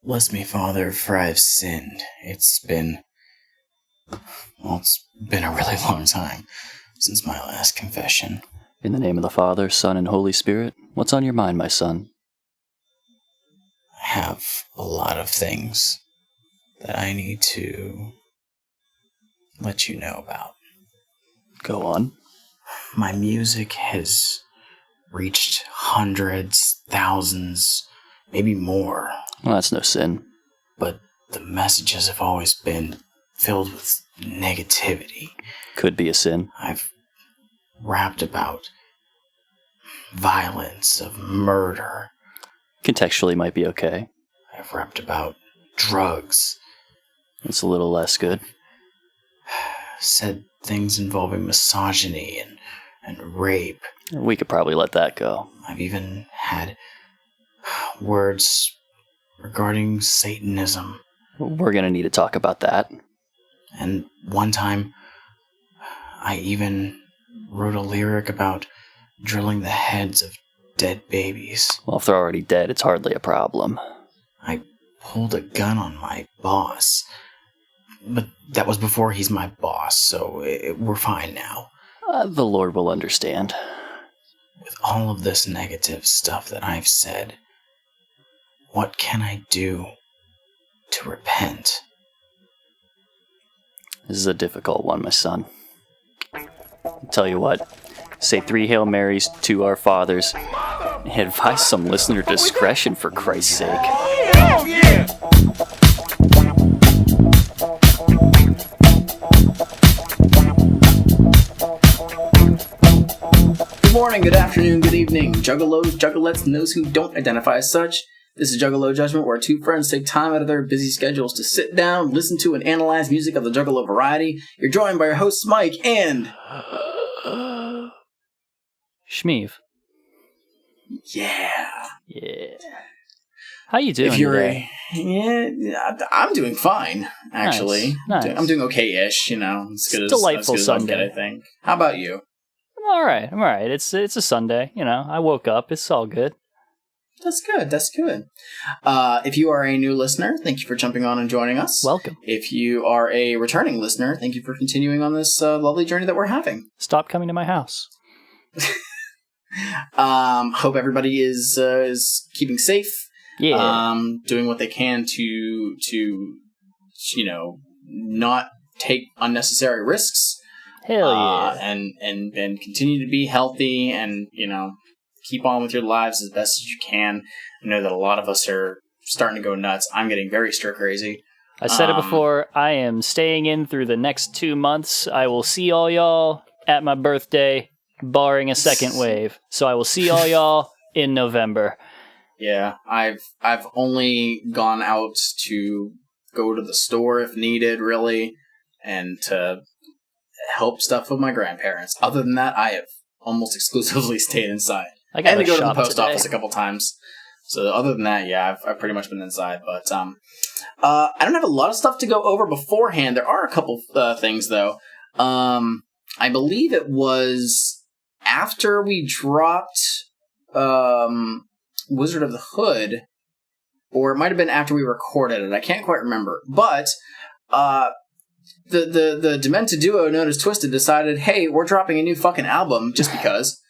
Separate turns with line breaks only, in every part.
Bless me, Father, for I've sinned. It's been a really long time since my last confession.
In the name of the Father, Son, and Holy Spirit, what's on your mind, my son?
I have a lot of things that I need to let you know about.
Go on.
My music has reached hundreds, thousands, maybe more.
Well, that's no sin.
But the messages have always been filled with negativity.
Could be a sin.
I've rapped about violence, of murder.
Contextually might be okay.
I've rapped about drugs.
It's a little less good.
Said things involving misogyny and rape.
We could probably let that go.
I've even had words regarding Satanism.
We're going to need to talk about that.
And one time, I even wrote a lyric about drilling the heads of dead babies.
Well, if they're already dead, it's hardly a problem.
I pulled a gun on my boss. But that was before he's my boss, so we're fine now.
The Lord will understand.
With all of this negative stuff that I've said, what can I do to repent?
This is a difficult one, my son. I'll tell you what, say 3 Hail Marys, 2 Our Fathers, and advise some listener discretion for Christ's sake.
Oh, yeah.
Good morning, good afternoon, good evening, Juggalos, Juggalettes, and those who don't identify as such. This is Juggalo Judgment, where 2 friends take time out of their busy schedules to sit down, listen to, and analyze music of the Juggalo variety. You're joined by your hosts, Mike and...
Shmeev.
Yeah.
How you doing today?
Yeah, I'm doing fine, actually.
Nice.
I'm doing okay-ish, you know. As good as
delightful
as I can
Sunday.
get, I think. How about you?
I'm all right. It's a Sunday, you know. I woke up. It's all good.
That's good. If you are a new listener, thank you for jumping on and joining us.
Welcome.
If you are a returning listener, thank you for continuing on this lovely journey that we're having.
Stop coming to my house.
Hope everybody is keeping safe.
Yeah.
Doing what they can to you know, not take unnecessary risks.
Hell yeah.
And continue to be healthy and, you know, keep on with your lives as best as you can. I know that a lot of us are starting to go nuts. I'm getting very stir crazy.
I said it before. I am staying in through the next 2 months. I will see all y'all at my birthday, barring a second wave. So I will see all y'all in November.
Yeah, I've only gone out to go to the store if needed, really, and to help stuff with my grandparents. Other than that, I have almost exclusively stayed inside.
I got
to go to the post
today.
office a couple times. So other than that, yeah, I've pretty much been inside. But I don't have a lot of stuff to go over beforehand. There are a couple things, though. I believe it was after we dropped Wizard of the Hood, or it might have been after we recorded it. I can't quite remember. But the Demented duo known as Twisted decided, hey, we're dropping a new fucking album just because.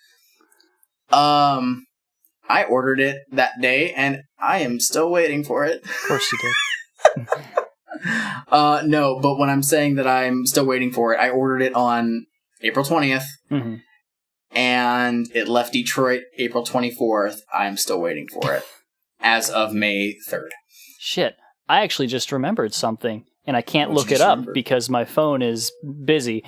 I ordered it that day, and I am still waiting for it.
Of course you did.
No, but when I'm saying that I'm still waiting for it, I ordered it on April 20th, and it left Detroit April 24th. I'm still waiting for it, as of May 3rd.
Shit. I actually just remembered something, and I can't look it up because my phone is busy.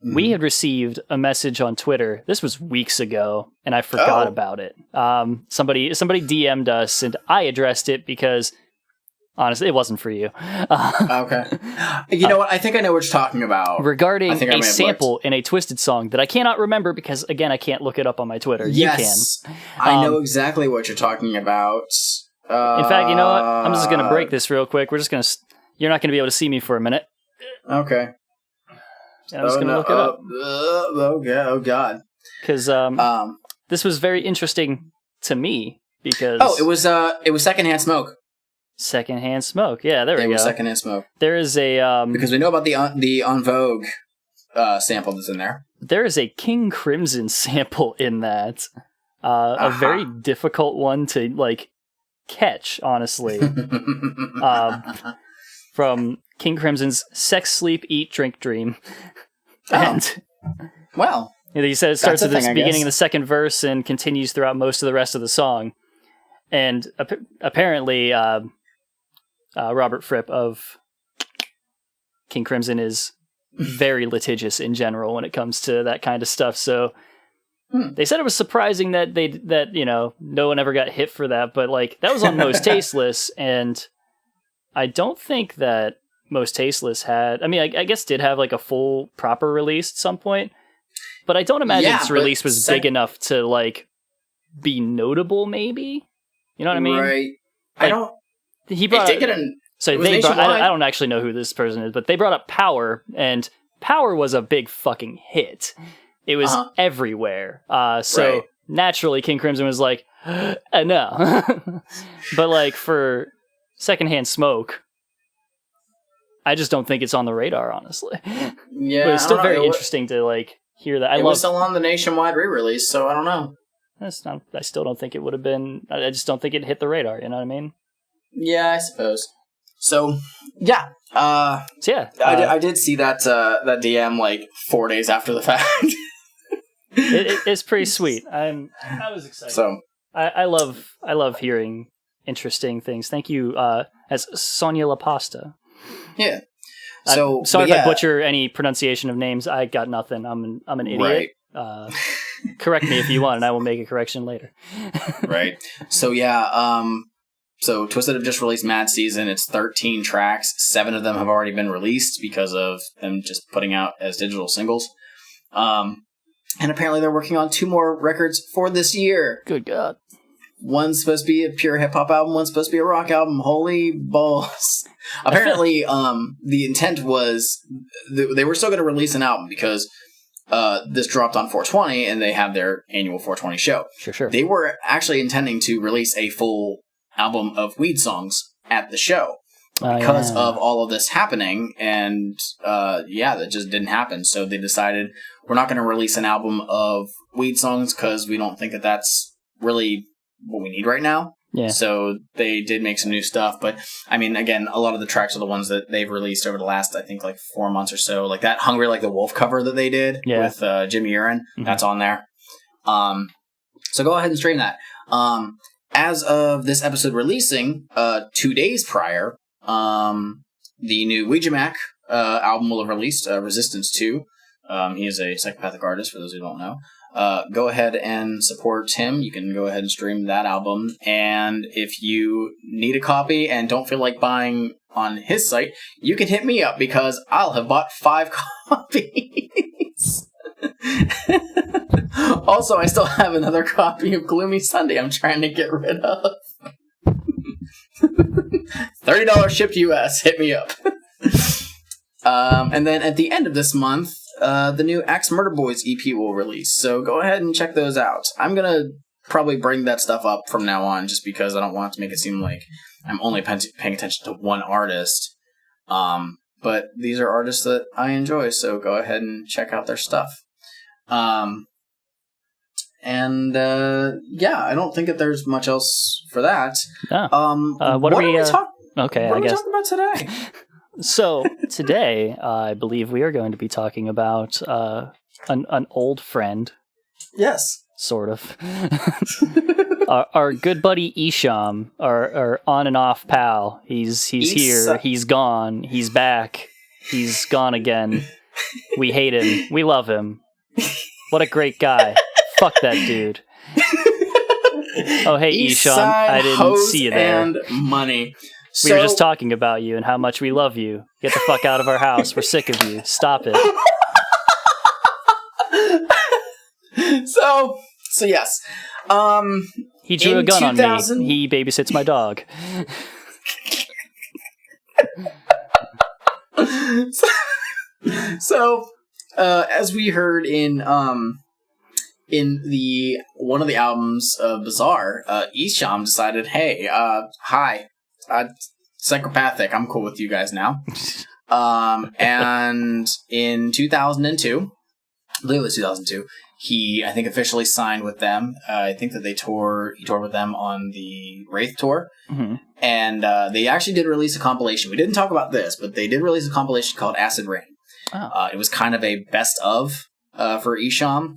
We had received a message on Twitter. This was weeks ago, and I forgot about it. Somebody DM'd us, and I addressed it because, honestly, it wasn't for you.
Okay. You know what? I think I know what you're talking about.
Regarding a sample in a Twisted song that I cannot remember because, again, I can't look it up on my Twitter.
Yes, you can. I know exactly what you're talking about.
In fact, you know what? I'm just going to break this real quick. You're not going to be able to see me for a minute.
Okay.
And I'm just going to look it up.
Oh God.
Because this was very interesting to me. because
it was Secondhand Smoke.
Secondhand Smoke. Yeah, there we go.
Secondhand Smoke.
There is a
because we know about the En Vogue sample that's in there.
There is a King Crimson sample in that. A very difficult one to like catch, honestly. From King Crimson's "Sex, Sleep, Eat, Drink, Dream," and he says it starts at the beginning of the second verse and continues throughout most of the rest of the song. And apparently, Robert Fripp of King Crimson is very litigious in general when it comes to that kind of stuff. So they said it was surprising that no one ever got hit for that, but like that was on Most Tasteless, and I don't think that Most Tasteless had. I mean, I guess did have like a full proper release at some point, but I don't imagine its release was big enough to like be notable. Maybe you know what I mean?
Right.
Like,
I don't.
He brought.
It didn't.
So they brought, I don't actually know who this person is, but they brought up Power, and Power was a big fucking hit. It was everywhere. Naturally, King Crimson was like, no. But like for Secondhand Smoke, I just don't think it's on the radar, honestly.
Yeah,
but it's still very interesting to like hear that.
It was still on the nationwide re-release, so I don't know.
I still don't think it would have been. I just don't think it hit the radar. You know what I mean?
Yeah, I suppose. So yeah, I did see that DM like 4 days after the fact.
It's pretty sweet. I was excited.
So
I love hearing interesting things. Thank you, as Sonia La Pasta.
Yeah. So
sorry if I butcher any pronunciation of names. I got nothing. I'm an idiot.
Right.
Correct me if you want, and I will make a correction later.
Right. So yeah. So Twisted have just released Mad Season. It's 13 tracks. 7 of them have already been released because of them just putting out as digital singles. And apparently they're working on 2 more records for this year.
Good God.
One's supposed to be a pure hip-hop album. One's supposed to be a rock album. Holy balls. Apparently, the intent was they were still going to release an album because this dropped on 420 and they have their annual 420 show.
Sure.
They were actually intending to release a full album of weed songs at the show because of all of this happening, and that just didn't happen. So they decided we're not going to release an album of weed songs because we don't think that that's really what we need right now. Yeah. So they did make some new stuff, but I mean, again, a lot of the tracks are the ones that they've released over the last, I think, like 4 months or so. Like that "Hungry Like the Wolf" cover that they did with Jimmy Urine, that's on there. So go ahead and stream that. As of this episode releasing, 2 days prior, the new Ouija Mac album will have released, Resistance 2. He is a psychopathic artist, for those who don't know. Go ahead and support him. You can go ahead and stream that album. And if you need a copy and don't feel like buying on his site, you can hit me up because I'll have bought 5 copies. Also, I still have another copy of Gloomy Sunday I'm trying to get rid of. $30 shipped US. Hit me up. And then at the end of this month, the new Axe Murder Boys EP will release. So go ahead and check those out. I'm going to probably bring that stuff up from now on just because I don't want to make it seem like I'm only paying attention to one artist. But these are artists that I enjoy, so go ahead and check out their stuff. I don't think that there's much else for that.
What are we talking
about today?
So today, I believe we are going to be talking about an old friend.
Yes.
Sort of. our good buddy Esham, our on and off pal. He's here. He's gone. He's back. He's gone again. We hate him. We love him. What a great guy. Fuck that dude. Oh, hey, Esham. I didn't see you there.
And money.
We were just talking about you and how much we love you. Get the fuck out of our house. We're sick of you. Stop it.
So yes.
He drew a gun on me. He babysits my dog.
So, as we heard in in one of the albums of Bizarre, Esham decided, hey, hi, Psychopathic, I'm cool with you guys now. And in 2002, I believe it was 2002, he, I think, officially signed with them. I think that he toured with them on the Wraith tour.
Mm-hmm.
And they actually did release a compilation. We didn't talk about this, but they did release a compilation called Acid Rain.
Oh.
It was kind of a best of for Esham,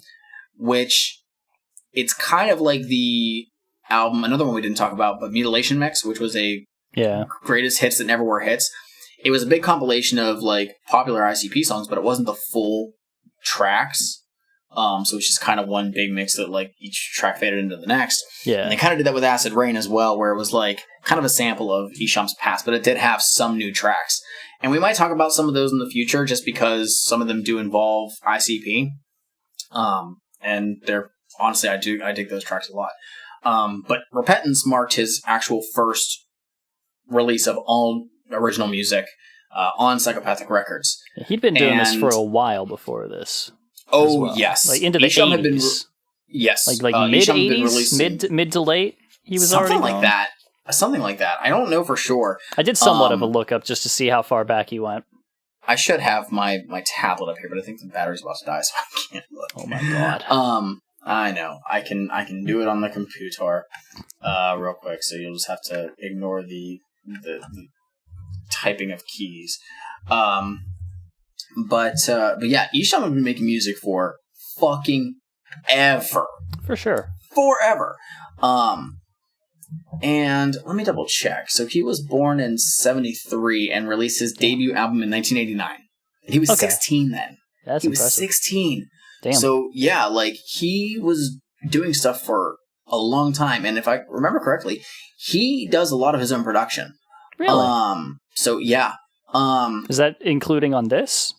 which it's kind of like the album, another one we didn't talk about, but Mutilation Mix, which was a greatest hits that never were hits. It was a big compilation of like popular ICP songs, but it wasn't the full tracks. So it's just kind of one big mix that like each track faded into the next.
Yeah.
And they kind of did that with Acid Rain as well, where it was like kind of a sample of Esham's past, but it did have some new tracks. And we might talk about some of those in the future just because some of them do involve ICP. And they're honestly, I dig those tracks a lot. But Repentance marked his actual first release of all original music on Psychopathic Records.
He'd been doing this for a while before this.
Oh,
well.
yes.
Like into the
Esham
80s.
Had been yes.
Like mid-80s? Mid to late? He was
something
already
like
known.
that. Something like that. I don't know for sure.
I did somewhat of a look up just to see how far back he went.
I should have my tablet up here, but I think the battery's about to die, so I can't look.
Oh my god.
I know. I can do it on the computer real quick, so you'll just have to ignore the typing of keys. But yeah, Esham had been making music for fucking ever.
For sure.
Forever. And let me double check. So he was born in 1973 and released his debut album in 1989. And he was 16 then.
That's
he
impressive.
was 16.
Damn.
So yeah, like he was doing stuff for a long time. And if I remember correctly, he does a lot of his own production.
Really?
So yeah.
Is that including on this?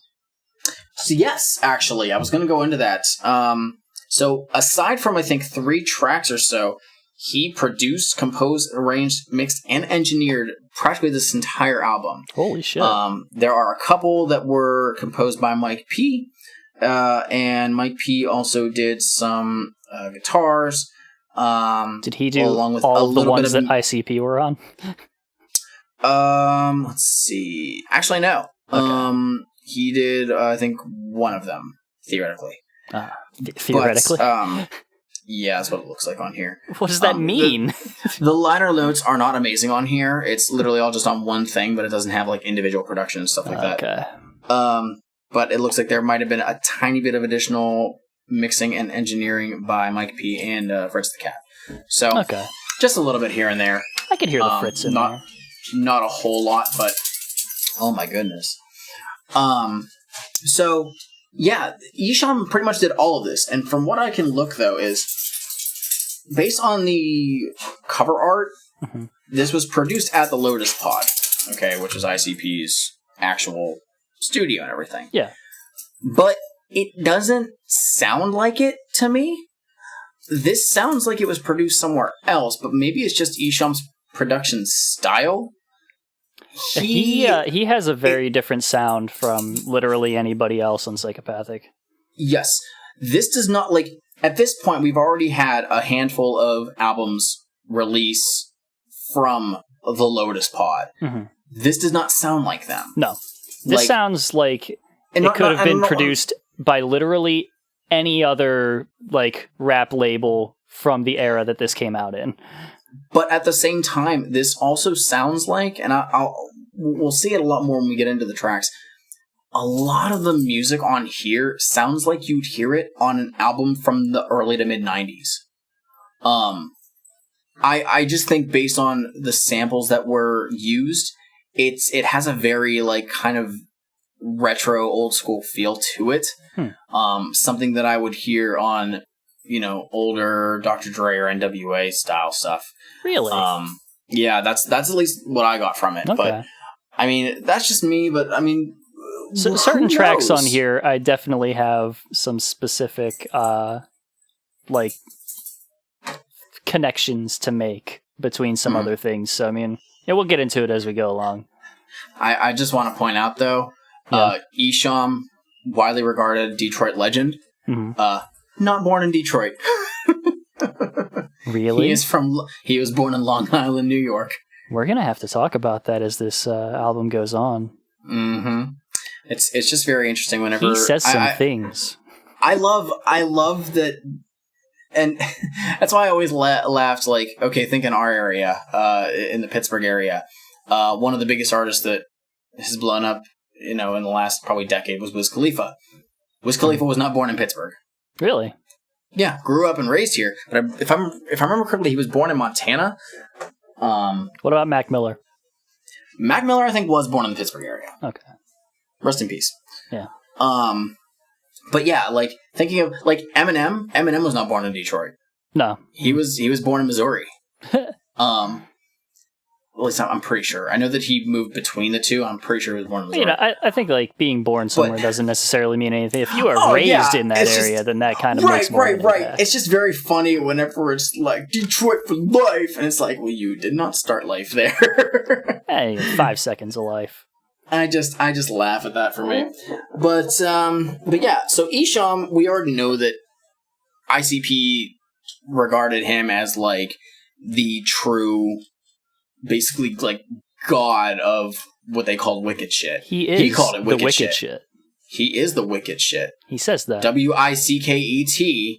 So yes, actually, I was going to go into that. So aside from, I think, 3 tracks or so, he produced, composed, arranged, mixed, and engineered practically this entire album.
Holy shit.
There are a couple that were composed by Mike P. And Mike P. also did some guitars.
Did he do
along with
all of the ones that ICP were on?
Let's see. Actually, no.
Okay.
He did, I think, one of them, theoretically.
Theoretically?
But, yeah, that's what it looks like on here.
What does that mean?
The liner notes are not amazing on here. It's literally all just on one thing, but it doesn't have like individual production and stuff like that.
Okay.
But it looks like there might have been a tiny bit of additional mixing and engineering by Mike P. and Fritz the Cat. So, just a little bit here and there.
I could hear the Fritz in there.
Not a whole lot, but oh my goodness. So yeah, Esham pretty much did all of this, and from what I can look though is based on the cover art, this was produced at the Lotus Pod, okay, which is ICP's actual studio and everything.
Yeah.
But it doesn't sound like it to me. This sounds like it was produced somewhere else, but maybe it's just Esham's production style.
He has a very different sound from literally anybody else on Psychopathic.
Yes. This does not, like, at this point, we've already had a handful of albums release from the Lotus Pod. Mm-hmm. This does not sound like them.
No. This sounds like it could have been produced by literally any other, like, rap label from the era that this came out in.
But at the same time, this also sounds like, and we'll see it a lot more when we get into the tracks, a lot of the music on here sounds like you'd hear it on an album from the early to mid-90s. I just think based on the samples that were used, it has a very, like, kind of retro, old school feel to it. Something that I would hear on, you know, older Dr. Dre or NWA style stuff.
Really?
Yeah, that's at least what I got from it. Okay. But I mean, that's just me. But I mean,
so certain tracks on here, I definitely have some specific, like, connections to make between some other things. So I mean, yeah, we'll get into it as we go along.
I just want to point out though, Esham, widely regarded Detroit legend. not born in Detroit.
Really?
He was born in Long Island, New York.
We're gonna have to talk about that as this album goes on.
Mm-hmm. It's just very interesting whenever
he says some things.
I love that, and that's why I always laughed. Like, okay, think in our area, in the Pittsburgh area, one of the biggest artists that has blown up, in the last probably decade was Wiz Khalifa. Wiz Khalifa was not born in Pittsburgh.
Really?
Yeah, grew up and raised here. But if I remember correctly, he was born in Montana.
What about Mac Miller?
Mac Miller, I think, was born in the Pittsburgh area.
Okay.
Rest in peace.
Yeah.
But yeah, like thinking of like Eminem. Eminem was not born in Detroit.
No.
He was born in Missouri. At least I'm pretty sure. I know that he moved between the two. I'm pretty sure he was born in Missouri.
I think like being born somewhere doesn't necessally mean anything. If you are raised in that area, then that kind of makes more of an impact.
It's just very funny whenever it's like Detroit for life, and it's like, well, you did not start life there.
Hey, 5 seconds of life.
I just laugh at that for me. But yeah, so Esham, we already know that ICP regarded him as like the true, basically like god of what they called wicked shit.
He
called it wicked,
wicked shit.
He is the wicked shit.
He says that.
WICKET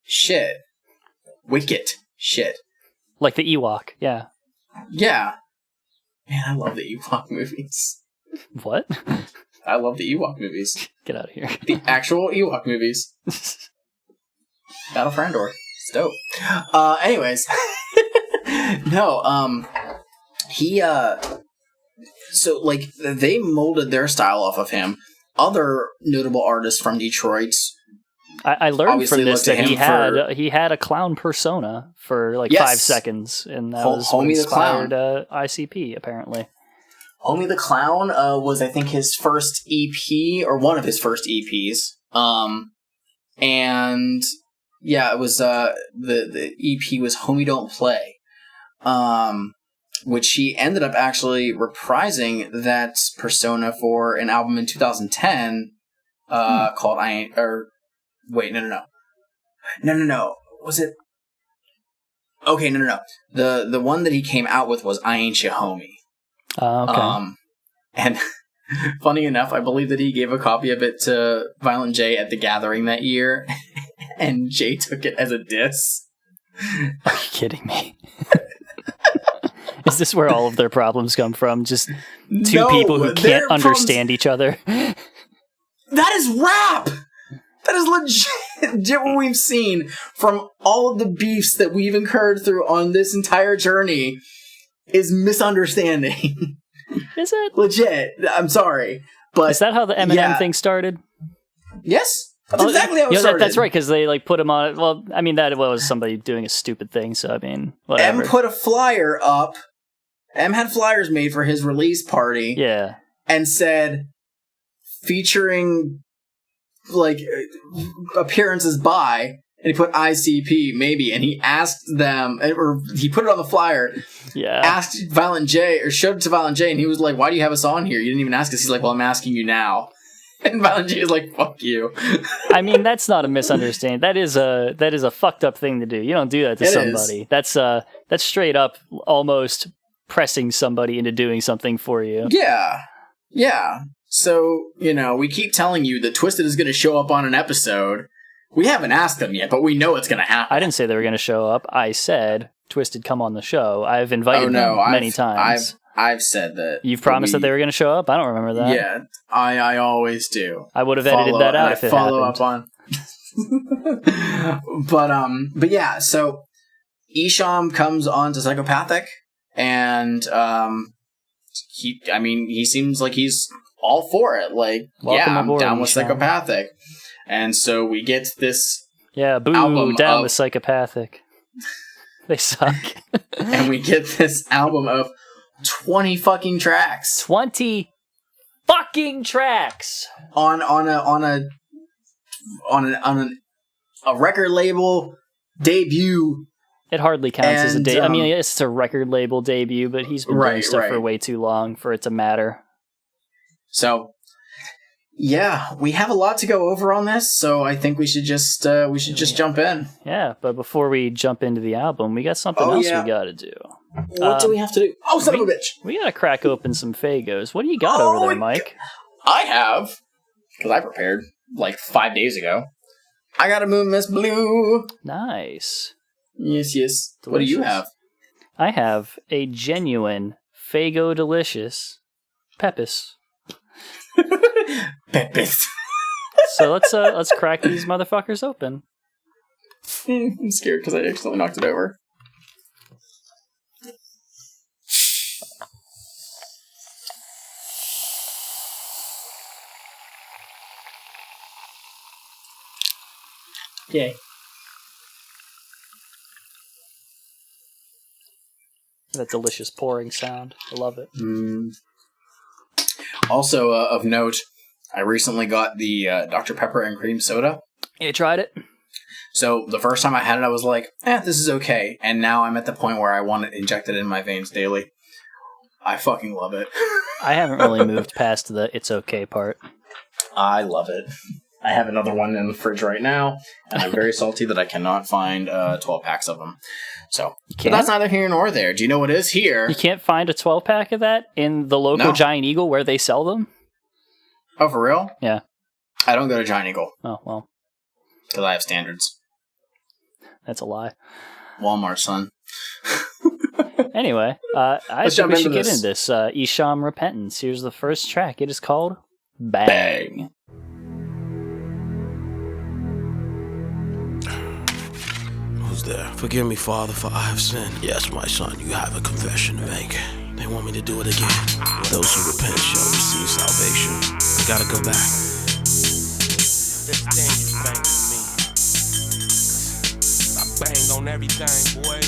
shit. Wicket shit.
Like the Ewok, yeah.
Yeah. Man, I love the Ewok movies.
What?
I love the Ewok movies.
Get out of here.
The actual Ewok movies. Battle for Endor. It's dope. Anyways. No, he, so, like, they molded their style off of him. Other notable artists from Detroit...
I learned from this that he had a clown persona for, like, 5 seconds, and that was what inspired ICP, apparently.
Homie the Clown was, I think, his first EP, or one of his first EPs. And, yeah, it was, the EP was Homie Don't Play. Which he ended up actually reprising that persona for an album in 2010, called No. Was it? Okay, no. The one that he came out with was I Ain't Your Homie.
Okay.
And funny enough, I believe that he gave a copy of it to Violent J at the Gathering that year, and Jay took it as a diss.
Are you kidding me? Is this where all of their problems come from? Just two people who can't understand each other?
That is rap! That is legit what we've seen from all of the beefs that we've incurred through on this entire journey is misunderstanding.
Is it?
Legit. I'm sorry. But
is that how the Eminem thing started?
Yes. That's exactly how it started.
That's right, because they like put him on... Well, I mean, that was somebody doing a stupid thing, so I mean, whatever.
M put a flyer up. M had flyers made for his release party.
Yeah.
And said, featuring, like, appearances by... And he put ICP, maybe, and he asked them, or he put it on the flyer, asked Violent J, or showed it to Violent J, and he was like, why do you have us on here? You didn't even ask us. He's like, well, I'm asking you now. And Violent J is like, fuck you.
I mean, that's not a misunderstanding. That is a fucked up thing to do. You don't do that to somebody. That's straight up almost pressing somebody into doing something for you.
Yeah. Yeah. So, we keep telling you that Twisted is going to show up on an episode. We haven't asked them yet, but we know it's going to happen.
I didn't say they were going to show up. I said, Twisted, come on the show. I've invited them many times.
I've said that.
You've promised that they were going to show up? I don't remember that.
Yeah, I always do.
I would have edited that out if it
follow
happened.
Up on. But yeah, so Esham comes on to Psychopathic, and he seems like he's all for it. Like,
welcome
I'm
aboard,
down with
Esham.
Psychopathic. And so we get this
album down with Psychopathic. They suck.
And we get this album of 20 fucking tracks.
20 fucking tracks
on a record label debut.
It hardly counts as a debut. I mean, it's a record label debut, but he's been doing stuff for way too long for it to matter.
So Yeah, we have a lot to go over on this, so I think we should just jump in.
Yeah, but before we jump into the album, we got something else we got to do.
What do we have to do? Oh, son of a bitch!
We got to crack open some Fagos. What do you got over there, Mike?
I have, because I prepared like 5 days ago. I got a Moon Miss Blue.
Nice.
Yes. Delicious. What do you have?
I have a genuine Fago Delicious Pepis.
Pepis.
So let's crack these motherfuckers open.
I'm scared because I accidentally knocked it over.
Yay. That delicious pouring sound. I love it.
Also, of note, I recently got the Dr. Pepper and cream soda.
You tried it?
So the first time I had it, I was like, this is okay. And now I'm at the point where I want it injected in my veins daily. I fucking love it.
I haven't really moved past the it's okay part.
I love it. I have another one in the fridge right now, and I'm very salty that I cannot find 12 packs of them. So, but that's neither here nor there. Do you know what is here?
You can't find a 12-pack of that in the local Giant Eagle where they sell them?
Oh, for real?
Yeah.
I don't go to Giant Eagle.
Oh, well.
Because I have standards.
That's a lie.
Walmart, son.
Anyway, I think we should get into this. Esham Repentance. Here's the first track. It is called Bang.
Who's there? Forgive me, Father, for I have sinned. Yes, my son, you have a confession to make. They want me to do it again. Those who repent shall receive salvation. I gotta go back. This dangerous bang with me. I bang on everything, boy.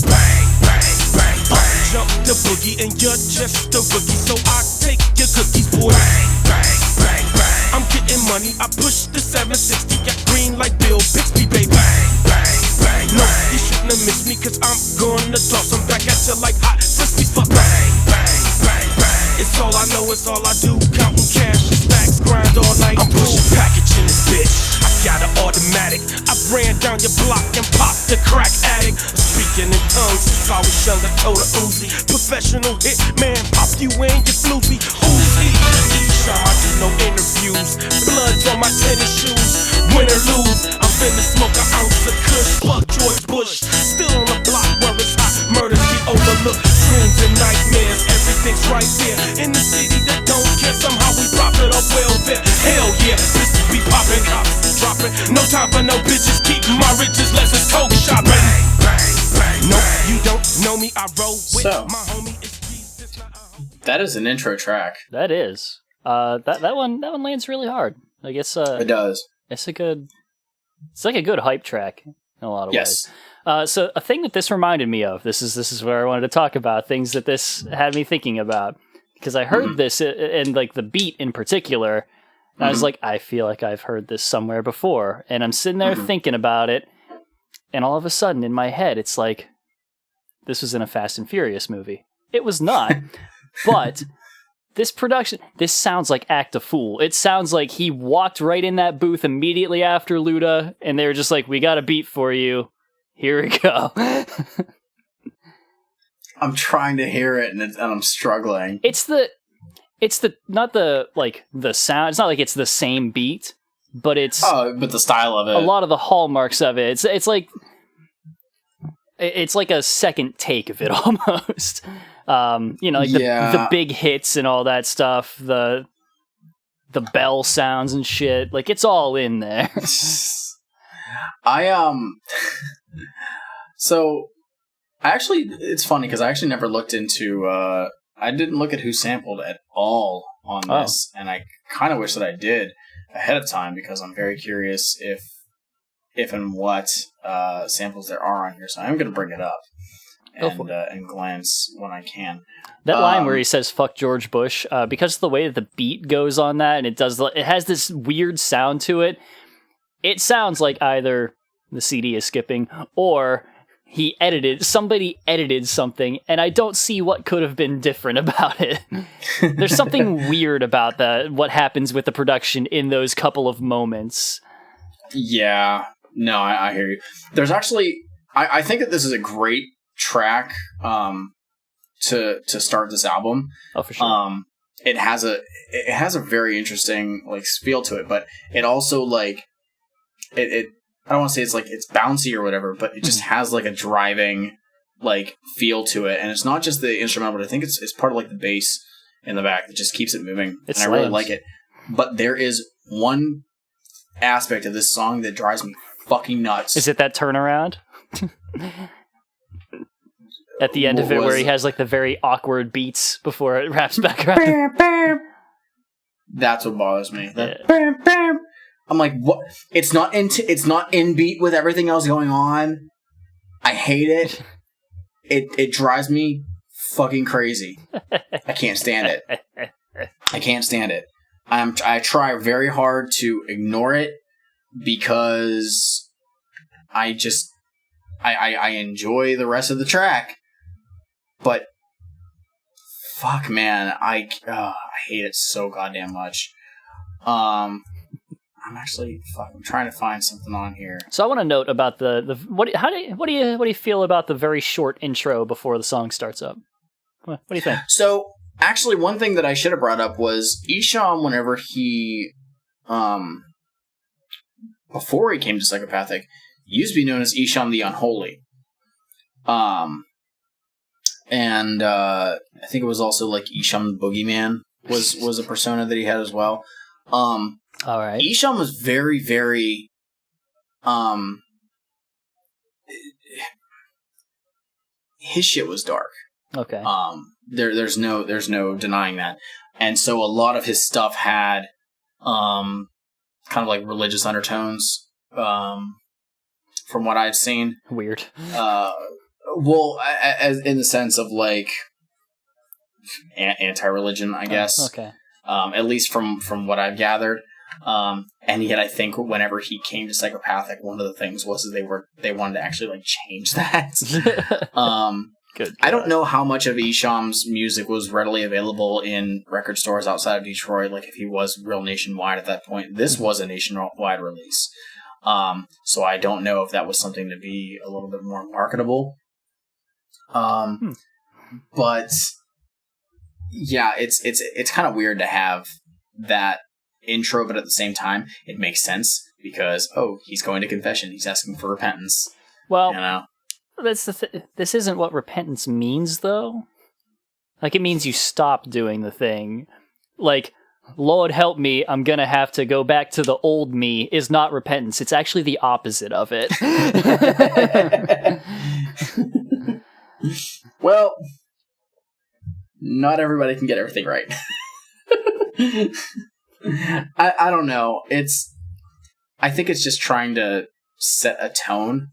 Bang, bang, bang, bang. Jump the boogie and you're just a rookie, so I take your cookies, boy. Bang, bang, bang, bang. I'm getting money, I push the 760, got green like Bill Bixby, baby. Bang, bang, bang, no, you shouldn't have missed me, cause I'm gonna toss them back at you like hot frisbees, fuck. Bang, bang, bang, bang. It's all I know, it's all I do, counting cash and stacks, grind all night. I'm pushing package in this bitch, I got an automatic. I ran down your block and popped the crack addict. Speaking in tongues since I was younger, told a Uzi. Professional hit man, pop you in your floozy. Uzi, I do no interviews. Blood's on my tennis shoes. Win or lose, I'm finna smoke an ounce of kush. Fuck George Bush, still on the block where it's hot. Murders be overlooked, dreams and nightmares. Everything's right there in the city that don't care. Somehow we profit up welfare. Hell yeah, bitches be popping, cops dropping. No time for no bitches, keep my riches, let's just coke shopping. Bang, bang, bang. No, you don't know me, I roll with my homie.
That is an intro track.
That is. That one lands really hard. Like it
does.
It's like a good hype track in a lot of ways. So a thing that this reminded me of, this is where I wanted to talk about, things that this had me thinking about, because I heard this and like the beat in particular, and I was like, I feel like I've heard this somewhere before, and I'm sitting there thinking about it, and all of a sudden in my head it's like, this was in a Fast and Furious movie. It was not, but this production, this sounds like Act a Fool. It sounds like he walked right in that booth immediately after Luda, and they were just like, we got a beat for you. Here we go.
I'm trying to hear it, and I'm struggling.
It's not the, like, the sound. It's not like it's the same beat, but it's...
but the style of it.
A lot of the hallmarks of it. It's like a second take of it, almost. Like the big hits and all that stuff, the bell sounds and shit. Like, it's all in there.
So, it's funny because I actually never looked into, I didn't look at who sampled at all on this, and I kind of wish that I did ahead of time because I'm very curious if and what samples there are on here, so I'm going to bring it up and glance when I can.
That line where he says "fuck George Bush," because of the way that the beat goes on that, and it has this weird sound to it. It sounds like either the CD is skipping or somebody edited something, and I don't see what could have been different about it. There's something weird about what happens with the production in those couple of moments.
Yeah, no, I hear you. There's actually, I think that this is a great track to start this album.
Oh, for sure.
It has a very interesting like feel to it, but it also like it I don't want to say it's like it's bouncy or whatever, but it just has like a driving like feel to it, and it's not just the instrumental, but I think it's part of like the bass in the back that just keeps it moving, and I really like it. But there is one aspect of this song that drives me fucking nuts.
Is it that turnaround? At the end of it, where he has like the very awkward beats before it wraps back around.
That's what bothers me. I'm like, what? It's not in beat with everything else going on. I hate it. It drives me fucking crazy. I can't stand it. I can't stand it. I try very hard to ignore it because I enjoy the rest of the track. But fuck, man, I hate it so goddamn much. I'm trying to find something on here.
So I want to note about what do you feel about the very short intro before the song starts up? What do you think?
So actually, one thing that I should have brought up was Esham, whenever he before he came to Psychopathic, used to be known as Esham the Unholy. And I think it was also like Esham Boogeyman was a persona that he had as well.
All right.
Esham was very, very his shit was dark.
Okay.
There's no denying that. And so a lot of his stuff had kind of like religious undertones from what I've seen.
Weird.
Well, as in the sense of like anti-religion, I guess.
Okay.
At least from what I've gathered. And yet I think whenever he came to Psychopathic, one of the things was that they wanted to actually like change that.
Good.
I don't know how much of Esham's music was readily available in record stores outside of Detroit, like if he was real nationwide at that point. This was a nationwide release. So I don't know if that was something to be a little bit more marketable. But yeah, it's kind of weird to have that intro, but at the same time, it makes sense because, he's going to confession. He's asking for repentance.
Well,
you know?
That's this isn't what repentance means, though. Like, it means you stop doing the thing. Like, Lord help me, I'm gonna have to go back to the old me is not repentance. It's actually the opposite of it.
Well, not everybody can get everything right. I don't know. I think it's just trying to set a tone.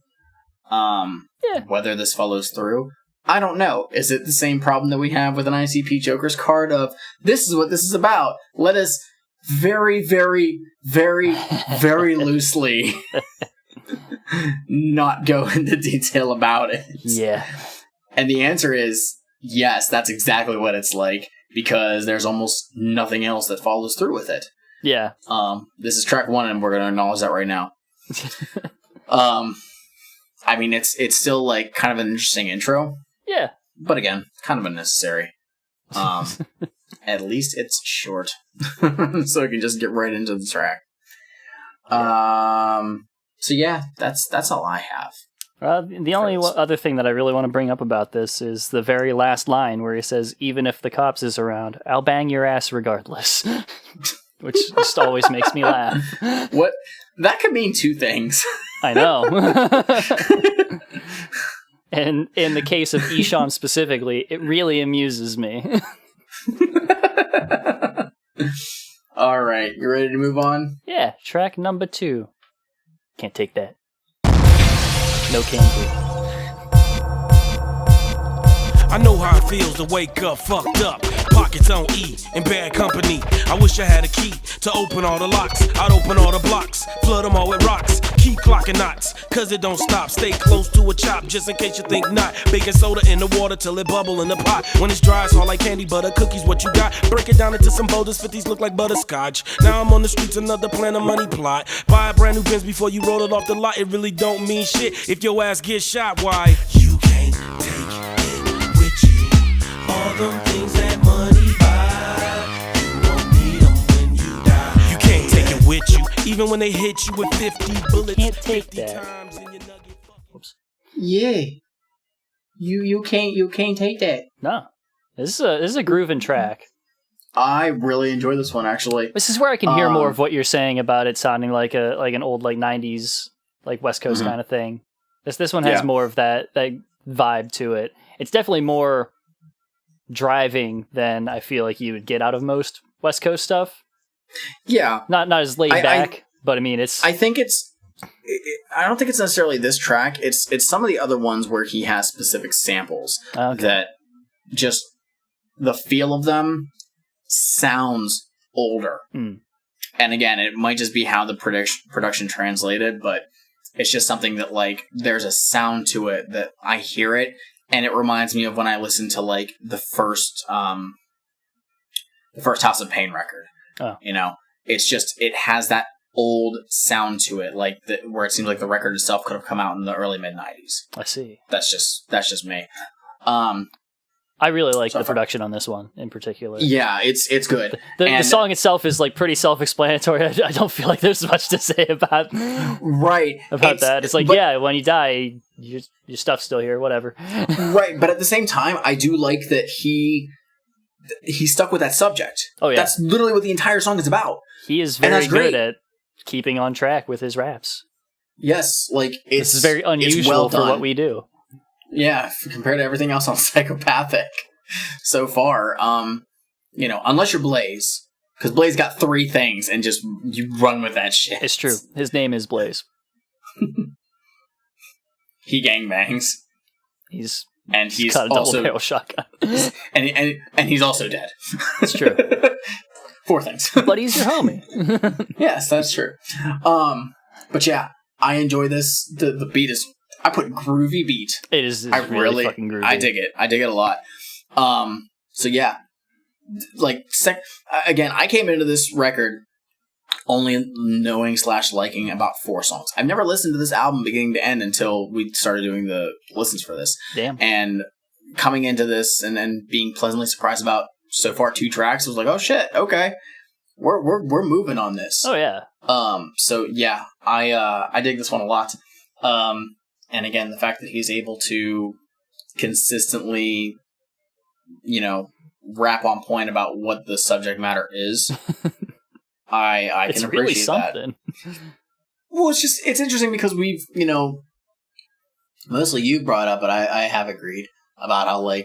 Whether this follows through, I don't know. Is it the same problem that we have with an ICP Joker's card of, this is what this is about. Let us very, very, very, very loosely not go into detail about it.
Yeah.
And the answer is, yes, that's exactly what it's like, because there's almost nothing else that follows through with it.
Yeah.
This is track 1, and we're going to acknowledge that right now. I mean, it's still like kind of an interesting intro.
Yeah.
But again, kind of unnecessary. At least it's short. So we can just get right into the track. So yeah, that's all I have.
The only other thing that I really want to bring up about this is the very last line where he says, even if the cops is around, I'll bang your ass regardless. Which just always makes me laugh.
What? That could mean two things.
I know. And in the case of Esham specifically, it really amuses me.
All right, you ready to move on?
Yeah, track number 2. Can't take that. No can do.
I know how it feels to wake up fucked up, pockets on E, in bad company. I wish I had a key to open all the locks. I'd open all the blocks, flood them all with rocks. Keep clocking knots, cause it don't stop. Stay close to a chop, just in case you think not. Baking soda in the water till it bubble in the pot. When it's dry, it's all like candy butter, cookies, what you got. Break it down into some boulders, 50s look like butterscotch. Now I'm on the streets, another plan, a money plot. Buy a brand new Benz before you roll it off the lot. It really don't mean shit if your ass gets shot. Why? You can't take it with you. All them things that money buy, you won't need them when you die. You can't take it with you, even when they hit you with 50 bullets.
Can't take that.
Oops.
Yeah. You can't take that.
No. This is a grooving track.
I really enjoy this one, actually.
This is where I can hear more of what you're saying about it sounding like an old 90s West Coast kind of thing. This one has more of that vibe to it. It's definitely more driving than I feel like you would get out of most West Coast stuff.
Yeah.
Not as laid back, but I mean it's.
I don't think it's necessarily this track. It's some of the other ones where he has specific samples that just the feel of them sounds older. And again, it might just be how the production translated, but it's just something that there's a sound to it that I hear it, and it reminds me of when I listened to the first House of Pain record. Oh. You know, it's just it has that old sound to it, where it seems like the record itself could have come out in the early mid-90s.
I see.
That's just me.
I really like the production on this one in particular.
Yeah, it's good.
The song itself is pretty self-explanatory. I don't feel like there's much to say about that. It's when you die, your stuff's still here, whatever.
Right, but at the same time, I do like that he stuck with that subject. Oh yeah, that's literally what the entire song is about.
He is very good at keeping on track with his raps.
Yes,
this is very unusual for what we do.
Yeah, compared to everything else on Psychopathic so far. Unless you're Blaze, because Blaze got 3 things and just you run with that shit.
It's true. His name is Blaze.
He gangbangs.
He's
also
got a double barrel shotgun.
and he's also dead.
It's true.
4 things.
But he's your homie.
Yes, that's true. But yeah, I enjoy this. The beat is. I put groovy beat.
It is really fucking groovy.
I dig it. I dig it a lot. So yeah, again, I came into this record only knowing / liking about 4 songs. I've never listened to this album beginning to end until we started doing the listens for this.
Damn.
And coming into this and then being pleasantly surprised about so far 2 tracks, I was like, oh shit, okay, we're moving on this.
Oh yeah.
So yeah, I dig this one a lot. And again, the fact that he's able to consistently, rap on point about what the subject matter is, I can appreciate really something. That. Well, it's interesting because we've, mostly you brought up, but I have agreed about how,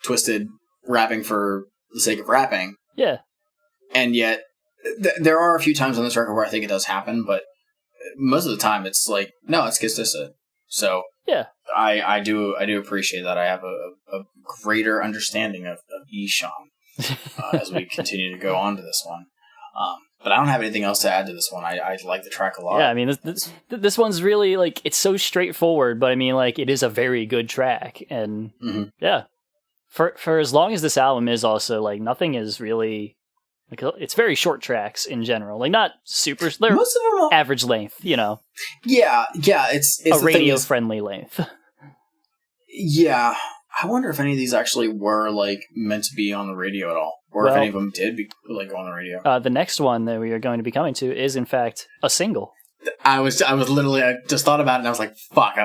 Twisted rapping for the sake of rapping.
Yeah.
And yet, there are a few times on this record where I think it does happen, but most of the time it's no, it's Kistissa. So
yeah,
I do appreciate that. I have a greater understanding of Esham as we continue to go on to this one. But I don't have anything else to add to this one. I like the track a lot.
Yeah, I mean this one's really it's so straightforward, but I mean it is a very good track, and yeah, for as long as this album is also nothing is really. It's very short tracks in general, not super. They're most of them average length, Yeah,
it's
a radio-friendly length.
Yeah, I wonder if any of these actually were meant to be on the radio at all, or if any of them did go on the radio.
The next one that we are going to be coming to is in fact a single.
I just thought about it and I was like, "Fuck,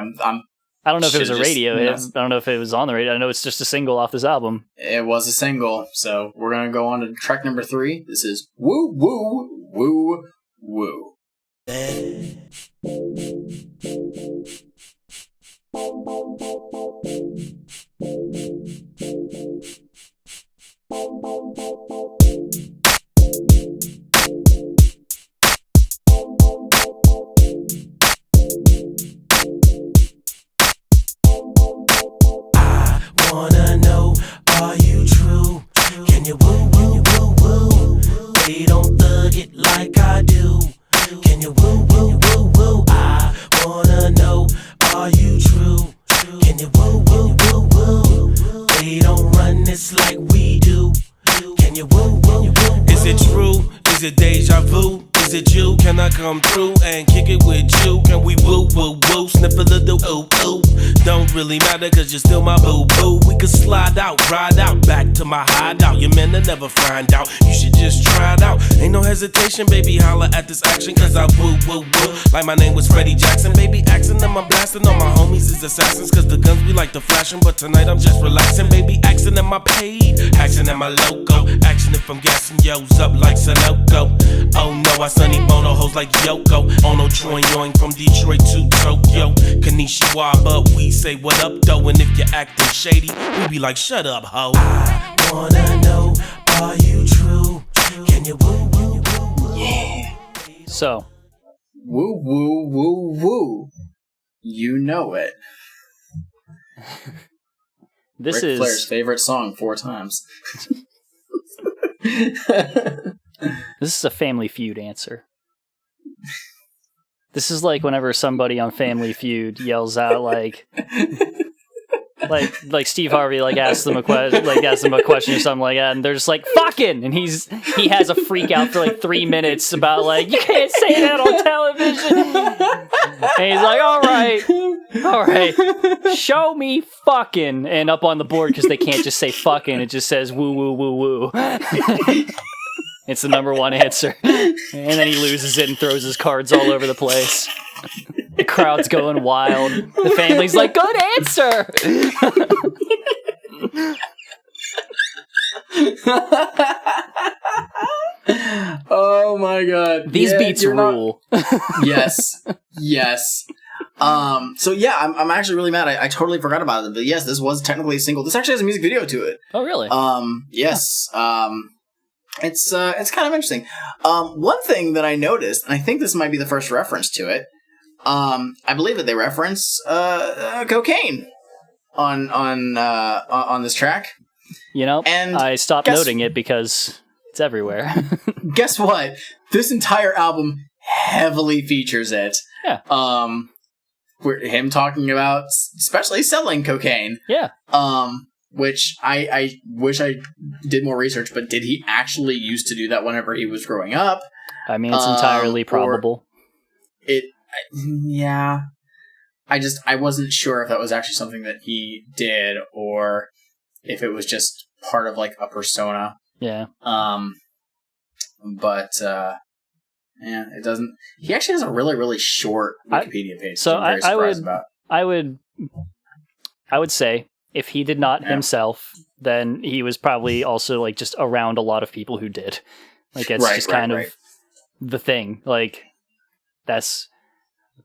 I don't know if it was a radio hit. I don't know if it was on the radio. I know it's just a single off this album.
It was a single, so we're going to go on to track number 3. This is Woo Woo Woo Woo.
Wanna know, are you true? Can you woo woo woo woo? They don't thug it like I do. Can you woo woo woo woo? I just like we do. Can you woo woo woo? Is it true? Is it deja vu? Is it you? Can I come through and kick it with you? Can we woo woo woo? Sniff a little ooh ooh. Don't really matter cause you're still my boo boo. We could slide out, ride out, back to my hideout. Your men will never find out. You should just try it out. Ain't no hesitation, baby. Holla at this action cause I woo woo woo. Like my name was Freddie Jackson, baby. Axing them, I'm blasting. All my homies is assassins cause the guns we like to flashing. But tonight I'm just relaxing, baby. Axing them, I paid. Axing them, my logo. Action if I'm gassing yo's up like Sunoco. Oh no, I Sonny Bono hoes like Yoko. Ono Troy Yoing from Detroit to Tokyo. Kanishiwa, but we say what up though. And if you're acting shady, we be like shut up ho. I wanna know, are you true? Can you woo woo woo woo?
Yeah.
So.
Woo woo woo woo. You know it.
This
Ric
is
Flair's favorite song 4 times.
This is a Family Feud answer. This is like whenever somebody on Family Feud yells out like Steve Harvey asks them a question or something like that, and they're just like fucking, and he has a freak out for like 3 minutes about like you can't say that on television, and he's like all right, show me fucking, and up on the board because they can't just say fucking, it just says woo woo woo woo. It's the number one answer. And then he loses it and throws his cards all over the place. The crowd's going wild. The family's like, good answer!
Oh my god.
These beats rule.
Yes. So yeah, I'm actually really mad. I totally forgot about it. But yes, this was technically a single. This actually has a music video to it.
Oh, really?
Yes. It's kind of interesting. One thing that I noticed, and I think this might be the first reference to it, I believe that they reference cocaine on this track.
You know, and I stopped noting it because it's everywhere.
Guess what? This entire album heavily features it.
Yeah.
Him talking about especially selling cocaine.
Yeah.
Which I wish I did more research, but did he actually used to do that whenever he was growing up?
I mean, it's entirely probable.
Yeah. I wasn't sure if that was actually something that he did or if it was just part of like a persona.
Yeah.
But yeah, it doesn't. He actually has a really, really short Wikipedia page.
So
I'm very surprised about.
I would say if he did not himself, then he was probably also like just around a lot of people who did. Like it's just kind of the thing. Like that's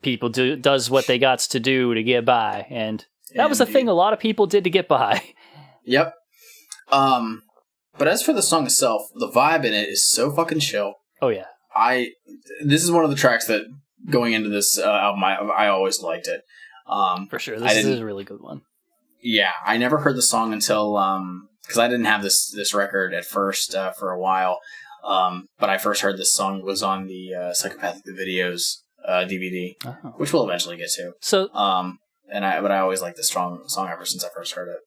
people does what they got to do to get by, and that was the thing a lot of people did to get by.
Yep. But as for the song itself, the vibe in it is so fucking chill.
Oh yeah.
This is one of the tracks that going into this album, I always liked it.
For sure, this is a really good one.
Yeah, I never heard the song until because I didn't have this record at first for a while. But I first heard this song was on the Psychopathic the Videos DVD, which we'll eventually get to.
So,
but I always liked this song ever since I first heard it.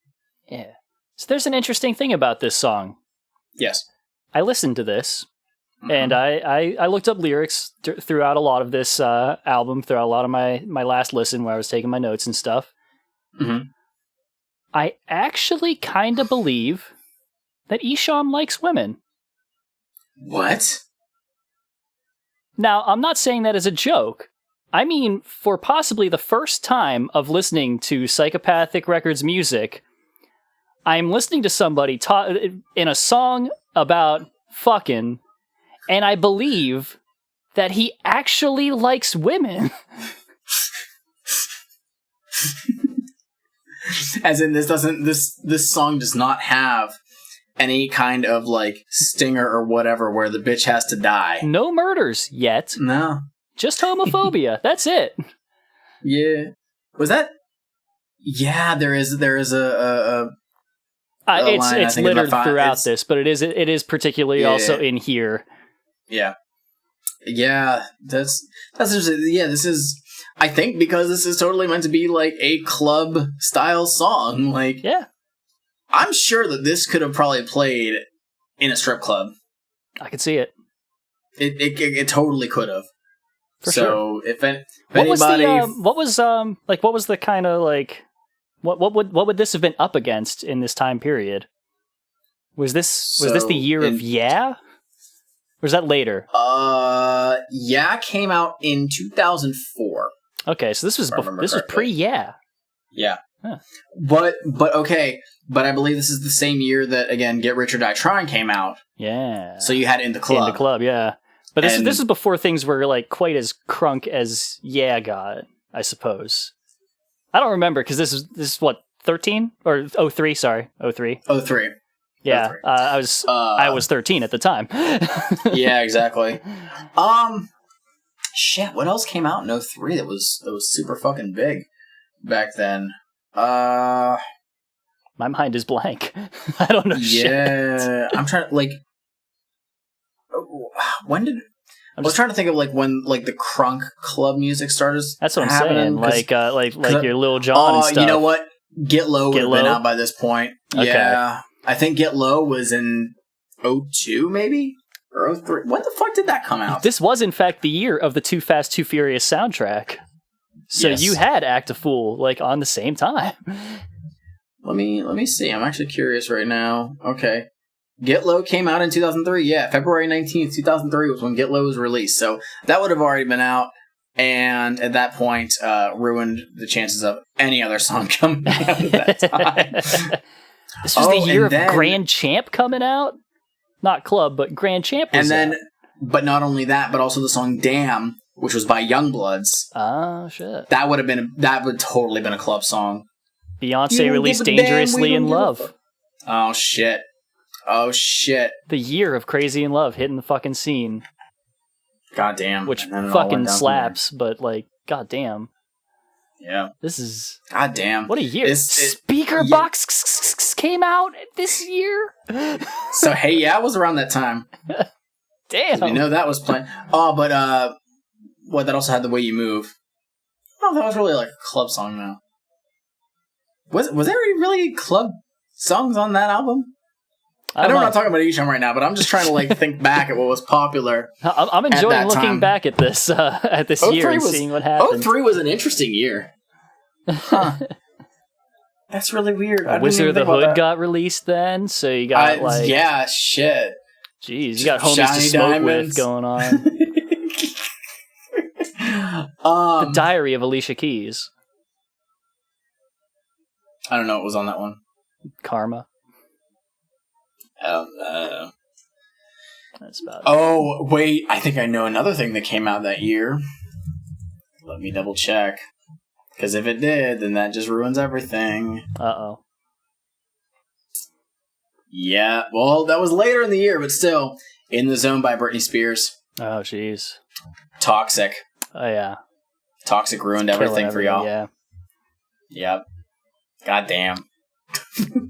Yeah. So there's an interesting thing about this song.
Yes.
I listened to this, and I looked up lyrics throughout a lot of this album, throughout a lot of my last listen where I was taking my notes and stuff.
Mm-hmm.
I actually kind of believe that Esham likes women.
What?
Now, I'm not saying that as a joke. I mean, for possibly the first time of listening to Psychopathic Records music, I'm listening to somebody in a song about fucking, and I believe that he actually likes women.
As in, this song does not have any kind of like stinger or whatever where the bitch has to die.
No murders yet.
No.
Just homophobia. That's it.
Yeah. Was that? Yeah, there is a
it's littered throughout this, but it is particularly also in here.
Yeah. Yeah, that's yeah, this is, I think, because this is totally meant to be like a club style song, like,
yeah,
I'm sure that this could have probably played in a strip club.
I could see it.
It totally could have.
For
so
sure.
if anybody,
what was the kind of like, what would this have been up against in this time period? Was this the year of Yeah? Or was that later?
Yeah came out in 2004.
Okay, so this was pre Yeah.
Yeah.
Huh.
But I believe this is the same year that, again, Get Rich or Die Trying came out.
Yeah.
So you had In the Club.
In the Club, yeah. But this is before things were like quite as crunk as Yeah got, I suppose. I don't remember because this is what, 13 or 03? Sorry, 03.
03.
Yeah,
03.
I was 13 at the time.
Yeah, exactly. Shit, what else came out in 03 that was super fucking big back then?
My mind is blank. I don't know shit.
Yeah, I'm trying to, like, when did... I was trying to think of, like, when, like, the crunk club music started.
That's what I'm saying. Like your Lil Jon and stuff.
You know what? Get Low would have been out by this point.
Okay.
Yeah. I think Get Low was in 02, maybe? Or 03. When the fuck did that come out?
This was, in fact, the year of the Too Fast, Too Furious soundtrack. So
yes.
You had Act a Fool, like, on the same time.
Let me see. I'm actually curious right now. Okay. Get Low came out in 2003. Yeah, February 19th, 2003 was when Get Low was released. So that would have already been out. And at that point, ruined the chances of any other song coming out at that time.
This was the year of Grand Champ coming out? Not Club, but Grand Champ was out.
But not only that, but also the song Damn, which was by Youngbloods.
Oh, shit.
That would totally been a club song.
Beyonce released Dangerously in Love.
Oh, shit.
The year of Crazy in Love hitting the fucking scene.
Goddamn.
Which fucking slaps, but like, goddamn.
Yeah.
This is...
Goddamn.
What a year. Speaker Box came out this year?
So, Hey Yeah was around that time.
Damn.
You know that was playing. Oh, but, that also had The Way You Move. I don't know if that was really like a club song, though. Was there really club songs on that album? I know we're not talking about Esham right now, but I'm just trying to like think back at what was popular.
I'm enjoying looking back at this year and seeing what happened.
03 was an interesting year. Huh. That's really weird.
Wizard of the Hood got released then, so you got
yeah, shit.
Jeez, you got Homies to Smoke Diamonds. With going on. The Diary of Alicia Keys.
I don't know what was on that one.
Karma.
That's about it. Oh, wait. I think I know another thing that came out that year. Let me double check. Because if it did, then that just ruins everything.
Uh-oh.
Yeah. Well, that was later in the year, but still. In the Zone by Britney Spears.
Oh, jeez. Toxic. Oh, yeah.
Toxic ruined everything for y'all.
Yeah.
Yep. Goddamn.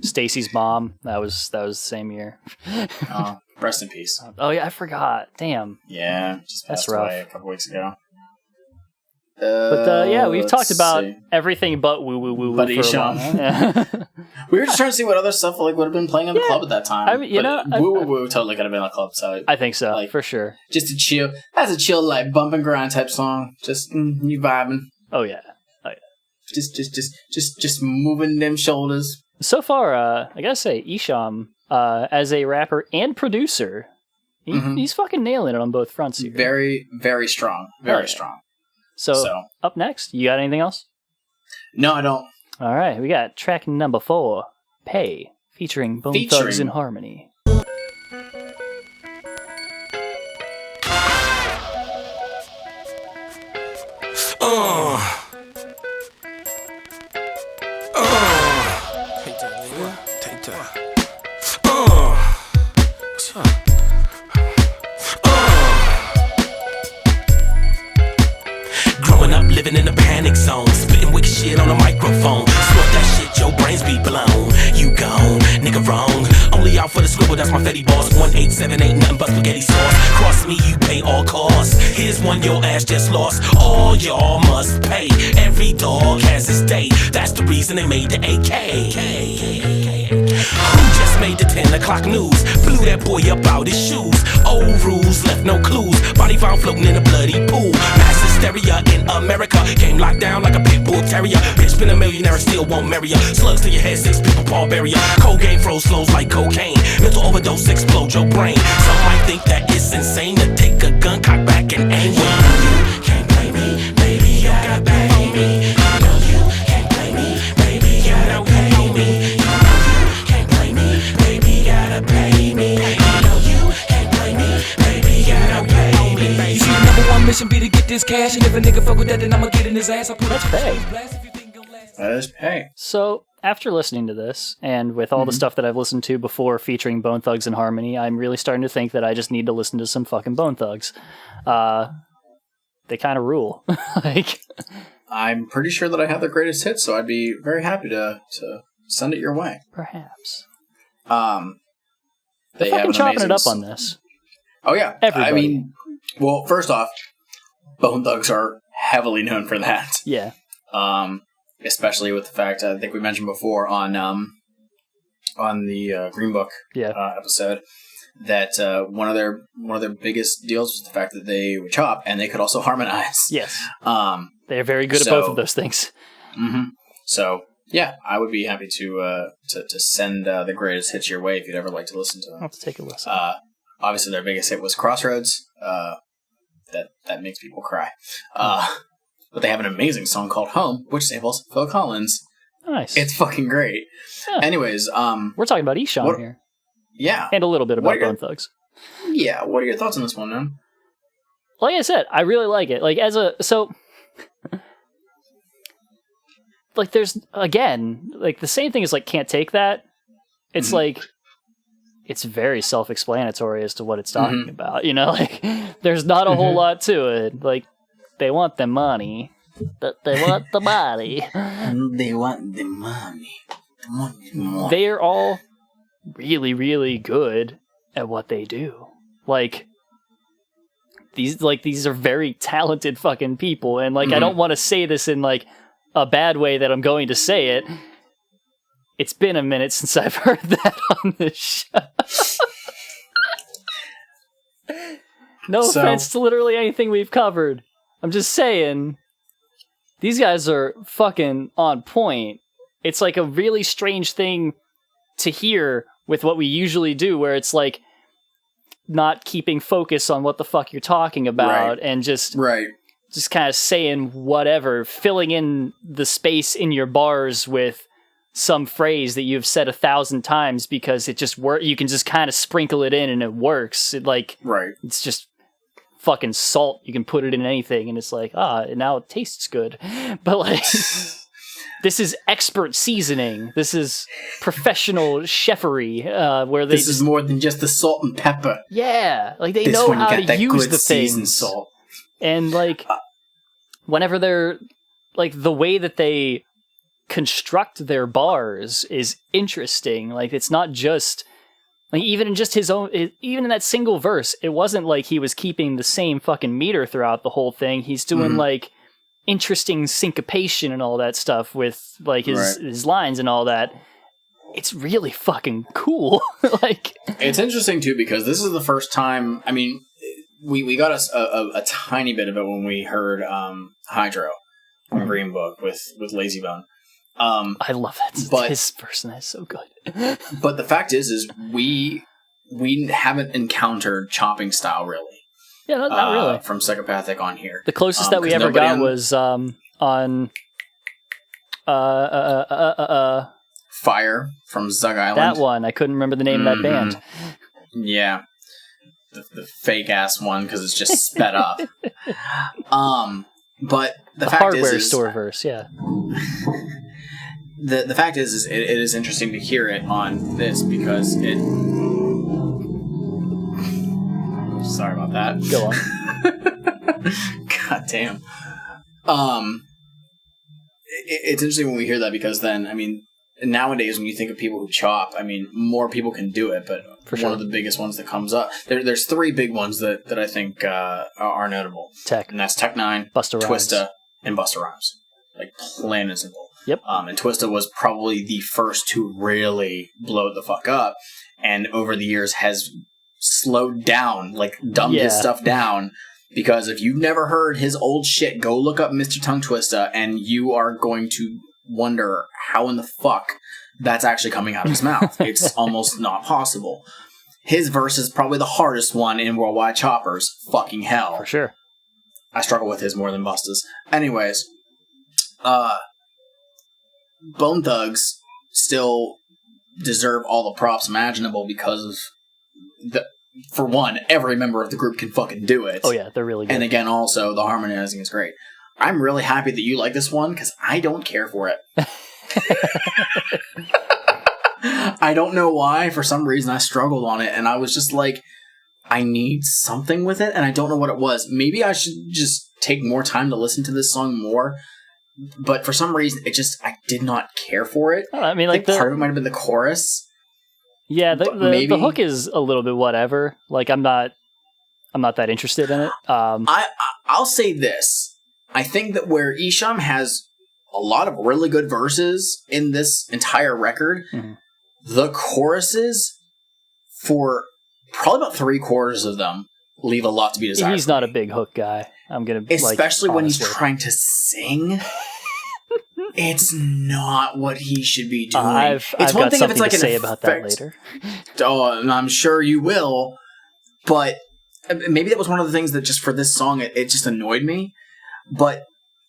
Stacy's Mom. That was the same year.
Oh, rest in peace.
Oh yeah, I forgot. Damn.
Yeah, just passed away a couple weeks ago.
But yeah, we've talked about everything but woo woo woo woo for a while. Yeah.
We were just trying to see what other stuff like would have been playing in the club at that time.
I mean,
woo woo woo totally could have been a club. So
I think so, for sure.
Just a chill. That's a chill, like bump and grind type song. Just you vibing.
Oh yeah.
Just moving them shoulders.
So far, I gotta say, Esham, as a rapper and producer, he's fucking nailing it on both fronts here.
Very, very strong. Very strong.
So, up next, you got anything else?
No, I don't.
All right, we got track number 4, Pay, featuring Bone Thugs in Harmony.
Growing up, living in a panic zone, spitting wicked shit on a microphone. Smoke that shit, your brains be blown. You gone, nigga wrong. Only out for the scribble, that's my Fetty boss. 1878, nothing but spaghetti sauce. Cross me, you pay all costs. Here's one your ass just lost. All y'all must pay. Every dog has his day. That's the reason they made the AK. Who just made the 10 o'clock news? Blew that boy up out his shoes. Old rules left no clues. Body found floating in a bloody pool. Mass hysteria in America. Game locked down like a pit bull terrier. Bitch been a millionaire and still won't marry ya. Slugs to your head, 6 people Paul barrier. Cold game froze flows like cocaine. Mental overdose explode your brain. Some might think that it's insane to take a gun, cock back and aim. You can't play me, baby, you gotta pay me. You know you can't play me, baby, you gotta pay me. You know you can't play me, baby, you gotta pay me. You know you can't play me, baby, you gotta pay me.
You see, the number one mission be to get this cash, and if a nigga fuck with that, then I'ma get in his ass. I put
Let's pay.
That is pay.
So, after listening to this, and with all the stuff that I've listened to before featuring Bone Thugs and Harmony, I'm really starting to think that I just need to listen to some fucking Bone Thugs. They kind of rule. Like,
I'm pretty sure that I have the greatest hits, so I'd be very happy to send it your way.
perhaps.
They
They're
have
fucking
an
chopping it
amazing
up on this.
Oh yeah,
Everybody.
I mean, well, first off, Bone Thugs are heavily known for that.
Yeah.
Especially with the fact I think we mentioned before on the Green Book episode that one of their biggest deals was the fact that they would chop and they could also harmonize.
Yes. They're very good at both of those things.
Mm-hmm. So yeah, I would be happy to send the greatest hits your way if you'd ever like to listen to them.
I'll have to take a listen.
Obviously, their biggest hit was Crossroads. That makes people cry. But they have an amazing song called Home, which samples Phil Collins.
Nice.
It's fucking great.
Yeah.
Anyways,
we're talking about Esham here.
Yeah.
And a little bit about Bone Thugs.
Yeah, what are your thoughts on this one, man?
Like I said, I really like it. Like, like, there's, again, like, the same thing is, like, Can't Take That. It's like, it's very self-explanatory as to what it's talking about, you know? Like, there's not a whole lot to it. Like, they want the money. They want the body.
They want the money.
They are all really, really good at what they do. Like, these are very talented fucking people. And, like, I don't want to say this in, like, a bad way that I'm going to say it. It's been a minute since I've heard that on this show. No offense to literally anything we've covered. I'm just saying, these guys are fucking on point. It's like a really strange thing to hear with what we usually do, where it's like not keeping focus on what the fuck you're talking about and just kind of saying whatever, filling in the space in your bars with some phrase that you've said 1,000 times because it just works. You can just kind of sprinkle it in and it works. It's just fucking salt. You can put it in anything and it's like, now it tastes good. But like, this is expert seasoning. This is professional chefery, where they
is more than just the salt and pepper.
Yeah. Like they know how to use the things.
Salt.
And like, whenever they're like, the way that they construct their bars is interesting. Like, it's not just like, even in just his own, even in that single verse, it wasn't like he was keeping the same fucking meter throughout the whole thing. He's doing like interesting syncopation and all that stuff with like his lines and all that. It's really fucking cool. Like, it's
interesting too, because this is the first time, I mean, we got a tiny bit of it when we heard Hydro from Green Book with Lazy Bone.
I love that. But his verse is so good.
But the fact is we haven't encountered chopping style really.
Yeah, not really.
From Psychopathic on here.
The closest that we ever got was on
Fire from Zug Island.
That one. I couldn't remember the name of that band.
Yeah. The fake ass one because it's just sped up. But the fact
hardware
is
store verse, yeah.
The fact is it is interesting to hear it on this because it. Sorry about that.
Go
on. God damn. It's interesting when we hear that because then, I mean, nowadays when you think of people who chop, I mean, more people can do it, but one of the biggest ones that comes up, there's three big ones that I think are notable.
Tech.
And that's Tech 9,
Busta Rhymes.
Twista, and Busta Rhymes. Like, plain and simple.
Yep.
And Twista was probably the first to really blow it the fuck up, and over the years has slowed down, like dumbed his stuff down. Because if you've never heard his old shit, go look up Mr. Tongue Twista, and you are going to wonder how in the fuck that's actually coming out of his mouth. It's almost not possible. His verse is probably the hardest one in Worldwide Choppers. Fucking hell.
For sure.
I struggle with his more than Busta's. Anyways, Bone Thugs still deserve all the props imaginable because of for one, every member of the group can fucking do it.
Oh yeah, they're really good.
And again, also, the harmonizing is great. I'm really happy that you like this one, because I don't care for it. I don't know why. For some reason, I struggled on it, and I was just like, I need something with it, and I don't know what it was. Maybe I should just take more time to listen to this song more. But for some reason, I did not care for it.
I mean, like,
part of it might have been the chorus.
Yeah, the hook is a little bit whatever. Like, I'm not that interested in it.
I'll say this. I think that where Esham has a lot of really good verses in this entire record, the choruses, for probably about 3/4 of them, leave a lot to be desired.
He's not a big hook guy. I'm gonna,
especially when he's trying to sing. It's not what he should be doing.
I've got something to say about that later.
Oh, and I'm sure you will. But maybe that was one of the things that just for this song, it just annoyed me. But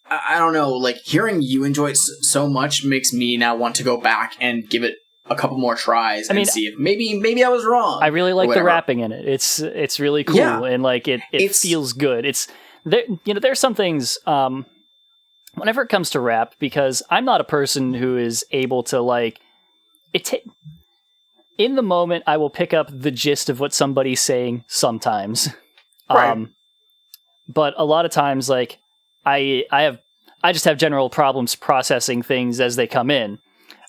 I don't know, like, hearing you enjoy it so much makes me now want to go back and give it a couple more tries and see if maybe I was wrong.
I really like the rapping in it. It's really cool, and like it feels good. It's there, there's some things whenever it comes to rap, because I'm not a person who is able to like it. In the moment, I will pick up the gist of what somebody's saying sometimes,
right.
But a lot of times, like I just have general problems processing things as they come in.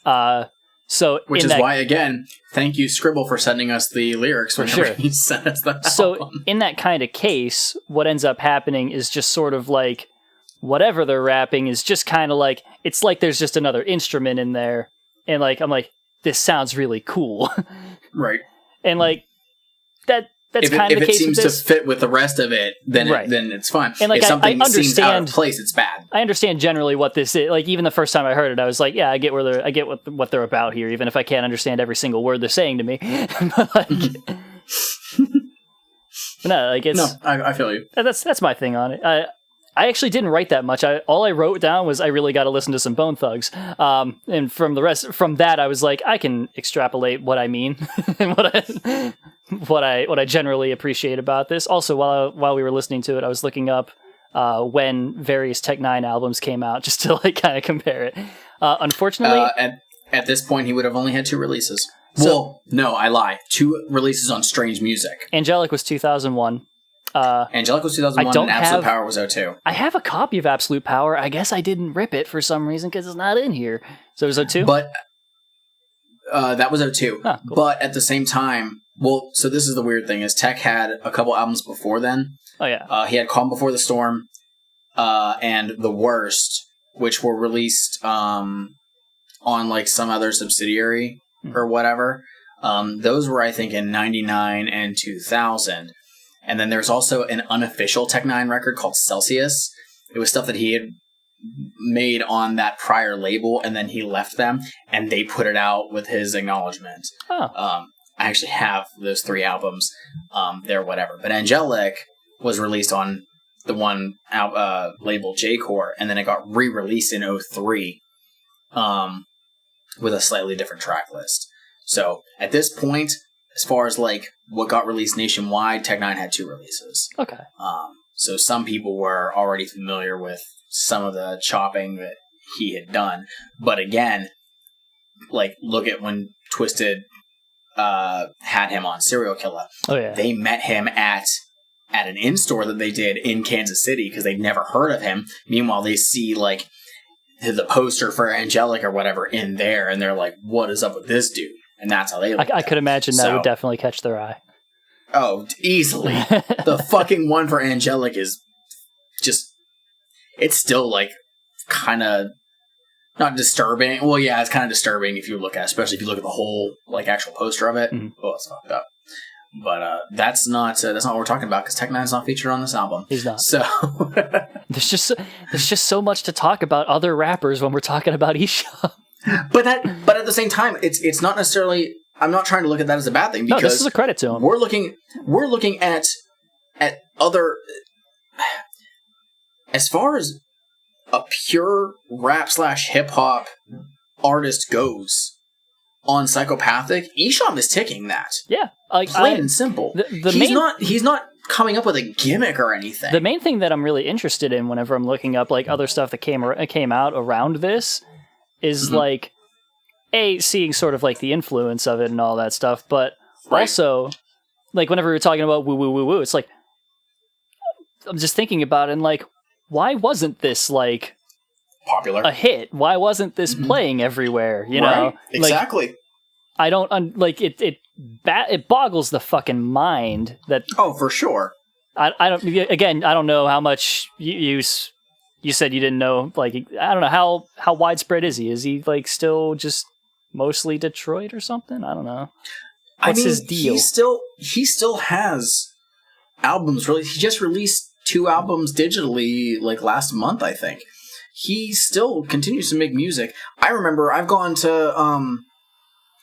Which is why, again, thank you, Scribble, for sending us the lyrics whenever he sent us that album. In that kind of case, what ends up happening is just sort of like whatever they're rapping is just kind of like, it's like there's just another instrument in there, and like I'm like, this sounds really cool.
Right.
And like that's kind of the case with this.
If it seems to fit with the rest of it, then then it's fine.
And like,
if something
I understand,
seems out of place, it's bad.
I understand generally what this is. Like, even the first time I heard it, I was like, yeah, I get what they're about here, even if I can't understand every single word they're saying to me. But like, no, like it's.
No, I feel you.
That's my thing on it. I actually didn't write that much. All I wrote down was I really got to listen to some Bone Thugs. And from that, I was like, I can extrapolate what I mean and what I generally appreciate about this. Also, while we were listening to it, I was looking up when various Tech Nine albums came out just to like kind of compare it. Unfortunately,
at this point, he would have only had 2 releases. Well, no, I lie. 2 releases on Strange Music.
Angelic was 2001.
Angelic was 2001 and Absolute Power was 2002.
I have a copy of Absolute Power. I guess I didn't rip it for some reason because it's not in here. So it was 2002?
But that was 2002.
Oh, cool.
But at the same time, so this is the weird thing, is Tech had a couple albums before then.
Oh, yeah.
He had Calm Before the Storm and The Worst, which were released on like some other subsidiary or whatever. Those were, I think, in 99 and 2000. And then there's also an unofficial Tech Nine record called Celsius. It was stuff that he had made on that prior label, and then he left them, and they put it out with his acknowledgement.
Oh.
I actually have those 3 albums there, whatever. But Angelic was released on the one label J-Core, and then it got re-released in 2003 with a slightly different track list. So at this point, as far as like what got released nationwide, Tech Nine had 2 releases.
Okay.
So some people were already familiar with some of the chopping that he had done. But again, like, look at when Twisted had him on Serial Killer.
Oh, yeah.
They met him at an in-store that they did in Kansas City because they'd never heard of him. Meanwhile, they see like the poster for Angelic or whatever in there, and they're like, what is up with this dude? And that's how they looked
I could imagine that would definitely catch their eye.
Oh, easily. The fucking one for Angelic is just... It's still, like, kind of not disturbing. Well, yeah, it's kind of disturbing if you look at, especially if you look at the whole like actual poster of it.
Mhm.
Oh, it's fucked up. But that's not what we're talking about because Tech Nine's not featured on this album.
He's not.
So
There's just so much to talk about other rappers when we're talking about Esham.
but at the same time, it's not necessarily. I'm not trying to look at that as a bad thing because
No, this is a credit to him.
We're looking at other as far as a pure rap / hip hop artist goes on Psychopathic. Esham is ticking that.
Yeah, like
Plain and simple. He's not coming up with a gimmick or anything.
The main thing that I'm really interested in whenever I'm looking up like other stuff that came out around this is like seeing sort of like the influence of it and all that stuff, but also like whenever we're talking about woo woo woo woo, it's like I'm just thinking about it and like why wasn't this like
popular
a hit? Why wasn't this playing everywhere? You know,
exactly.
Like, I don't like it. It boggles the fucking mind that.
Oh, for sure.
I don't. Again, I don't know how much you said you didn't know. Like, I don't know how widespread is he? Is he like still just mostly Detroit or something? I don't know. What's his deal? He still has
albums released. He just released 2 albums digitally like last month, I think. He still continues to make music. I remember I've gone to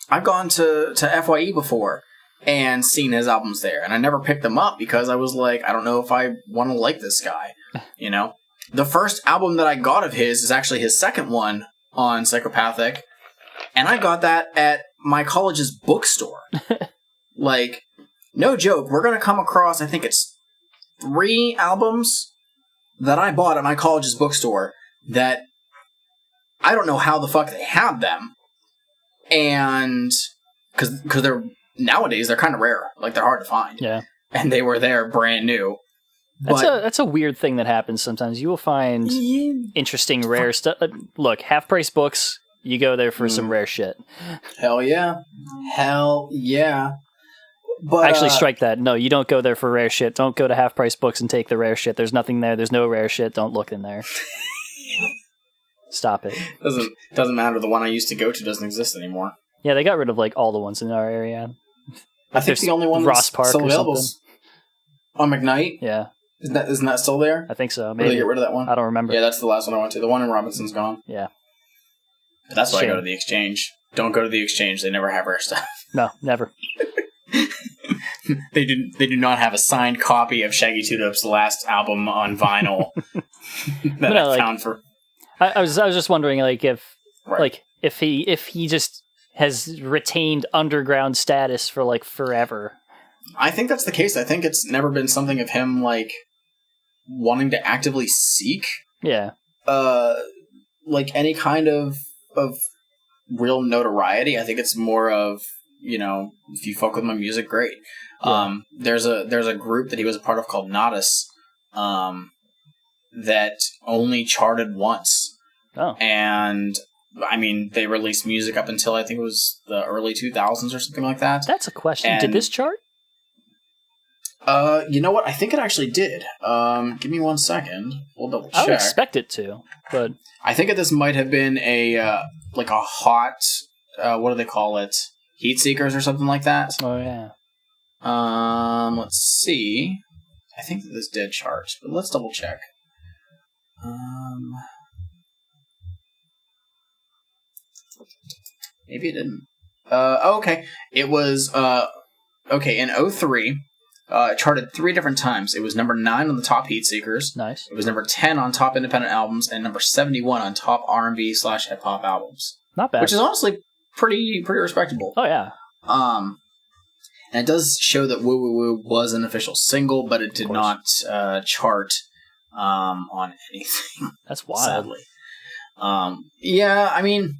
FYE before and seen his albums there, and I never picked them up because I was like, I don't know if I want to like this guy. You know, the first album that I got of his is actually his second one on Psychopathic, and I got that at my college's bookstore. Like, no joke, we're gonna come across, I think it's 3 albums that I bought at my college's bookstore that I don't know how the fuck they had them. And because nowadays they're kind of rare, like they're hard to find.
Yeah,
and they were there brand new.
That's a weird thing that happens sometimes. You will find interesting rare stuff. Look, Half Price Books, you go there for some rare shit.
Hell yeah. But
actually, strike that. No, you don't go there for rare shit. Don't go to Half Price Books and take the rare shit. There's nothing there. There's no rare shit. Don't look in there. Stop it.
Doesn't matter. The one I used to go to doesn't exist anymore.
Yeah, they got rid of like all the ones in our area.
I think the only one
Ross Park
still
or
available
something.
On McKnight.
Yeah,
isn't that still there?
I think so.
Or
Maybe
did they get rid of that one?
I don't remember.
Yeah, that's the last one I went to. The one in Robinson's gone.
Yeah,
but that's why I go to the Exchange. Don't go to the Exchange. They never have rare stuff.
No, never.
They do not have a signed copy of Shaggy Two Dope's last album on vinyl that I found for.
I was just wondering, like, if he just has retained underground status for like forever.
I think that's the case. I think it's never been something of him like wanting to actively seek.
Yeah.
Like any kind of real notoriety. I think it's more of, you know, if you fuck with my music, great. Yeah. There's a group that he was a part of called Nodus, that only charted once.
Oh. And
I mean, they released music up until I think it was the early 2000s or something like that.
That's a question. Did this chart?
You know what? I think it actually did. Give me 1 second. We'll double check.
I would expect it to, but
I think this might have been a like a hot what do they call it? Heat seekers or something like that.
Oh yeah.
Let's see. I think that this did chart, but let's double check. Maybe it didn't. Okay. It was okay in 2003. It charted 3 different times. It was number 9 on the top Heat Seekers.
Nice.
It was number 10 on top independent albums, and number 71 on top R&B / hip hop albums.
Not bad.
Which is honestly pretty respectable.
Oh yeah.
And it does show that Woo Woo Woo was an official single, but it did not chart on anything.
That's wild.
Sadly. Yeah, I mean,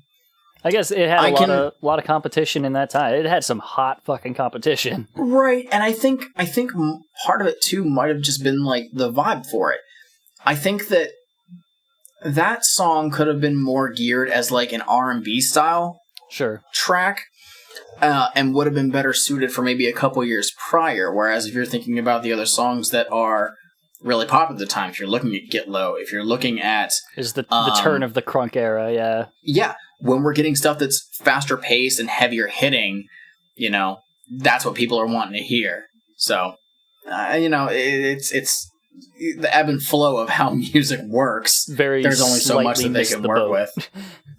I guess it had a lot of competition in that time. It had some hot fucking competition.
Right, and I think part of it too might have just been like the vibe for it. I think that song could have been more geared as like an R&B style track, and would have been better suited for maybe a couple years prior. Whereas if you're thinking about the other songs that are really popular at the time. If you're looking at Get Low, if you're looking at
is the turn of the crunk era,
yeah. When we're getting stuff that's faster paced and heavier hitting, you know, that's what people are wanting to hear. So, you know, it's the ebb and flow of how music works.
There's
only so much that they can work with.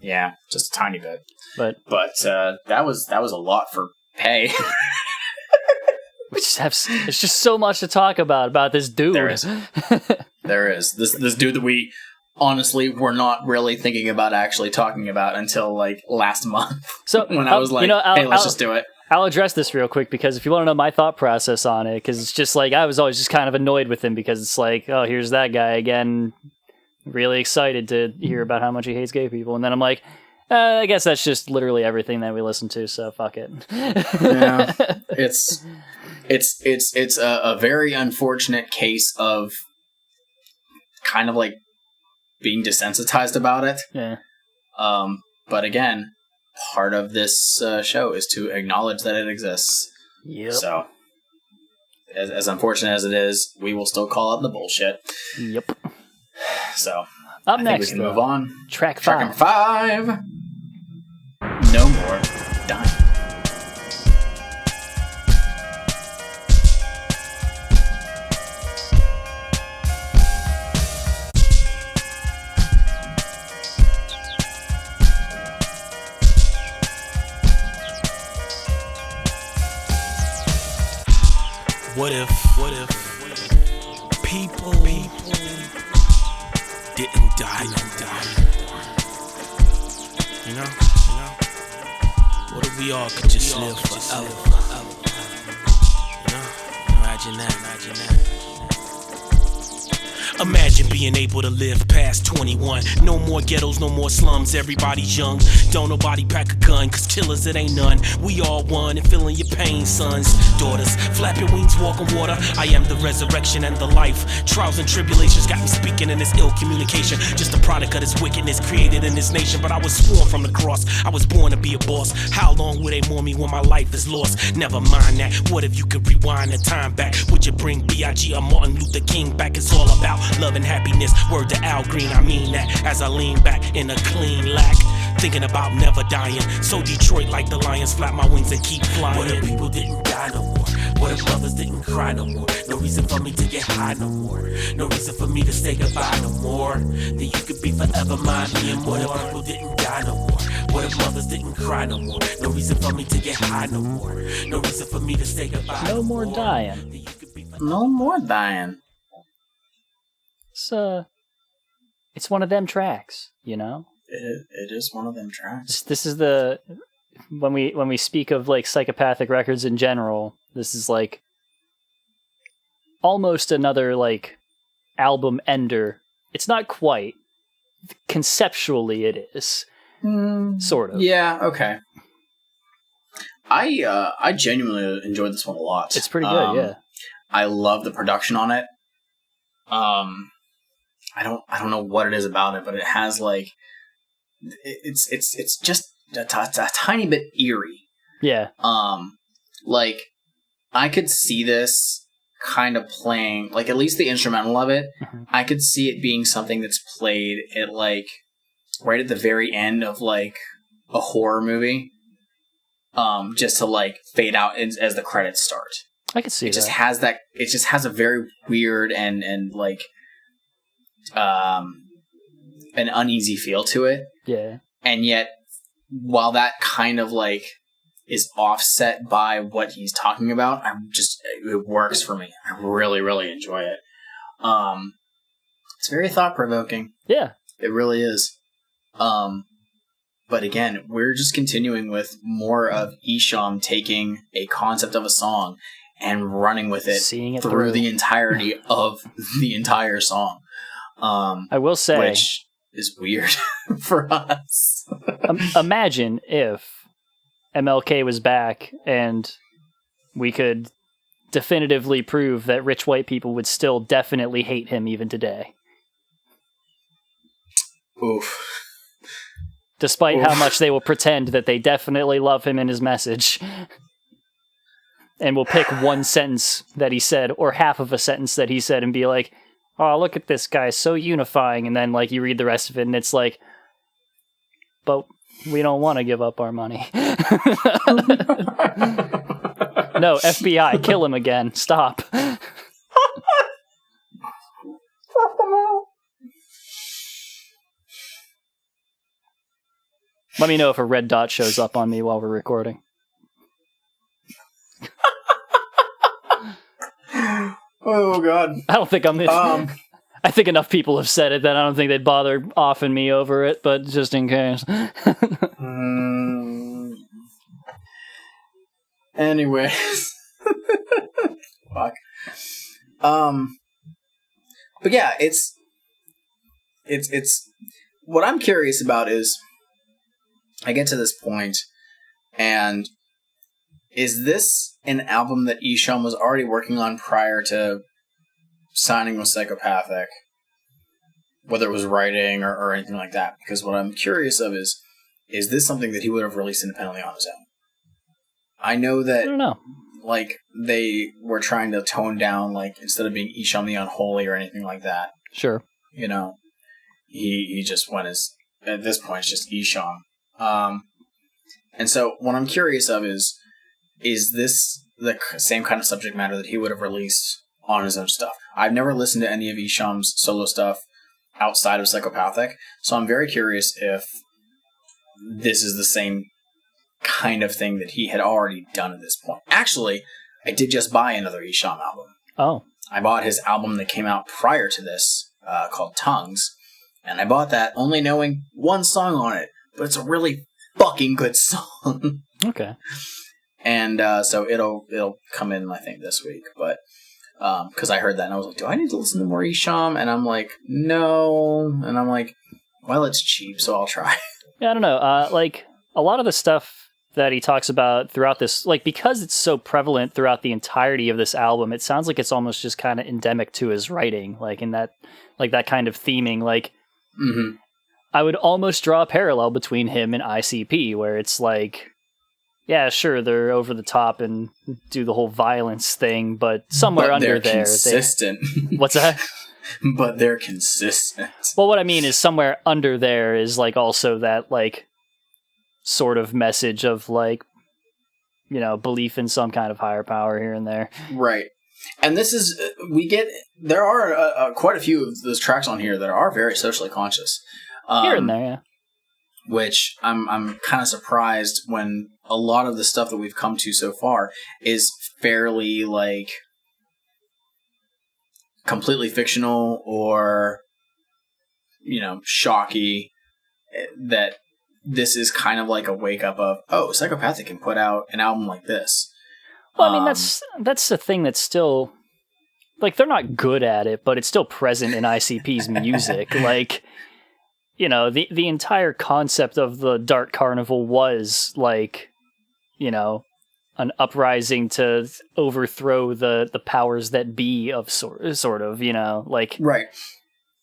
Yeah, just a tiny bit.
But
that was a lot for pay.
It's just so much to talk about this dude.
There is this dude that we honestly were not really thinking about actually talking about until like last month. So when I was like, hey, let's just do it.
I'll address this real quick because if you want to know my thought process on it, because it's just like I was always just kind of annoyed with him because it's like, oh, here's that guy again, really excited to hear about how much he hates gay people, and then I'm like, I guess that's just literally everything that we listen to, so fuck it.
Yeah, it's a very unfortunate case of kind of like being desensitized about it.
Yeah.
But again, part of this show is to acknowledge that it exists.
Yep.
So, as unfortunate as it is, we will still call out the bullshit.
Yep.
So,
up
I
next,
think we can move on.
Track 5.
5. No More Dying.
What if people didn't die? You know? What if we all could just live forever? You know? Imagine that. Imagine being able to live past 21. No more ghettos, no more slums, everybody's young. Don't nobody pack a gun, cause killers it ain't none. We all one and feeling your pain, sons, daughters. Flap your wings, walk on water. I am the resurrection and the life. Trials and tribulations got me speaking in this ill communication. Just a product of this wickedness created in this nation. But I was sworn from the cross, I was born to be a boss. How long will they mourn me when my life is lost? Never mind that, what if you could rewind the time back? Would you bring B.I.G. or Martin Luther King back? It's all about love and happiness, word to Al Green, I mean that. As I lean back in a clean lack, thinking about never dying. So Detroit like the Lions, flap my wings and keep flying. What if people didn't die no more? What if brothers didn't cry no more? No reason for me to get high no more. No reason for me to say goodbye no more. Then you could be forever mine, me and more. What if people didn't die no more? What if mothers didn't cry no more? No reason for me to get high no more. No reason for me to say goodbye
no more. Dying.
No more dying.
It's one of them tracks, you know?
It is one of them tracks.
This is when we speak of like psychopathic records in general, this is like almost another like album ender. It's not quite. Conceptually it is. Sort of.
Yeah, okay. I genuinely enjoyed this one a lot.
It's pretty good, yeah.
I love the production on it. I don't know what it is about it, but it has like it's just a tiny bit eerie.
Yeah.
Like I could see this kind of playing, like at least the instrumental of it. Mm-hmm. I could see it being something that's played at like right at the very end of like a horror movie. Just to like fade out as the credits start.
I could see
it. It just has a very weird and like an uneasy feel to it.
Yeah.
And yet, while that kind of like is offset by what he's talking about, it works for me. I really, really enjoy it. It's very thought-provoking.
Yeah.
It really is. But again, we're just continuing with more of Esham taking a concept of a song and running with it, through the entirety of the entire song.
I will say,
which is weird for us.
Imagine if MLK was back and we could definitively prove that rich white people would still definitely hate him even today.
Oof.
Despite how much they will pretend that they definitely love him and his message. And will pick one sentence that he said, or half of a sentence that he said, and be like, oh, look at this guy, so unifying. And then, like, you read the rest of it, and it's like, but we don't want to give up our money. No, FBI, kill him again. Stop. Let me know if a red dot shows up on me while we're recording.
Oh, God.
I don't think I'm... I think enough people have said it that I don't think they'd bother offing me over it, but just in case.
Anyways. Fuck. But yeah, it's what I'm curious about is I get to this point, and is this an album that Esham was already working on prior to signing with Psychopathic, whether it was writing or anything like that? Because what I'm curious of is this something that he would have released independently on his own? I know that,
I don't know.
Like, they were trying to tone down, like, instead of being Esham the Unholy or anything like that.
Sure.
You know, he just went as, at this point, it's just Esham. And so what I'm curious of is this the same kind of subject matter that he would have released on his own stuff? I've never listened to any of Esham's solo stuff outside of Psychopathic, so I'm very curious if this is the same kind of thing that he had already done at this point. Actually, I did just buy another Esham album.
Oh.
I bought his album that came out prior to this, called Tongues, and I bought that only knowing one song on it, but it's a really fucking good song.
Okay.
And so it'll come in, I think, this week. But because I heard that and I was like, do I need to listen to more Esham? And I'm like, no. And I'm like, well, it's cheap, so I'll try.
Yeah, I don't know. Like, a lot of the stuff that he talks about throughout this, like, because it's so prevalent throughout the entirety of this album, it sounds like it's almost just kind of endemic to his writing, like in that, like that kind of theming. Like,
Mm-hmm.
I would almost draw a parallel between him and ICP, where it's like, yeah, sure, they're over the top and do the whole violence thing, but somewhere under there,
consistent.
What's that?
But they're consistent.
Well, what I mean is somewhere under there is like also that like sort of message of like, you know, belief in some kind of higher power here and there.
Right. And this is, there are quite a few of those tracks on here that are very socially conscious.
Here and there, yeah.
Which I'm kind of surprised when a lot of the stuff that we've come to so far is fairly like completely fictional or, you know, shocky, that this is kind of like a wake up of, oh, Psychopathic can put out an album like this.
Well, I mean, that's the thing that's still, like, they're not good at it, but it's still present in ICP's music. Like, you know, the entire concept of the Dark Carnival was like, you know, an uprising to overthrow the powers that be of sort of, you know, like,
right.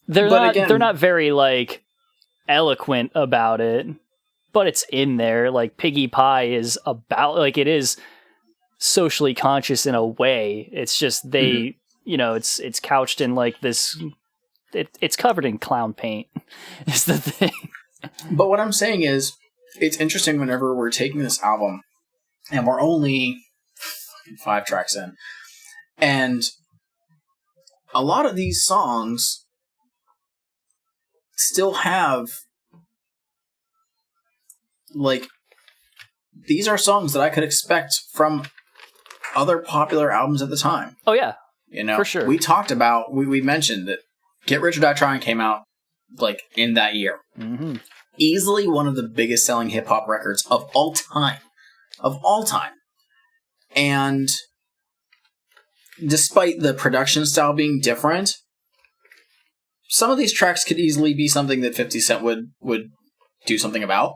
They're not very like eloquent about it, but it's in there. Like Piggy Pie is about, like, it is socially conscious in a way. It's just they, you know, it's couched in like this. It's covered in clown paint. Is the thing.
But what I'm saying is, it's interesting whenever we're taking this album, and we're only 5 tracks in, and a lot of these songs still have, like, these are songs that I could expect from other popular albums at the time.
Oh yeah,
you know,
for sure.
We talked about, we mentioned that Get Rich or Die Trying came out like in that year.
Mm-hmm.
Easily one of the biggest selling hip hop records of all time. Of all time. And despite the production style being different, some of these tracks could easily be something that 50 Cent would do something about.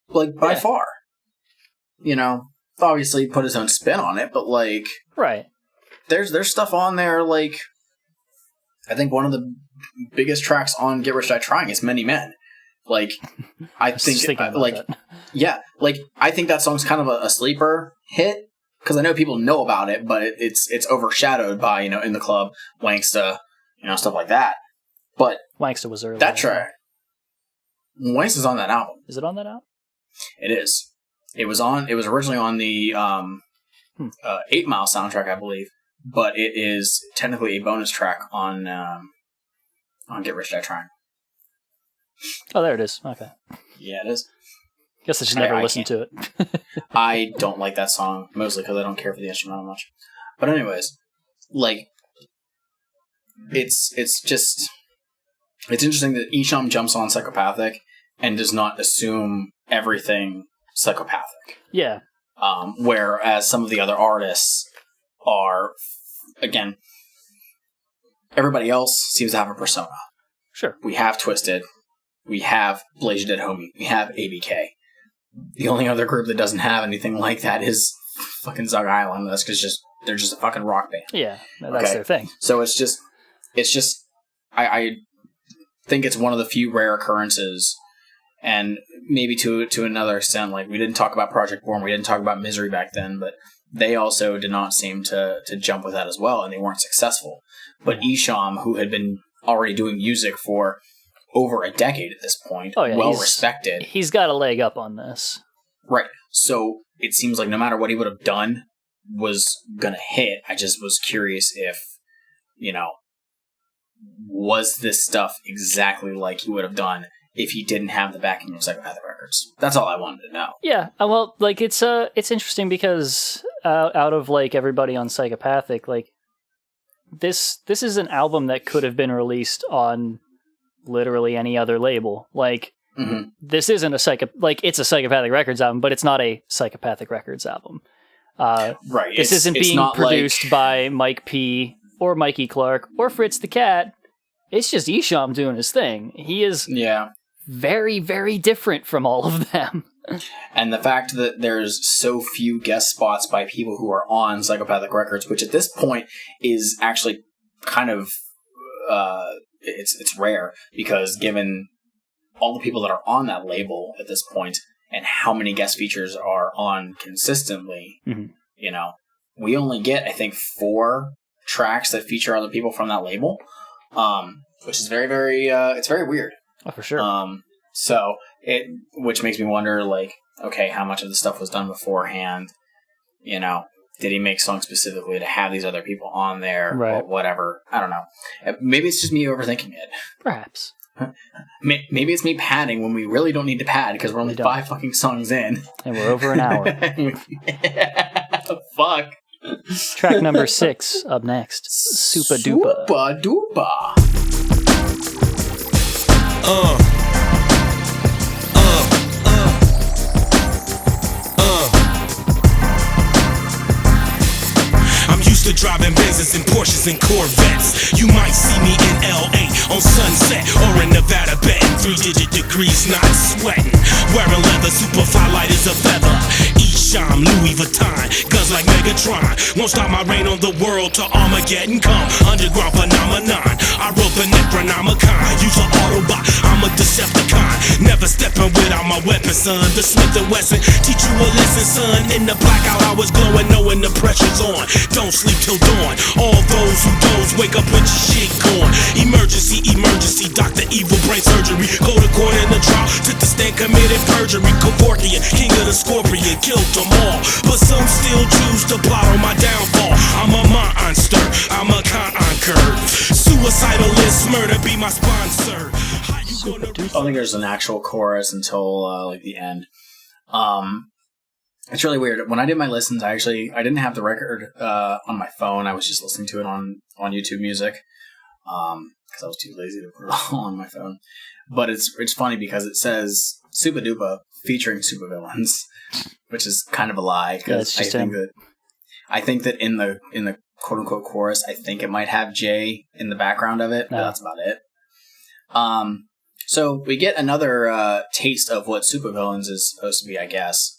Like, by far. You know, obviously put his own spin on it, but like,
right.
There's stuff on there, like, I think one of the biggest tracks on Get Rich Die Trying is Many Men. Like, I think, like, yeah, like, I think that song's kind of a sleeper hit, because I know people know about it, but it's overshadowed by, you know, In the Club, Wanksta, stuff like that. But
Wanksta was early.
that track, Wanksta's on that album.
Is it on that album?
It is. It was originally on the 8 Mile soundtrack, I believe, but it is technically a bonus track on Get Rich Die Trying.
Oh, there it is. Okay.
Yeah, it is.
Guess I just never listened to it.
I don't like that song, mostly because I don't care for the instrumental much. But anyways, like, it's interesting that Esham jumps on Psychopathic and does not assume everything Psychopathic.
Yeah.
Whereas some of the other artists are, again, everybody else seems to have a persona.
Sure.
We have Twisted. We have Blaze Your Dead Homie. We have ABK. The only other group that doesn't have anything like that is fucking Zug Island. That's because they're just a fucking rock band.
Yeah, that's their thing.
So it's just, I think it's one of the few rare occurrences, and maybe to another extent, like, we didn't talk about Project Born, we didn't talk about Misery back then, but they also did not seem to jump with that as well, and they weren't successful. But Esham, who had been already doing music for over a decade at this point, well respected.
He's got a leg up on this.
Right. So it seems like no matter what he would have done was going to hit. I just was curious if, was this stuff exactly like he would have done if he didn't have the backing of Psychopathic Records? That's all I wanted to know.
Yeah. Well, like, it's interesting because out of, like, everybody on Psychopathic, like, this is an album that could have been released on literally any other label. Like, this isn't it's a Psychopathic Records album, but it's not a Psychopathic Records album.
Right.
This isn't being produced by Mike P. or Mikey Clark or Fritz the Cat. It's just Esham doing his thing. He is very, very different from all of them.
And the fact that there's so few guest spots by people who are on Psychopathic Records, which at this point is actually kind of it's rare, because given all the people that are on that label at this point and how many guest features are on consistently, we only get, I think, 4 tracks that feature other people from that label, which is very, very, it's very weird.
Oh, for sure.
Which makes me wonder, like, okay, how much of the stuff was done beforehand? Did he make songs specifically to have these other people on there?
Right.
Or whatever. I don't know. Maybe it's just me overthinking it. Perhaps. Maybe it's me padding when we really don't need to pad, because we're only 5 fucking songs in.
And we're over an hour.
Fuck.
Track number 6 up next. Super Duper.
Super Duper.
I'm used to driving Benzes and Porsches and Corvettes. You might see me in LA on Sunset or in Nevada betting 3-digit degrees, not sweating. Wearing leather, super fly light as a feather. Esham, Louis Vuitton, guns like Megatron. Won't stop my reign on the world till Armageddon come. Underground phenomenon. I wrote the Necronomicon. Use an Autobot, I'm a Decepticon. Never stepping without my weapon, son. The Smith & Wesson teach you a lesson, son. In the blackout, I was glowing, knowing the pressure's on. Don't sleep till dawn. All those who doze, wake up with your shit gone. Emergency, emergency, Dr. Evil brain surgery. Go to court in the trial, took the stand, committed perjury. Kevorkian, king of the scorpion, killed them all. But some still choose to plot on my downfall. I'm a monster, I'm a conquer. Suicidalist, murder be my sponsor. How you gonna
I don't think there's an actual chorus until like the end. It's really weird. When I did my listens, I didn't have the record on my phone. I was just listening to it on YouTube Music because I was too lazy to put it all on my phone. But it's funny because it says Super Duper featuring supervillains, which is kind of a lie, because I think that in the quote unquote chorus, I think it might have Jay in the background of it, but that's about it. So we get another taste of what supervillains is supposed to be, I guess.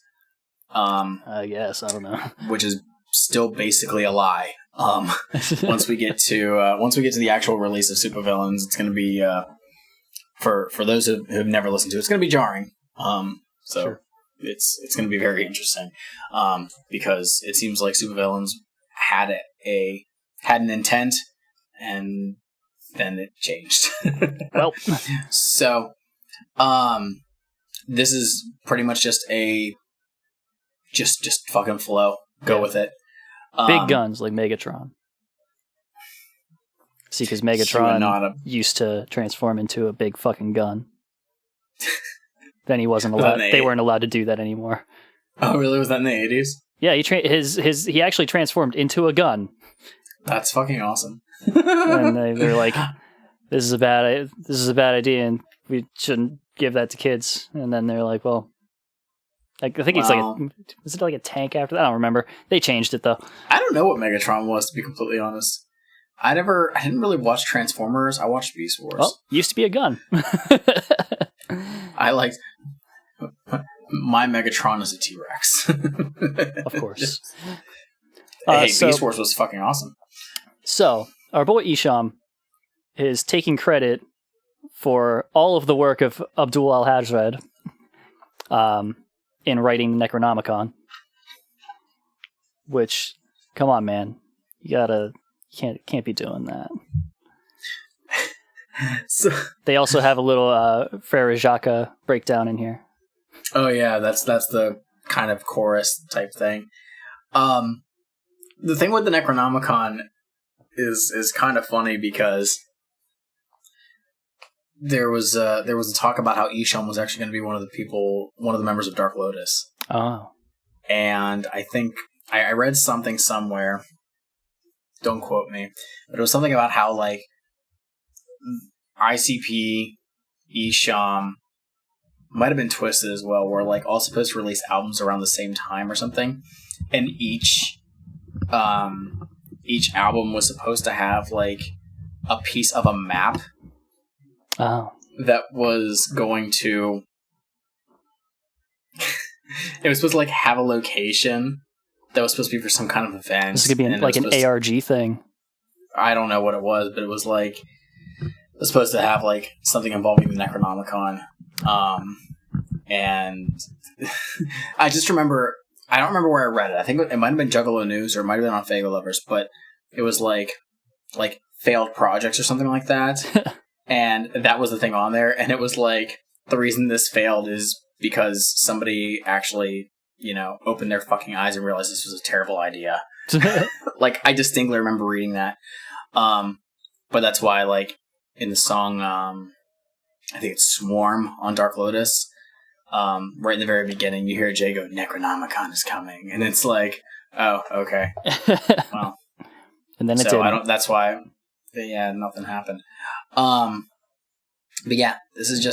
I guess, I don't know.
Which is still basically a lie. Once we get to the actual release of supervillains, it's going to be for those who have never listened to it, it's going to be jarring. Sure. It's going to be very interesting because it seems like supervillains had an intent, and then it changed.
Well,
so, this is pretty much just a just fucking flow. Go with it.
Big guns like Megatron. See, because Megatron used to transform into a big fucking gun. Then he wasn't allowed. They weren't allowed to do that anymore.
Oh, really? Was that in the 80s?
Yeah, he actually transformed into a gun.
That's fucking awesome.
And they're like, "This is a bad idea, and we shouldn't give that to kids." And then they're like, "Well." I think it's was it like a tank after that? I don't remember. They changed it though.
I don't know what Megatron was, to be completely honest. I didn't really watch Transformers. I watched Beast Wars.
Well, used to be a gun.
I liked my Megatron is a T-Rex.
Of course.
Beast Wars was fucking awesome.
So our boy Esham is taking credit for all of the work of Abdul Al-Hajred. In writing Necronomicon, which, come on, man, you can't be doing that.
So
they also have a little Frere Jacques breakdown in here.
Oh yeah, that's the kind of chorus type thing. The thing with the Necronomicon is kind of funny because there was a talk about how Esham was actually going to be one of the members of Dark Lotus.
Oh.
And I think I read something somewhere, don't quote me, but it was something about how like ICP, Esham, might have been Twisted as well, were like all supposed to release albums around the same time or something. And each album was supposed to have like a piece of a map.
Oh.
That was going to... it was supposed to like have a location that was supposed to be for some kind of event.
This is going to be like an ARG thing.
I don't know what it was, but it was like... it was supposed to have like something involving the Necronomicon. And... I just remember... I don't remember where I read it. I think it might have been Juggalo News or it might have been on Fago Lovers, but it was like failed projects or something like that. And that was the thing on there. And it was like, the reason this failed is because somebody actually, opened their fucking eyes and realized this was a terrible idea. Like, I distinctly remember reading that. But that's why, like, in the song, I think it's Swarm on Dark Lotus, right in the very beginning, you hear Jay go, "Necronomicon is coming." And it's like, oh, okay. Well.
And then
that's why, yeah, nothing happened. But yeah, this is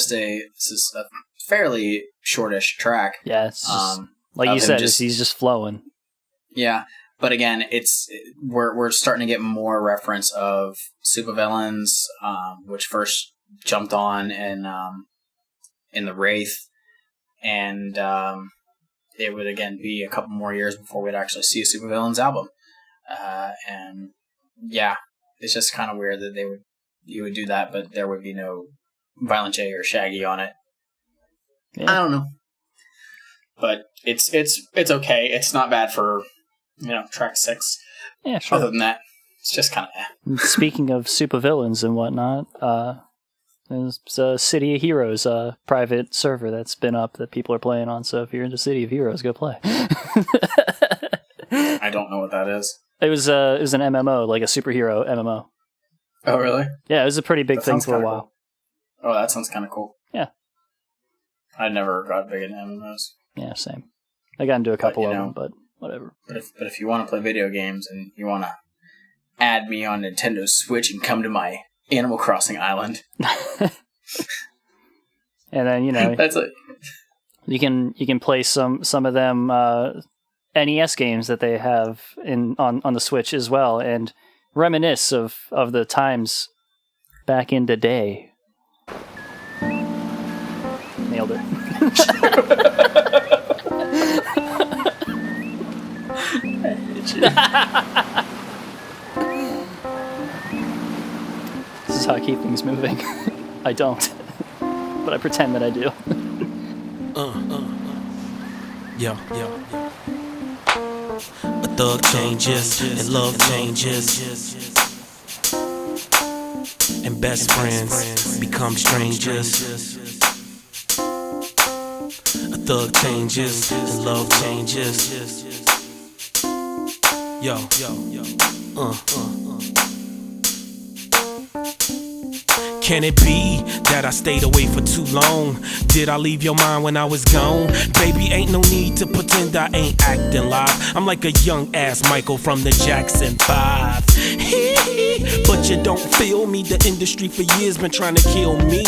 a fairly shortish track.
Yeah, it's just, like you said, he's just flowing.
Yeah, but again, we're starting to get more reference of supervillains, which first jumped on in the Wraith, and it would again be a couple more years before we'd actually see a supervillains album. And yeah, it's just kind of weird that you would do that, but there would be no Violent J or Shaggy on it. Yeah. I don't know, but it's okay. It's not bad for track 6.
Yeah, sure.
Other than that, it's just kind of.
Speaking of supervillains and whatnot, there's a City of Heroes private server that's been up that people are playing on. So if you're into City of Heroes, go play.
I don't know what that is.
It was an MMO, like a superhero MMO.
Oh, really?
Yeah, it was a pretty big thing for a while.
Cool. Oh, that sounds kind of cool.
Yeah.
I never got big into MMOs.
Yeah, same. I got into a couple of them, but whatever.
But if you want to play video games and you want to add me on Nintendo Switch and come to my Animal Crossing island.
And then,
that's it.
You can play some of them NES games that they have on the Switch as well, and reminisce of the times back in the day. Nailed it. This is how I keep things moving. I don't, but I pretend that I do.
Yeah. A thug changes and love changes. and best friends become strangers. A thug changes and love changes. Yo. Can it be that I stayed away for too long? Did I leave your mind when I was gone? Baby, ain't no need to pretend I ain't acting live. I'm like a young ass Michael from the Jackson 5. But you don't feel me. The industry for years been trying to kill me.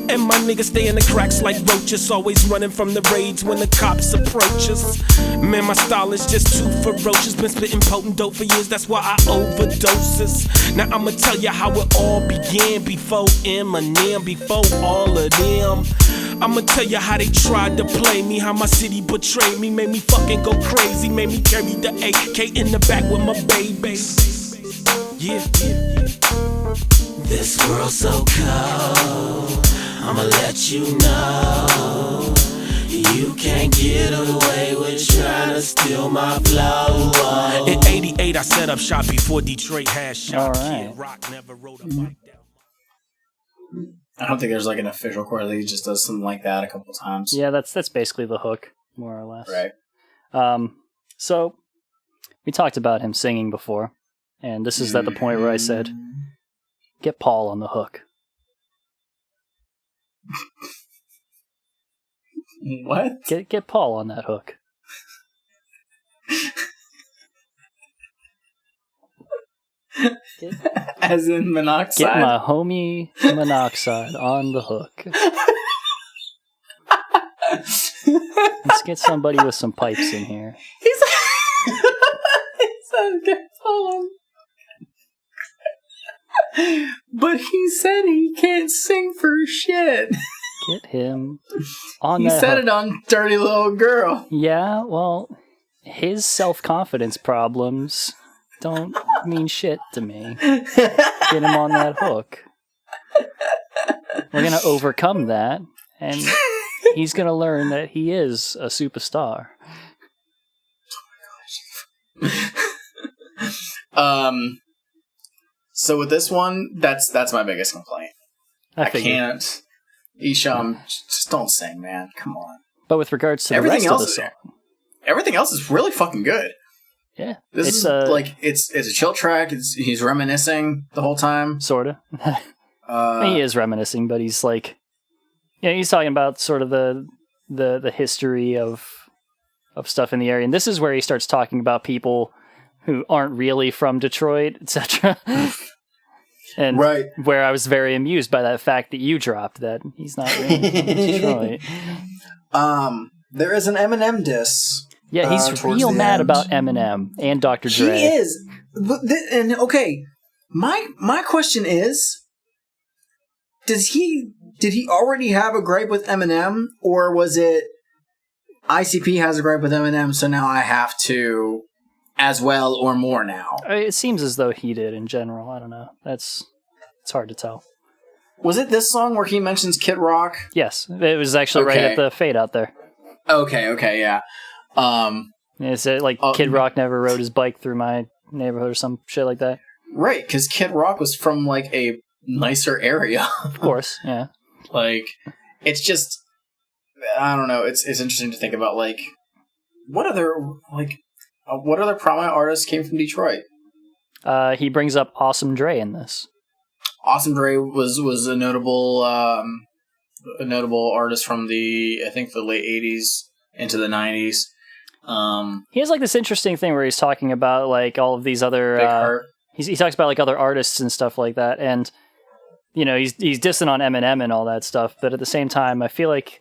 And my niggas stay in the cracks like roaches, always running from the raids when the cops approach us. Man, my style is just too ferocious. Been spitting potent dope for years, that's why I overdoses. Now I'ma tell you how it all began. Before Eminem, before all of them. I'ma tell you how they tried to play me, how my city betrayed me, made me fucking go crazy, made me carry the AK in the back with my baby. Yeah. This world's so cold, I'ma let you know. You can't get away with trying to steal my flow. In 88, I set up shop before Detroit had shot.
All right.
Rock never rode a bike down.
I don't think there's like an official chorus. He just does something like that a couple times.
Yeah, that's basically the hook, more or less.
Right.
So we talked about him singing before, and this is at the point where I said, "Get Paul on the hook."
What?
Get Paul on that hook.
As in monoxide?
Get my homie Monoxide on the hook. Let's get somebody with some pipes in here.
He said get Paul on. But he said he can't sing for shit.
Get him on
He
that
said
hook.
it on Dirty Little Girl.
Yeah, well, his self-confidence problems don't mean shit to me. Get him on that hook. We're going to overcome that, and he's going to learn that he is a superstar.
So with this one, that's my biggest complaint. I can't. Esham, just don't sing, man. Come on.
But with regards to the
Everything
rest
else
of the song,
everything else is really fucking good.
yeah,
This is like it's a chill track. He's reminiscing the whole time.
sorta. He is reminiscing, but he's like, he's talking about sort of the history of stuff in the area, and this is where he starts talking about people who aren't really from Detroit, etc. And
right.
where I was very amused by that fact that you dropped that he's not really from Detroit.
There is an Eminem diss.
Yeah, he's real mad about Eminem and Dr. Dre.
He is. And okay, my question is, did he already have a gripe with Eminem, or was it ICP has a gripe with Eminem, so now I have to as well or more now?
It seems as though he did in general. I don't know. It's hard to tell.
Was it this song where he mentions Kid Rock?
Yes, it was actually right at the fade out there.
Okay, yeah.
Is it like Kid Rock never rode his bike through my neighborhood or some shit like that?
Right, because Kid Rock was from like a nicer area.
Of course, yeah.
Like, it's just, I don't know. It's interesting to think about like what other prominent artists came from Detroit.
He brings up Awesome Dre in this.
Awesome Dre was a notable artist from the late 80s into the 90s.
He has like this interesting thing where he's talking about like all of these other he talks about like other artists and stuff like that, and he's dissing on Eminem and all that stuff, but at the same time I feel like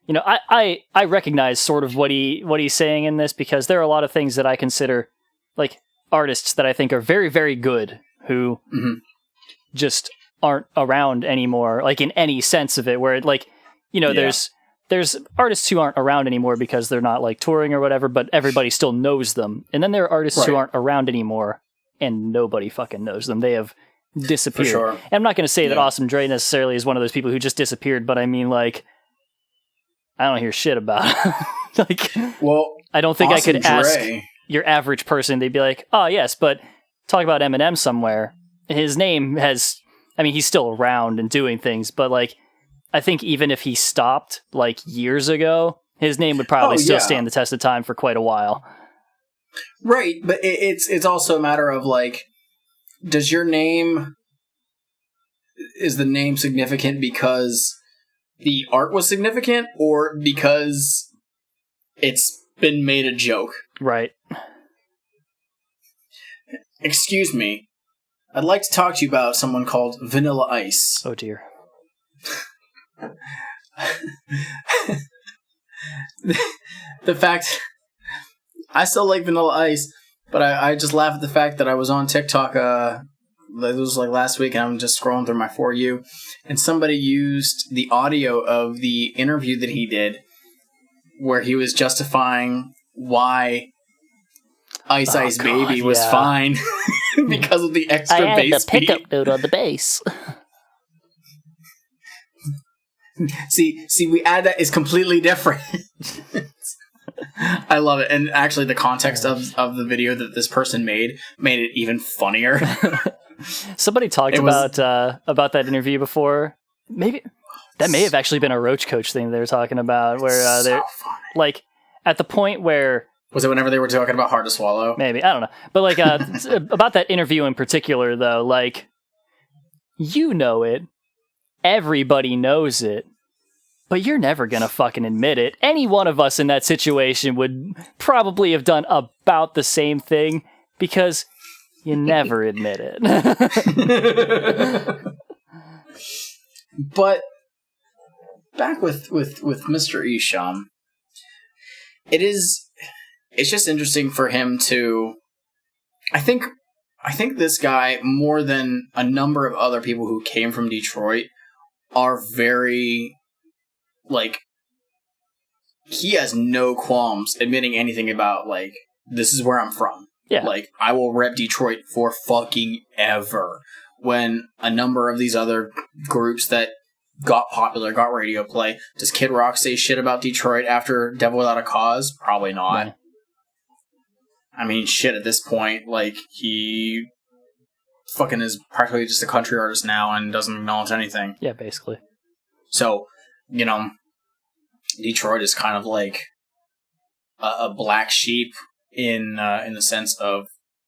I recognize sort of what he's saying in this, because there are a lot of things that I consider like artists that I think are very, very good who just aren't around anymore, like in any sense of it, where like, there's artists who aren't around anymore because they're not like touring or whatever, but everybody still knows them. And then there are artists who aren't around anymore and nobody fucking knows them. They have disappeared.
For sure.
And I'm not going to say that Awesome Dre necessarily is one of those people who just disappeared, but I mean, like, I don't hear shit about him. Like,
well,
I don't think
Awesome
I could ask your average person. They'd be like, oh yes, but talk about Eminem somewhere. his name has, I mean, he's still around and doing things, but like, I think even if he stopped like years ago, his name would probably still stand the test of time for quite a while.
Right, but it's also a matter of like, is the name significant because the art was significant or because it's been made a joke?
Right.
Excuse me. I'd like to talk to you about someone called Vanilla Ice.
Oh dear.
The fact... I still like Vanilla Ice, but I just laugh at the fact that I was on TikTok, it was like last week, and I'm just scrolling through my For You, and somebody used the audio of the interview that he did, where he was justifying why Ice Ice Baby was fine because of the extra bass beat. I had the pickup note on the bass. See, we add that is completely different. I love it. And actually the context of the video that this person made it even funnier.
Somebody talked about that interview before. Maybe that may have actually been a Roach Coach thing they were talking about, where they're like at the point where...
Was it whenever they were talking about Hard to Swallow?
Maybe, I don't know. But like about that interview in particular though, like, you know it. Everybody knows it. But you're never going to fucking admit it. Any one of us in that situation would probably have done about the same thing because you never admit it.
But back with Mr. Esham, it's just interesting for him to... I think this guy, more than a number of other people who came from Detroit, are very... like, he has no qualms admitting anything about, like, this is where I'm from.
Yeah.
Like, I will rep Detroit for fucking ever. When a number of these other groups that got popular, got radio play, does Kid Rock say shit about Detroit after Devil Without a Cause? Probably not.
Yeah.
I mean, shit, at this point, like, he fucking is practically just a country artist now and doesn't acknowledge anything.
Yeah, basically.
So... you know, Detroit is kind of like a black sheep in the sense of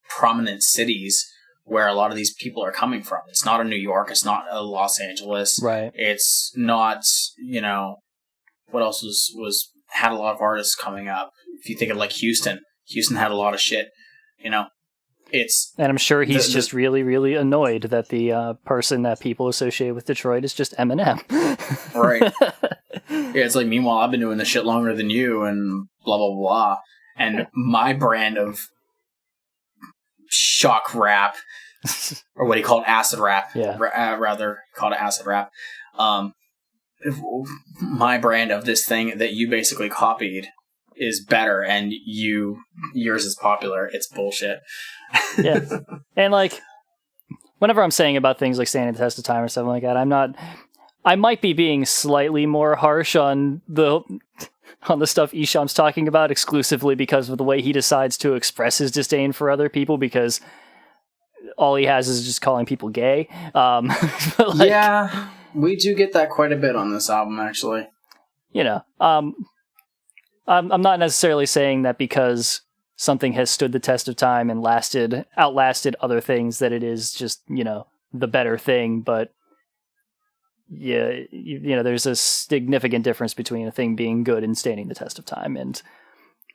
prominent cities where a lot of these people are coming from. It's not a New York. It's not a Los Angeles.
Right.
It's not, you know, what else had a lot of artists coming up. If you think of like Houston had a lot of shit, you know.
And I'm sure he's just really, really annoyed that the person that people associate with Detroit is just Eminem.
Right. Yeah, it's like, meanwhile, I've been doing this shit longer than you, and blah, blah, blah. And my brand of shock rap, or what he called acid rap, rather called it acid rap, my brand of this thing that you basically copied is better, and yours is popular. It's bullshit.
Yeah. And like, whenever I'm saying about things like standing the test of time or something like that, I might be being slightly more harsh on the stuff Esham's talking about exclusively because of the way he decides to express his disdain for other people, because all he has is just calling people gay. But like,
yeah, we do get that quite a bit on this album, actually.
You know, I'm not necessarily saying that because something has stood the test of time and outlasted other things that it is just, you know, the better thing, but yeah, you know, there's a significant difference between a thing being good and standing the test of time, and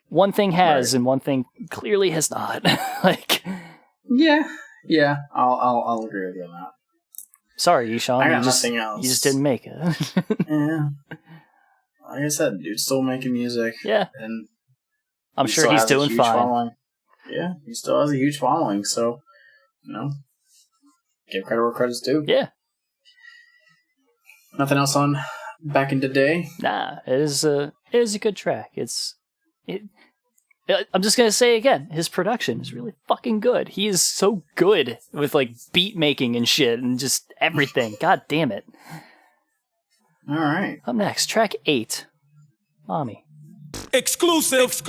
one thing has and one thing clearly has not. Like,
yeah, I'll agree with you on that.
Sorry, Esham,
I got nothing else.
You just didn't make it.
Yeah. Like I said, dude's still making music.
Yeah.
And
I'm sure he's doing fine.
Following. Yeah, he still has a huge following, so, you know, give credit where credit's due.
Yeah.
Nothing else on Back in the Day?
Nah, it is a good track. I'm just gonna say again, his production is really fucking good. He is so good with like beat making and shit and just everything. God damn it.
All right.
Up next, track 8, Mommy.
Exclusive,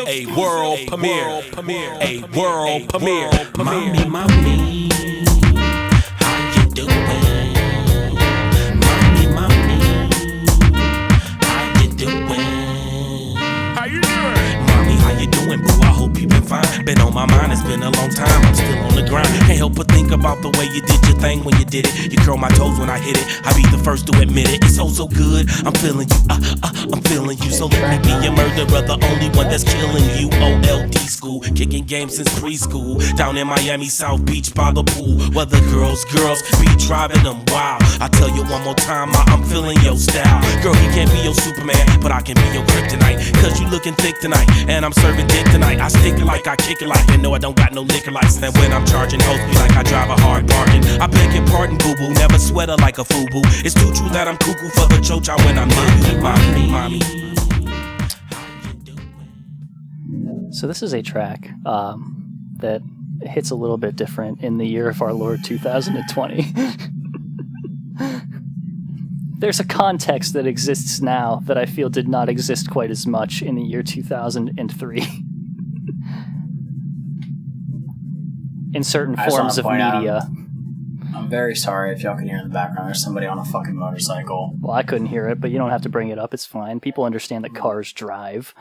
a world premiere, a world premiere. Mommy, mommy. Been on my mind, it's been a long time, I'm still on the grind. Can't help but think about the way you did your thing when you did it. You curl my toes when I hit it, I be the first to admit it. It's so good, I'm feeling you, I'm feeling you. So let me be your murderer, the only one that's killing you. OLD school, kicking games since preschool. Down in Miami, South Beach by the pool, where the girls be driving them wild. I tell you one more time, I'm feeling your style. Girl, he can't be your Superman, but I can be your kryptonite. Cause you looking thick tonight, and I'm serving dick tonight. I stick it like I kick it like, and no, I don't got no liquor license. And when I'm charging, hoes be like I drive a hard bargain. I beg your pardon, boo-boo, never sweater like a FUBU. It's too true that I'm cuckoo for the chocha when I'm near you, mommy.
So this is a track that hits a little bit different in the year of our Lord 2020. There's a context that exists now that I feel did not exist quite as much in the year 2003. In certain forms of media.
I'm very sorry if y'all can hear in the background. There's somebody on a fucking motorcycle.
Well, I couldn't hear it, but you don't have to bring it up. It's fine. People understand that cars drive.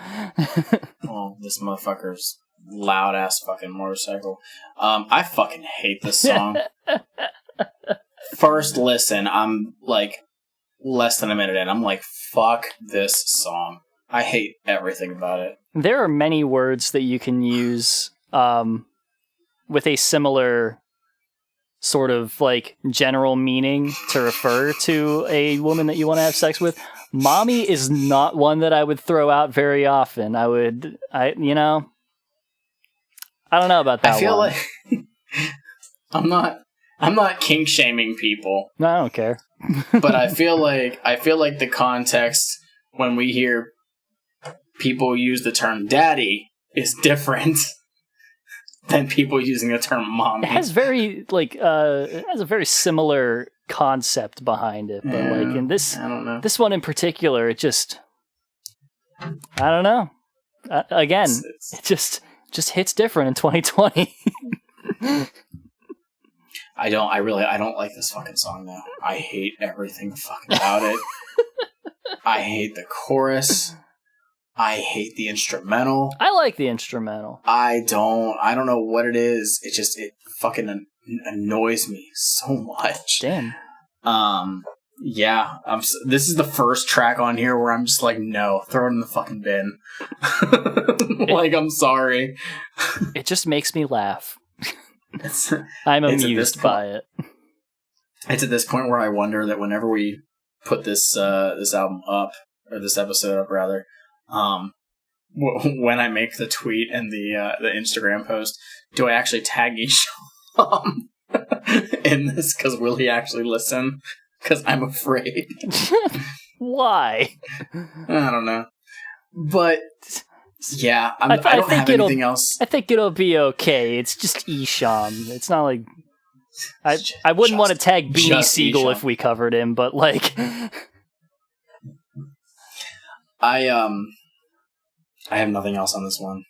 Well, this motherfucker's loud ass fucking motorcycle. I fucking hate this song. First listen, I'm like less than a minute in. I'm like, fuck this song. I hate everything about it.
There are many words that you can use with a similar sort of like general meaning to refer to a woman that you want to have sex with. Mommy is not one that I would throw out very often. I don't know about that.
I feel like I'm not kink shaming people.
No, I don't care.
But I feel like the context when we hear people use the term daddy is different than people using the term mommy.
It has a very similar concept behind it, but like in this one in particular, it just, I don't know. Again, it just hits different in 2020.
I don't like this fucking song though. I hate everything fucking about it. I hate the chorus. I hate the instrumental.
I like the instrumental.
I don't know what it is. It fucking annoys me so much.
Damn.
Yeah. This is the first track on here where I'm just like, no, throw it in the fucking bin. Like, I'm sorry.
It just makes me laugh. I'm amused by it.
It's at this point where I wonder that whenever we put this album up, or this episode up rather, when I make the tweet and the Instagram post, do I actually tag Esham in this? Because will he actually listen? Because I'm afraid.
Why?
I don't know. But yeah, I don't have anything else.
I think it'll be okay. It's just Esham. It's not like I wouldn't want to tag Beanie Siegel if we covered him, but like
I have nothing else on this one.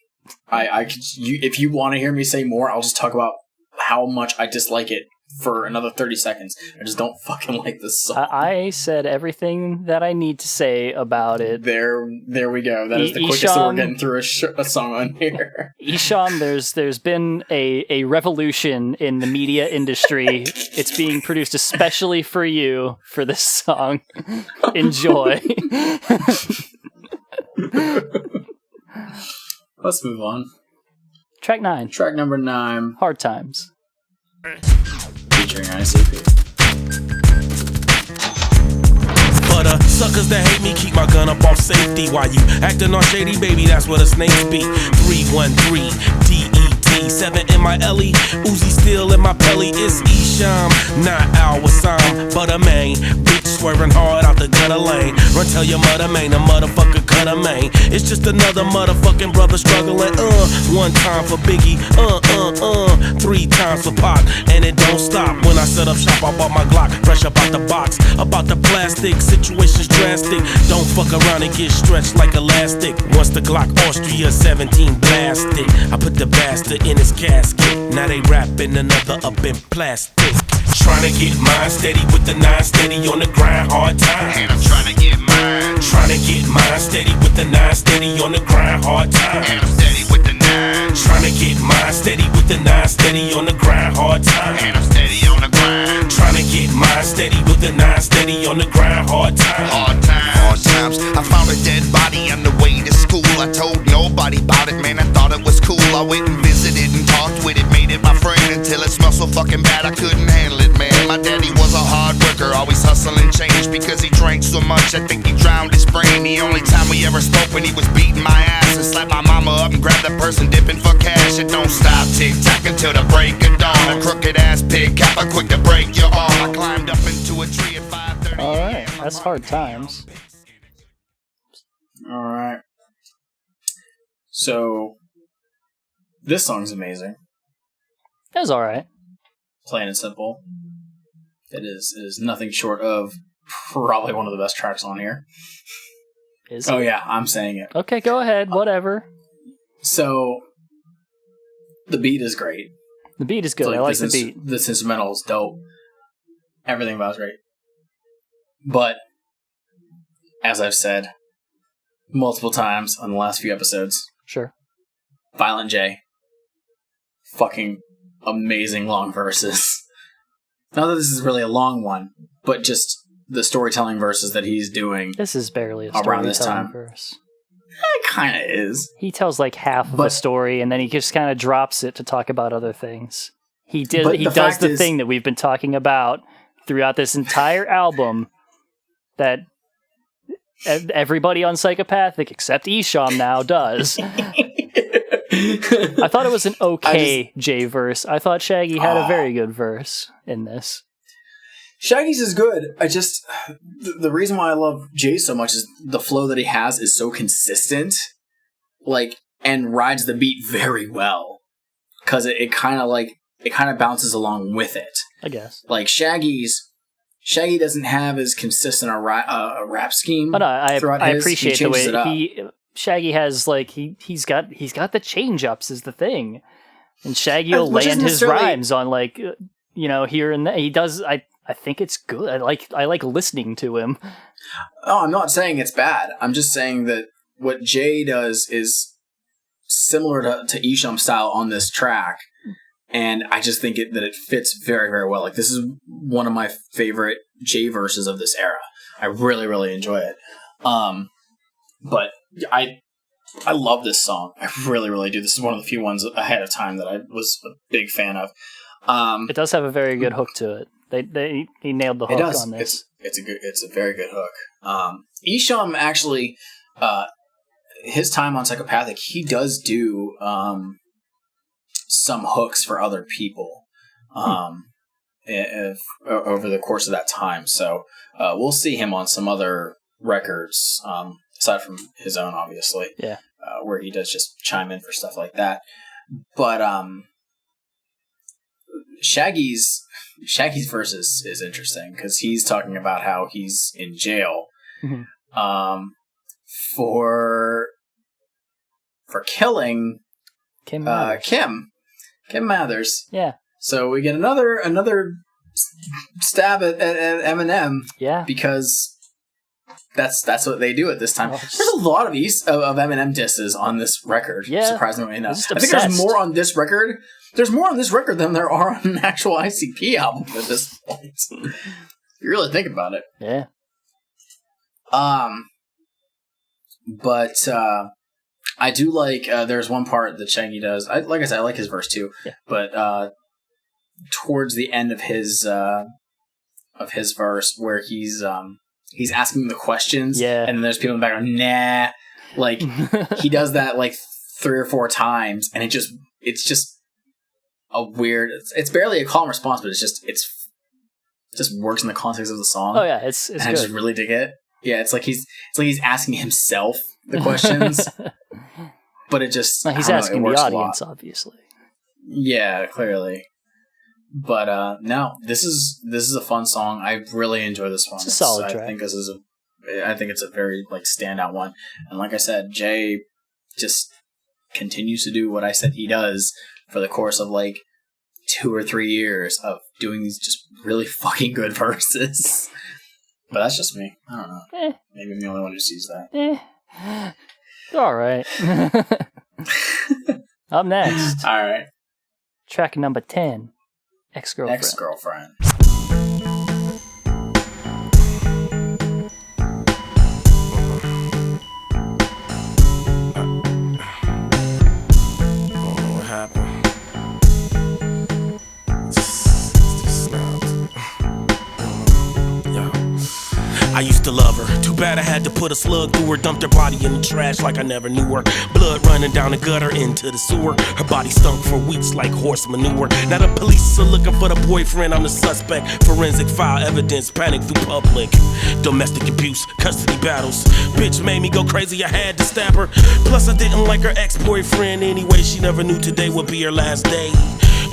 If you want to hear me say more, I'll just talk about how much I dislike it for another 30 seconds. I just don't fucking like this song.
I said everything that I need to say about it.
There we go. That is the quickest that we're getting through a song on here.
Esham, there's been a revolution in the media industry. It's being produced especially for you for this song. Enjoy.
Let's move on.
Track 9.
Track number 9.
Hard Times.
Featuring ICP.
For the suckers that hate me, keep my gun up off safety. While you acting on shady, baby, that's where the snakes be. 313 DET 7 in my Ellie, Uzi still in my belly. It's Esham, not Al Wassam, but a main bitch swerving hard out the gutter lane. Run tell your mother, man, a motherfucker cut a main. It's just another motherfucking brother struggling. One time for Biggie, 3 times for Pac, and it don't stop. When I set up shop, I bought my Glock, fresh up out the box. About the plastic, situation's drastic. Don't fuck around and get stretched like elastic. Once the Glock Austria 17 blasted, I put the bastard in his casket. Now they rapping another up in plastic. Tryna get mine steady with the 9 steady on the grind, hard times.
And I'm tryna get mine.
Tryna get mine steady with the 9 steady on the grind, hard times.
And I'm steady with the 9.
Trying to get mine steady with the nine, steady on the grind, hard time.
And I'm steady on the grind.
Trying to get mine steady with the nine, steady on the grind, hard time.
Hard times. Hard times. I found a dead body on the way to school. I told nobody about it, man. I thought it was cool. I went and visited and talked with it, made it my friend until it smelled so fucking bad I couldn't handle it, man. My daddy was a hard worker, always hustling change because he drank so much. I think he drowned his brain. The only time we ever spoke when he was beating my ass and slapped my mama up and grabbed that person dipping for cash. It don't stop, tick tock until the break of dawn. A crooked ass pig capper quick to break your arm. I climbed up into a tree at 5:30.
All right, that's hard times.
All right. So, this song's amazing.
It was all right.
Plain and simple. It is nothing short of probably one of the best tracks on here.
Is
Oh
it?
yeah, I'm saying it.
Okay, go ahead. Whatever.
So, the beat is great.
The beat is good.
Like,
I like the beat.
This instrumental is dope. Everything about it's great. But, as I've said multiple times on the last few episodes,
Sure.
Violent J. Fucking amazing long verses. Not that this is really a long one, but just the storytelling verses that he's doing.
This is barely a
Around this
storytelling
time.
verse.
It kind of is.
He tells like half of a story, and then he just kind of drops it to talk about other things. He
But the
does
fact
the
is-
thing that we've been talking about throughout this entire album that everybody on Psychopathic except Esham now does. I thought it was an okay J verse. I thought Shaggy had a very good verse in this.
Shaggy's is good. I just... The reason why I love Jay so much is the flow that he has is so consistent. Like, and rides the beat very well. Because it kind of bounces along with it.
I guess.
Like, Shaggy doesn't have as consistent a rap scheme.
But I
throughout his.
appreciate
He
the
changes it up.
way Shaggy has like he's got the change ups is the thing, and Shaggy will
Which
land
isn't
his
necessarily-
rhymes on like here and there. He does. I think it's good. I like listening to him.
Oh, I'm not saying it's bad. I'm just saying that what Jay does is similar to Esham's style on this track. And I just think that it fits very, very well. Like, this is one of my favorite Jay verses of this era. I really, really enjoy it. But I love this song. I really, really do. This is one of the few ones ahead of time that I was a big fan of.
It does have a very good hook to it. He nailed the hook on this.
It's a very good hook. Esham actually, his time on Psychopathic, he does do some hooks for other people over the course of that time. So we'll see him on some other records, aside from his own, obviously.
Yeah.
Where he does just chime in for stuff like that. But Shaggy's verse is interesting because he's talking about how he's in jail for killing
Kim Mathers.
Kim Mathers.
Yeah.
So we get another stab at Eminem.
Yeah.
Because that's what they do at this time.
Oh,
There's a lot of Eminem disses on this record.
Yeah.
Surprisingly enough,
Just
I think there's
obsessed.
more on this record. There's more on this record than there are on an actual ICP album at this point. If you really think about it.
Yeah.
But I do like. There's one part that Shaggy does. Like I said, I like his verse too.
Yeah.
But towards the end of his verse, where he's asking the questions,
Yeah.
and then there's people in the background, nah. Like he does that like 3 or 4 times, and it's just a weird. It's barely a call and response, but it just works in the context of the song.
Oh yeah, it's
and
good.
I just really dig it. Yeah, it's like he's asking himself the questions, but it just
No, he's
I don't know,
asking
it
the
works a
audience,
lot.
obviously.
Yeah, clearly. But no, this is a fun song. I really enjoy this one.
It's a solid
I
track.
think it's a very like standout one. And like I said, Jay just continues to do what I said he does for the course of like 2 or 3 years of doing these just really fucking good verses. But that's just me. I don't know. Maybe I'm the only one who sees that.
All right. Up next,
All right.
track number 10, Ex-Girlfriend.
Ex-Girlfriend.
What happened? I used to love her. Too bad I had to put a slug through her. Dumped her body in the trash like I never knew her. Blood running down the gutter into the sewer. Her body stunk for weeks like horse manure. Now the police are looking for the boyfriend. I'm the suspect. Forensic file evidence. Panic through public. Domestic abuse. Custody battles. Bitch made me go crazy. I had to stab her. Plus I didn't like her ex-boyfriend anyway. She never knew today would be her last day.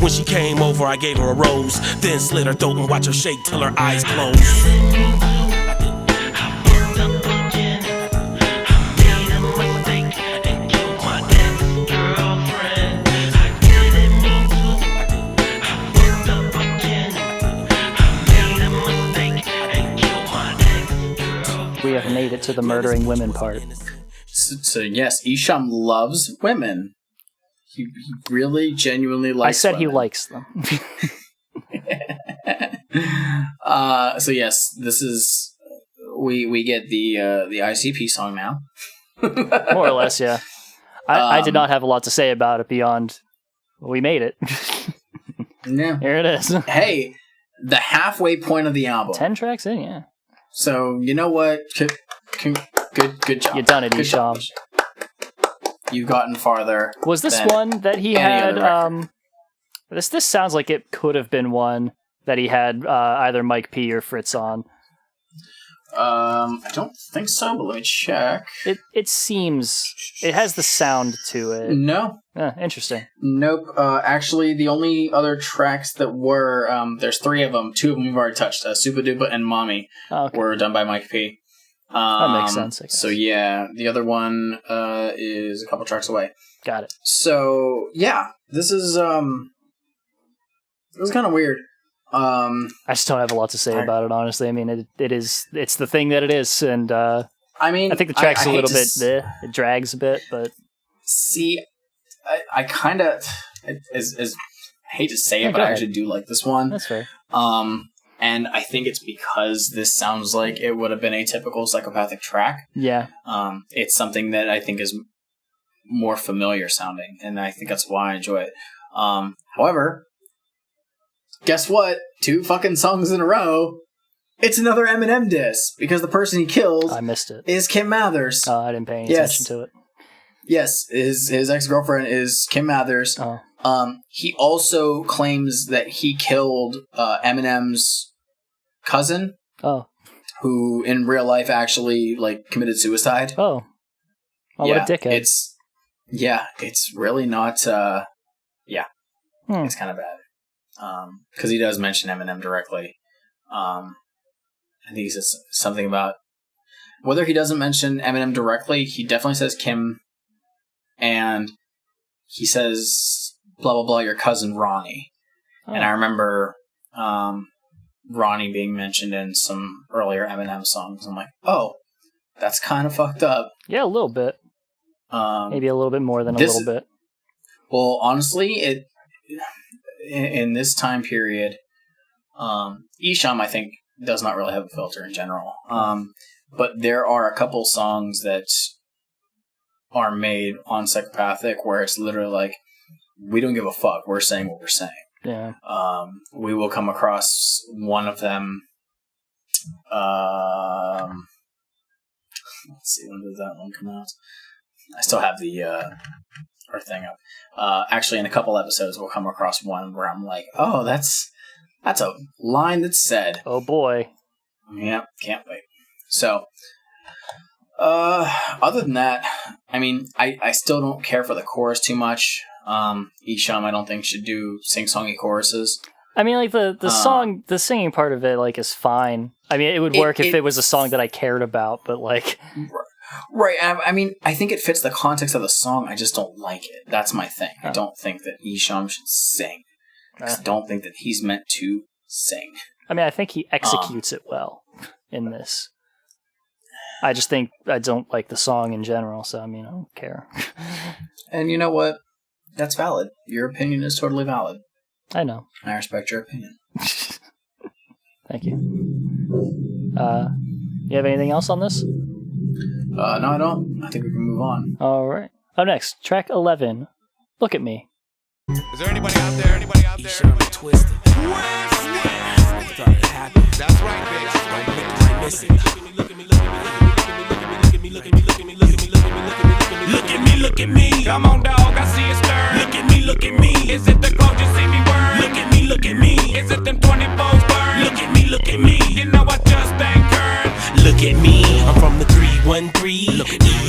When she came over, I gave her a rose. Then slit her throat and watch her shake till her eyes closed.
We have made it to the murdering women part.
So yes, Esham loves women. He really genuinely likes.
I said
women.
he likes them.
So yes, this is we get the ICP song now.
More or less, yeah. I did not have a lot to say about it beyond we made it.
Yeah.
Here it is.
Hey, the halfway point of the album.
10 tracks in, yeah.
So you know what? Good job.
You done it,
Good job.
Esham.
You've gotten farther.
Was this
than
one that he
any
had?
other record.
This sounds like it could have been one that he had either Mike P or Fritz on.
I don't think so, but let me check.
It seems it has the sound to it.
No.
Interesting.
Nope. Actually, the only other tracks that were there's 3 of them. 2 of them we've already touched. Super Duper and Mommy were done by Mike P.
That makes sense, I guess.
So yeah, the other one is a couple tracks away.
Got it.
So yeah, this is kind of weird.
I just don't have a lot to say about it, honestly. I mean, it's the thing that it is, and I
mean,
I think the track's a little bit
it
drags a bit, but
see, I kind of as I hate to say it, but I actually do like this one.
That's fair.
And I think it's because this sounds like it would have been a typical Psychopathic track.
Yeah.
It's something that I think is more familiar sounding, and I think that's why I enjoy it. However, guess what? 2 fucking songs in a row. It's another Eminem diss, because the person he killed
I missed it.
is Kim Mathers.
I didn't pay any attention to it.
Yes, his ex-girlfriend is Kim Mathers. He also claims that he killed Eminem's cousin, who in real life actually committed suicide.
What a dickhead!
It's really not. It's kind of bad. Because he does mention Eminem directly. I think he says something about whether he doesn't mention Eminem directly. He definitely says Kim, and he says blah blah blah. Your cousin Ronnie, and I remember Ronnie being mentioned in some earlier Eminem songs. I'm like, oh, that's kind of fucked up.
Yeah, a little bit. Maybe a little bit more than a little bit.
Well, honestly, in this time period, Esham, I think, does not really have a filter in general. But there are a couple songs that are made on Psychopathic where it's literally like, we don't give a fuck. We're saying what we're saying.
Yeah.
We will come across one of them. Let's see, when does that one come out? I still have the our thing up. Actually, in a couple episodes, we'll come across one where I'm like, "Oh, that's a line that's said."
Oh boy.
Yep, can't wait. So, other than that, I mean, I still don't care for the chorus too much. Esham, I don't think should do sing-songy choruses.
I mean, like the song, the singing part of it, is fine. I mean, it would work if it was a song that I cared about, but
Right. I mean, I think it fits the context of the song. I just don't like it. That's my thing. I don't think that Esham should sing. I don't think that he's meant to sing.
I mean, I think he executes it well in this. I just think I don't like the song in general, so I mean, I don't care.
And you know what? That's valid. Your opinion is totally valid.
I know.
I respect your opinion.
Thank you. You have anything else on this?
No, I don't. I think we can move on.
All right. Up next, track 11. Look at me.
Is there anybody out there?
Esham twisted. Thought it happened.
That's right, bitch.
Don't miss it.
Look at me. Come on, dog, I see it stir. Look at me. Is it the cold you see me burn? Look at me. Is it them 24s burn? Look at me. You know I just ain't current.
Look at me, I'm from the 313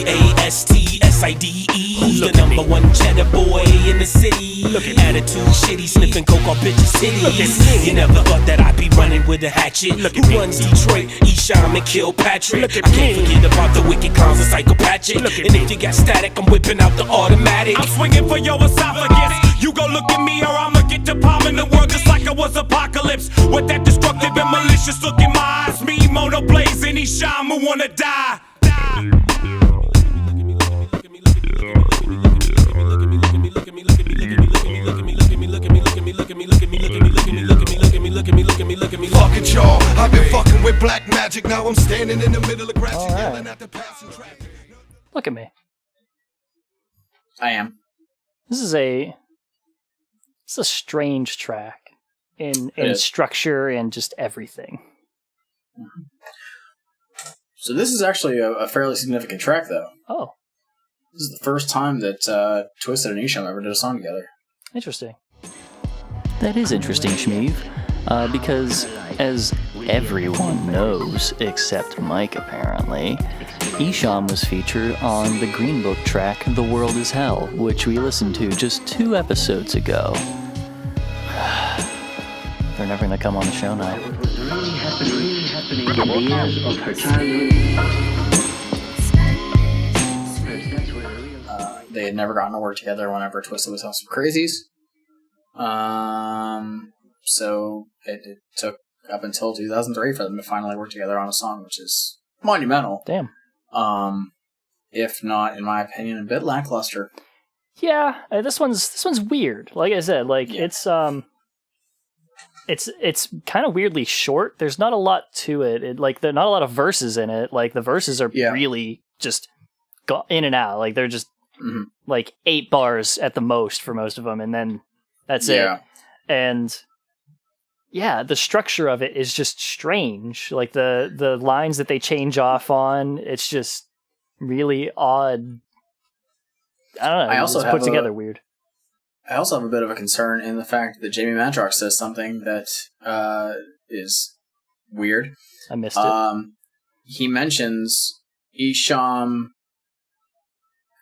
EASTSIDE. Who's the number one cheddar boy in the city? Attitude shitty, sniffing coke on bitches' titties. You never thought that I'd be running with a hatchet. Who runs Detroit? Esham and Kilpatrick. I can't forget about the wicked clowns of Psychopathic. And if you got static, I'm whipping out the automatic.
I'm swinging for your esophagus. You gon' look at me or I'ma get to palming the world just like I was apocalypse. With that destructive and malicious look in my eyes. Me, Mono Blaze, and Esham who wanna die.
Fuck it, y'all. I've been fucking with black magic. Now I'm standing in the middle of grass and yelling at the passing traffic.
Look at me.
I am.
This is a strange track in structure and just everything.
So this is actually a fairly significant track, though.
Oh,
This is the first time that Twisted and Esham ever did a song together.
interesting. That is interesting, Shmeev, because as everyone knows, except Mike apparently, Esham was featured on the Green Book track The World Is Hell, which we listened to just 2 episodes ago. They're never going to come on the show now.
What was really happening in the years of her childhood. Because that's where the real...
They had never gotten to work together whenever Twisted was House of Crazies. So it took up until 2003 for them to finally work together on a song, which is monumental.
Damn.
If not, in my opinion, a bit lackluster.
Yeah, this one's weird. Like I said, it's kind of weirdly short. There's not a lot to it. There's not a lot of verses in it. Like the verses are really just go in and out. Like they're just like 8 bars at the most for most of them, and then that's it. And yeah, the structure of it is just strange. Like the lines that they change off on, it's just really odd. I don't know.
I also
it's
have
put together weird.
I also have a bit of a concern in the fact that Jamie Madrox says something that is weird.
I missed it.
He mentions Esham.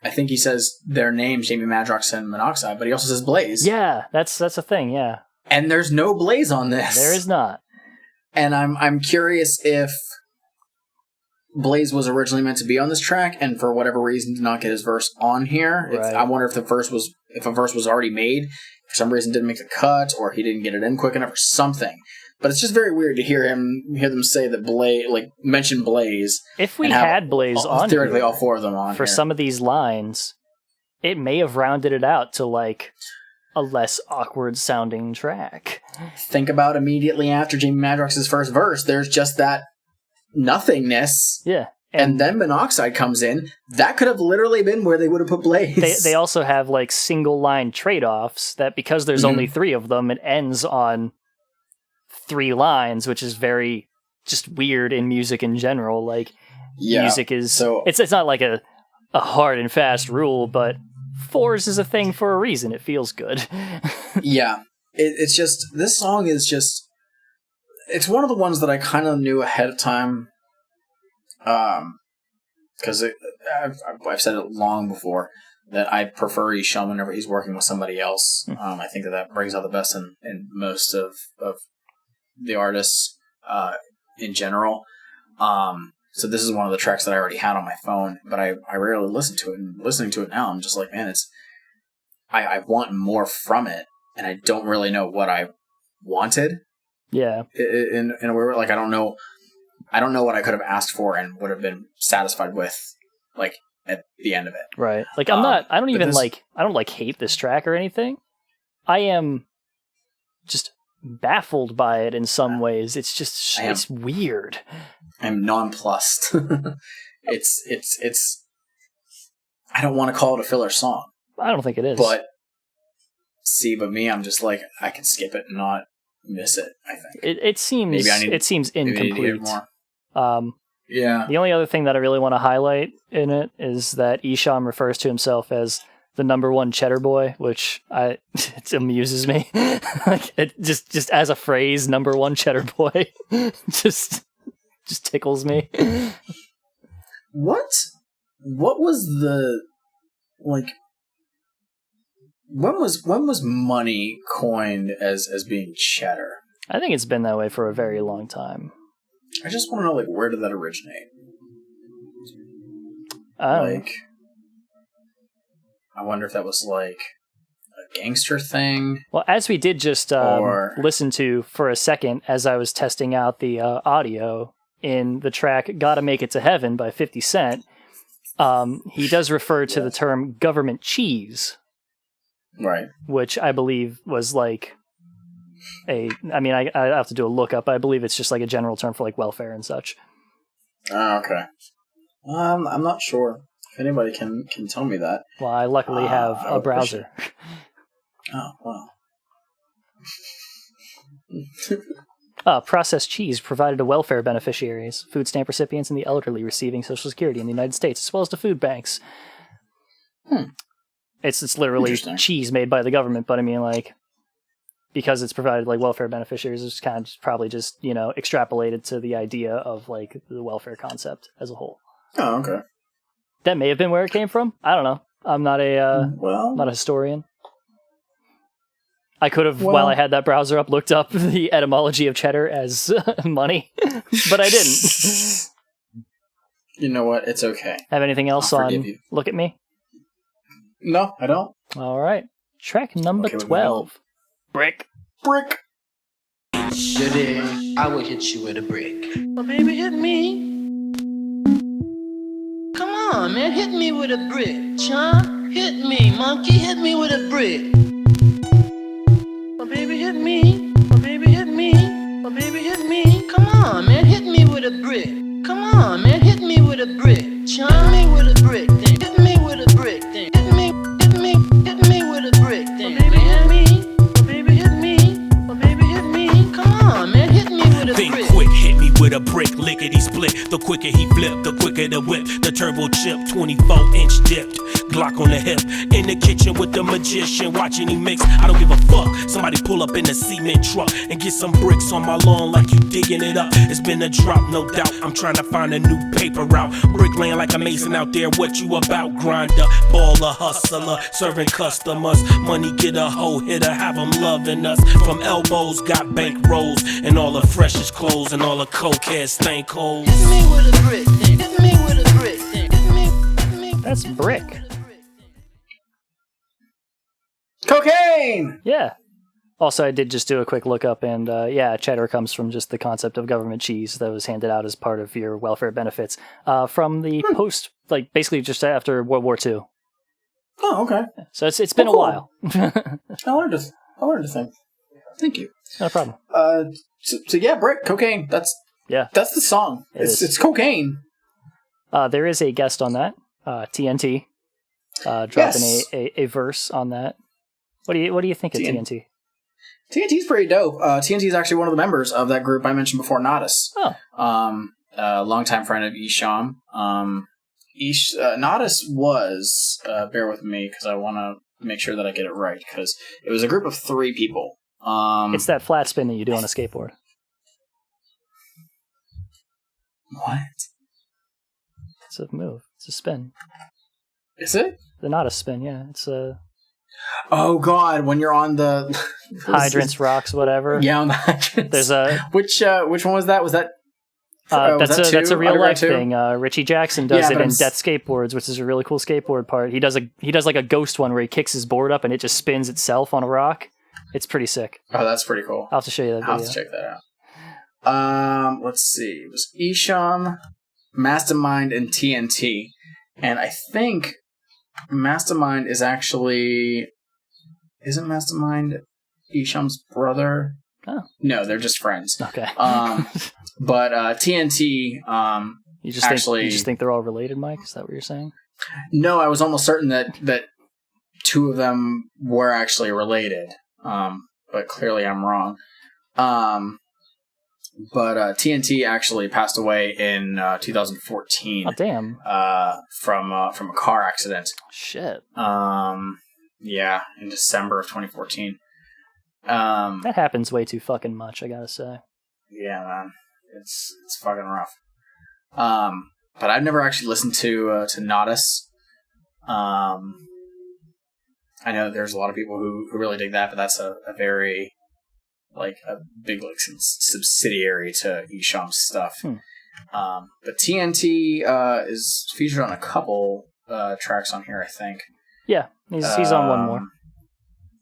I think he says their names, Jamie Madrox and Monoxide, but he also says Blaze.
Yeah, that's a thing. Yeah,
and there's no Blaze on this.
There is not.
And I'm curious if Blaze was originally meant to be on this track, and for whatever reason did not get his verse on here.
Right.
I wonder if a verse was already made, for some reason didn't make the cut, or he didn't get it in quick enough, or something. But it's just very weird to hear them say that Blaze, mention Blaze.
If we had Blaze on
theoretically
here,
all 4 of them on
for
here.
some of these lines, it may have rounded it out to like a less awkward sounding track.
Think about immediately after Jamie Madrox's first verse, there's just that nothingness.
Yeah.
And then Monoxide comes in. That could have literally been where they would have put Blaze.
They also have like single line trade-offs that because there's only 3 of them, it ends on 3 lines, which is very just weird in music in general. Like music is it's not like a hard and fast rule, but 4s is a thing for a reason. It feels good.
Yeah. It's just, this song is just, it's one of the ones that I kind of knew ahead of time. Because I've said it long before that I prefer Esham whenever he's working with somebody else. I think that brings out the best in most of the artists in general. So this is one of the tracks that I already had on my phone, but I rarely listen to it. And listening to it now, I'm just like, man, I want more from it, and I don't really know what I wanted.
Yeah.
In a way, like I don't know what I could have asked for and would have been satisfied with, like at the end of it.
Right. Like I don't hate this track or anything. I am just baffled by it in some ways. It's just, it's weird.
I'm nonplussed. It's I don't want to call it a filler song.
I don't think it is.
But me, I'm just like, I can skip it and not miss it, I think.
It seems incomplete.
Maybe I need more. Yeah.
The only other thing that I really want to highlight in it is that Esham refers to himself as the number one cheddar boy, which it amuses me. Like it just as a phrase, number one cheddar boy, just tickles me.
What was the like?
When was money coined as being cheddar?
I think it's been that way for a very long time.
I just want to know, like, where did that originate? I wonder if that was like a gangster thing.
Well, as we did just listen to for a second as I was testing out the audio in the track "Gotta Make It to Heaven" by 50 Cent, he does refer to the term government cheese.
Right.
Which I believe was like I have to do a lookup. I believe it's just like a general term for like welfare and such.
Oh, okay. I'm not sure. If anybody can tell me that.
Well, I luckily have a browser.
Oh, wow.
Processed cheese provided to welfare beneficiaries, food stamp recipients, and the elderly receiving Social Security in the United States, as well as to food banks. It's literally cheese made by the government, but I mean, like, because it's provided like welfare beneficiaries, it's kind of probably just, extrapolated to the idea of like the welfare concept as a whole.
Oh, okay.
That may have been where it came from. I don't know. I'm not not a historian. I could have, while I had that browser up, looked up the etymology of cheddar as money, but I didn't.
You know what? It's okay.
Have anything else on Look at Me?
No, I don't.
All right. Track number 12. Brick.
Today, I will hit you with a brick. Well, baby, hit me. Come on, man, hit me with a brick, chump. Hit me, monkey, hit me with a brick. Well, baby, hit me. Well, baby, hit me. Well, baby, hit me. Come on, man, hit me with a brick. Come on, man, hit me with a brick, chump. Hit me with a brick, then. Hit me with a brick, then. Hit me with a brick, then. Well, baby, hit me. Well, baby, hit me. Well, baby, hit me. Come on, man, hit me with a
Think
brick.
quick, hit me with a brick, lickety split. The quicker he flip, the quicker the whip. The turbo chip, 24-inch dipped. Glock on the hip, in the kitchen with the magician, watching he mix. I don't give a fuck. Somebody pull up in a cement truck and get some bricks on my lawn like you digging it up. It's been a drop, no doubt. I'm trying to find a new paper route. Bricklaying like a mason out there. What you about? Grinder, baller, hustler, serving customers. Money get a hoe hitter, have them loving us. From elbows, got bank rolls and all the freshest clothes and all the cokehead stank holes.
Hit me with a brick, then. Hit me with a brick, then. Hit me.
That's Brick.
Cocaine!
Yeah. Also, I did just do a quick lookup, and cheddar comes from just the concept of government cheese that was handed out as part of your welfare benefits from the post, like basically just after World War II.
Oh, okay.
So it's been a while.
I learned a thing. Thank you.
No problem.
So yeah, Brick, cocaine. That's the song. It's cocaine.
There is a guest on that, TNT, dropping a verse on that. What do you think of TNT?
TNT's pretty dope. TNT is actually one of the members of that group I mentioned before, Nodis.
Oh.
Longtime friend of Esham. Nodis was, bear with me because I want to make sure that I get it right, because it was a group of 3 people.
It's that flat spin that you do on a skateboard.
What?
It's a move. It's a spin.
Is it?
Not a spin, yeah. It's a...
Oh God! When you're on the
hydrants, rocks, whatever.
Yeah, on the hydrants.
There's a
which one was that? Was that?
That's a real life thing. Richie Jackson does it in Death Skateboards, which is a really cool skateboard part. He does like a ghost one where he kicks his board up and it just spins itself on a rock. It's pretty sick.
Oh, that's pretty cool.
I'll have to show you that video.
I'll have to check that out. Let's see. It was Esham, Mastermind, and TNT. And I think Mastermind is actually... Isn't Mastermind Esham's brother?
Oh.
No, they're just friends.
Okay.
But TNT
you just think they're all related, Mike? Is that what you're saying?
No, I was almost certain that two of them were actually related. But clearly I'm wrong. But TNT actually passed away in 2014.
Oh, damn.
From a car accident.
Shit.
Yeah, in December of 2014.
That happens way too fucking much, I gotta say.
Yeah, man. It's fucking rough. But I've never actually listened to Nodus. I know there's a lot of people who really dig that, but that's a very a big subsidiary to Esham's stuff. But TNT is featured on a couple tracks on here, I think.
Yeah, he's on one more.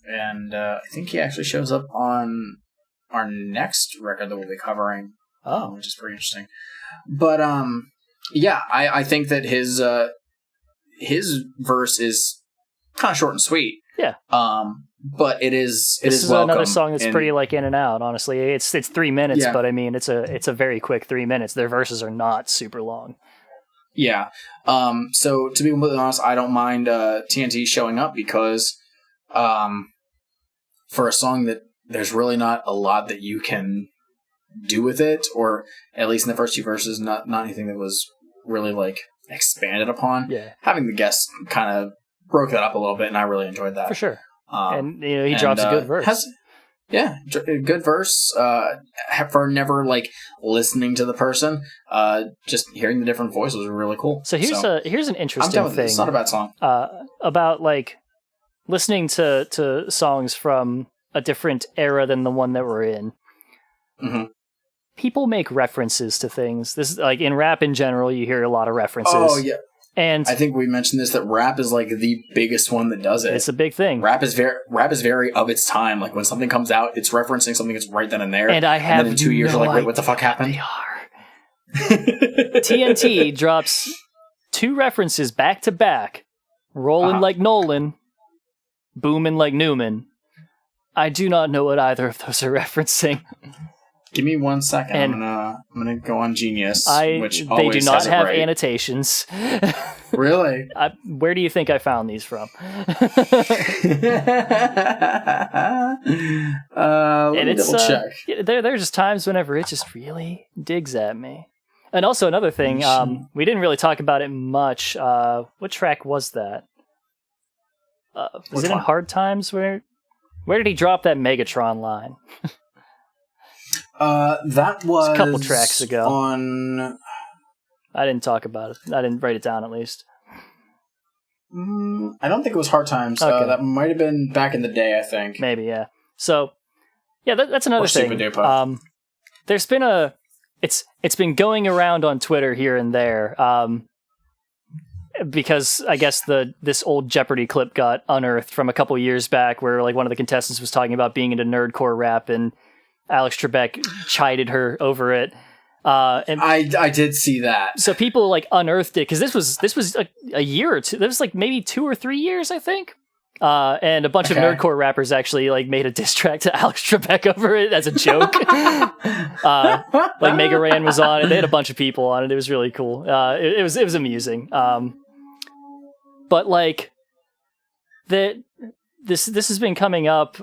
And I think he actually shows up on our next record that we'll be covering.
Oh,
which is pretty interesting. But yeah, I think that his verse is kind of short and sweet.
Yeah.
But it is
welcome. Another song that's pretty in and out. Honestly, it's 3 minutes, but I mean it's a very quick 3 minutes. Their verses are not super long.
Yeah. So to be completely honest, I don't mind TNT showing up because for a song that there's really not a lot that you can do with it, or at least in the first two verses, not anything that was really expanded upon.
Yeah.
Having the guests kind of broke that up a little bit, and I really enjoyed that.
For sure. And he drops a good verse.
Good verse. For never listening to the person, just hearing the different voices was really cool.
So here's an interesting thing.
It's not a bad song.
About listening to songs from a different era than the one that we're in.
Mm-hmm.
People make references to things. This is in rap in general. You hear a lot of references.
Oh yeah.
And
I think we mentioned this, that rap is the biggest one that does it.
It's a big thing.
Rap is very of its time. When something comes out, it's referencing something that's right then and there.
And I have
then in 2 years, you're wait, what the fuck happened?
They are. TNT drops 2 references back to back, rolling like Nolan, booming like Newman. I do not know what either of those are referencing.
Give me 1 second. And I'm gonna go on Genius, which
they
always
do not
has it
have
right.
Annotations.
Really?
Where do you think I found these from?
Let me double check.
There's just times whenever it just really digs at me. And also another thing, we didn't really talk about it much. What track was that? Was it in Hard Times? Where did he drop that Megatron line?
That was
a couple tracks ago.
I
didn't talk about it. I didn't write it down, at least.
I don't think it was Hard Times.
Okay.
That might have been back in the day, I think.
Maybe, yeah. So, yeah, that's another thing. There's been it's been going around on Twitter here and there, because I guess this old Jeopardy clip got unearthed from a couple years back, where one of the contestants was talking about being into nerdcore rap, and Alex Trebek chided her over it. And
I did see that.
So people unearthed it because this was a year or two. There was maybe 2 or 3 years, I think. And a bunch of nerdcore rappers actually made a diss track to Alex Trebek over it as a joke. Mega Ran was on it. They had a bunch of people on it. It was really cool. It was amusing. But this has been coming up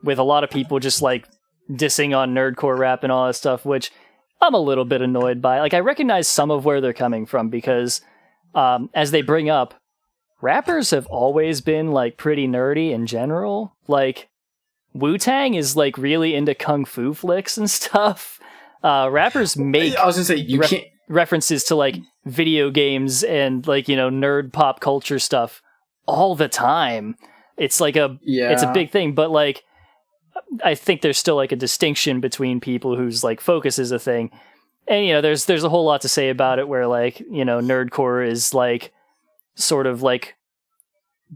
with a lot of people just dissing on nerdcore rap and all that stuff, which I'm a little bit annoyed by. I recognize some of where they're coming from because as they bring up, rappers have always been pretty nerdy in general. Wu-Tang is like really into kung fu flicks and stuff. Rappers make
I was gonna say you can't
references to like video games and like, you know, nerd pop culture stuff all the time. It's like it's a big thing, but like I think there's still like a distinction between people whose like focus is a thing. And you know, there's a whole lot to say about it where like, you know, nerdcore is like sort of like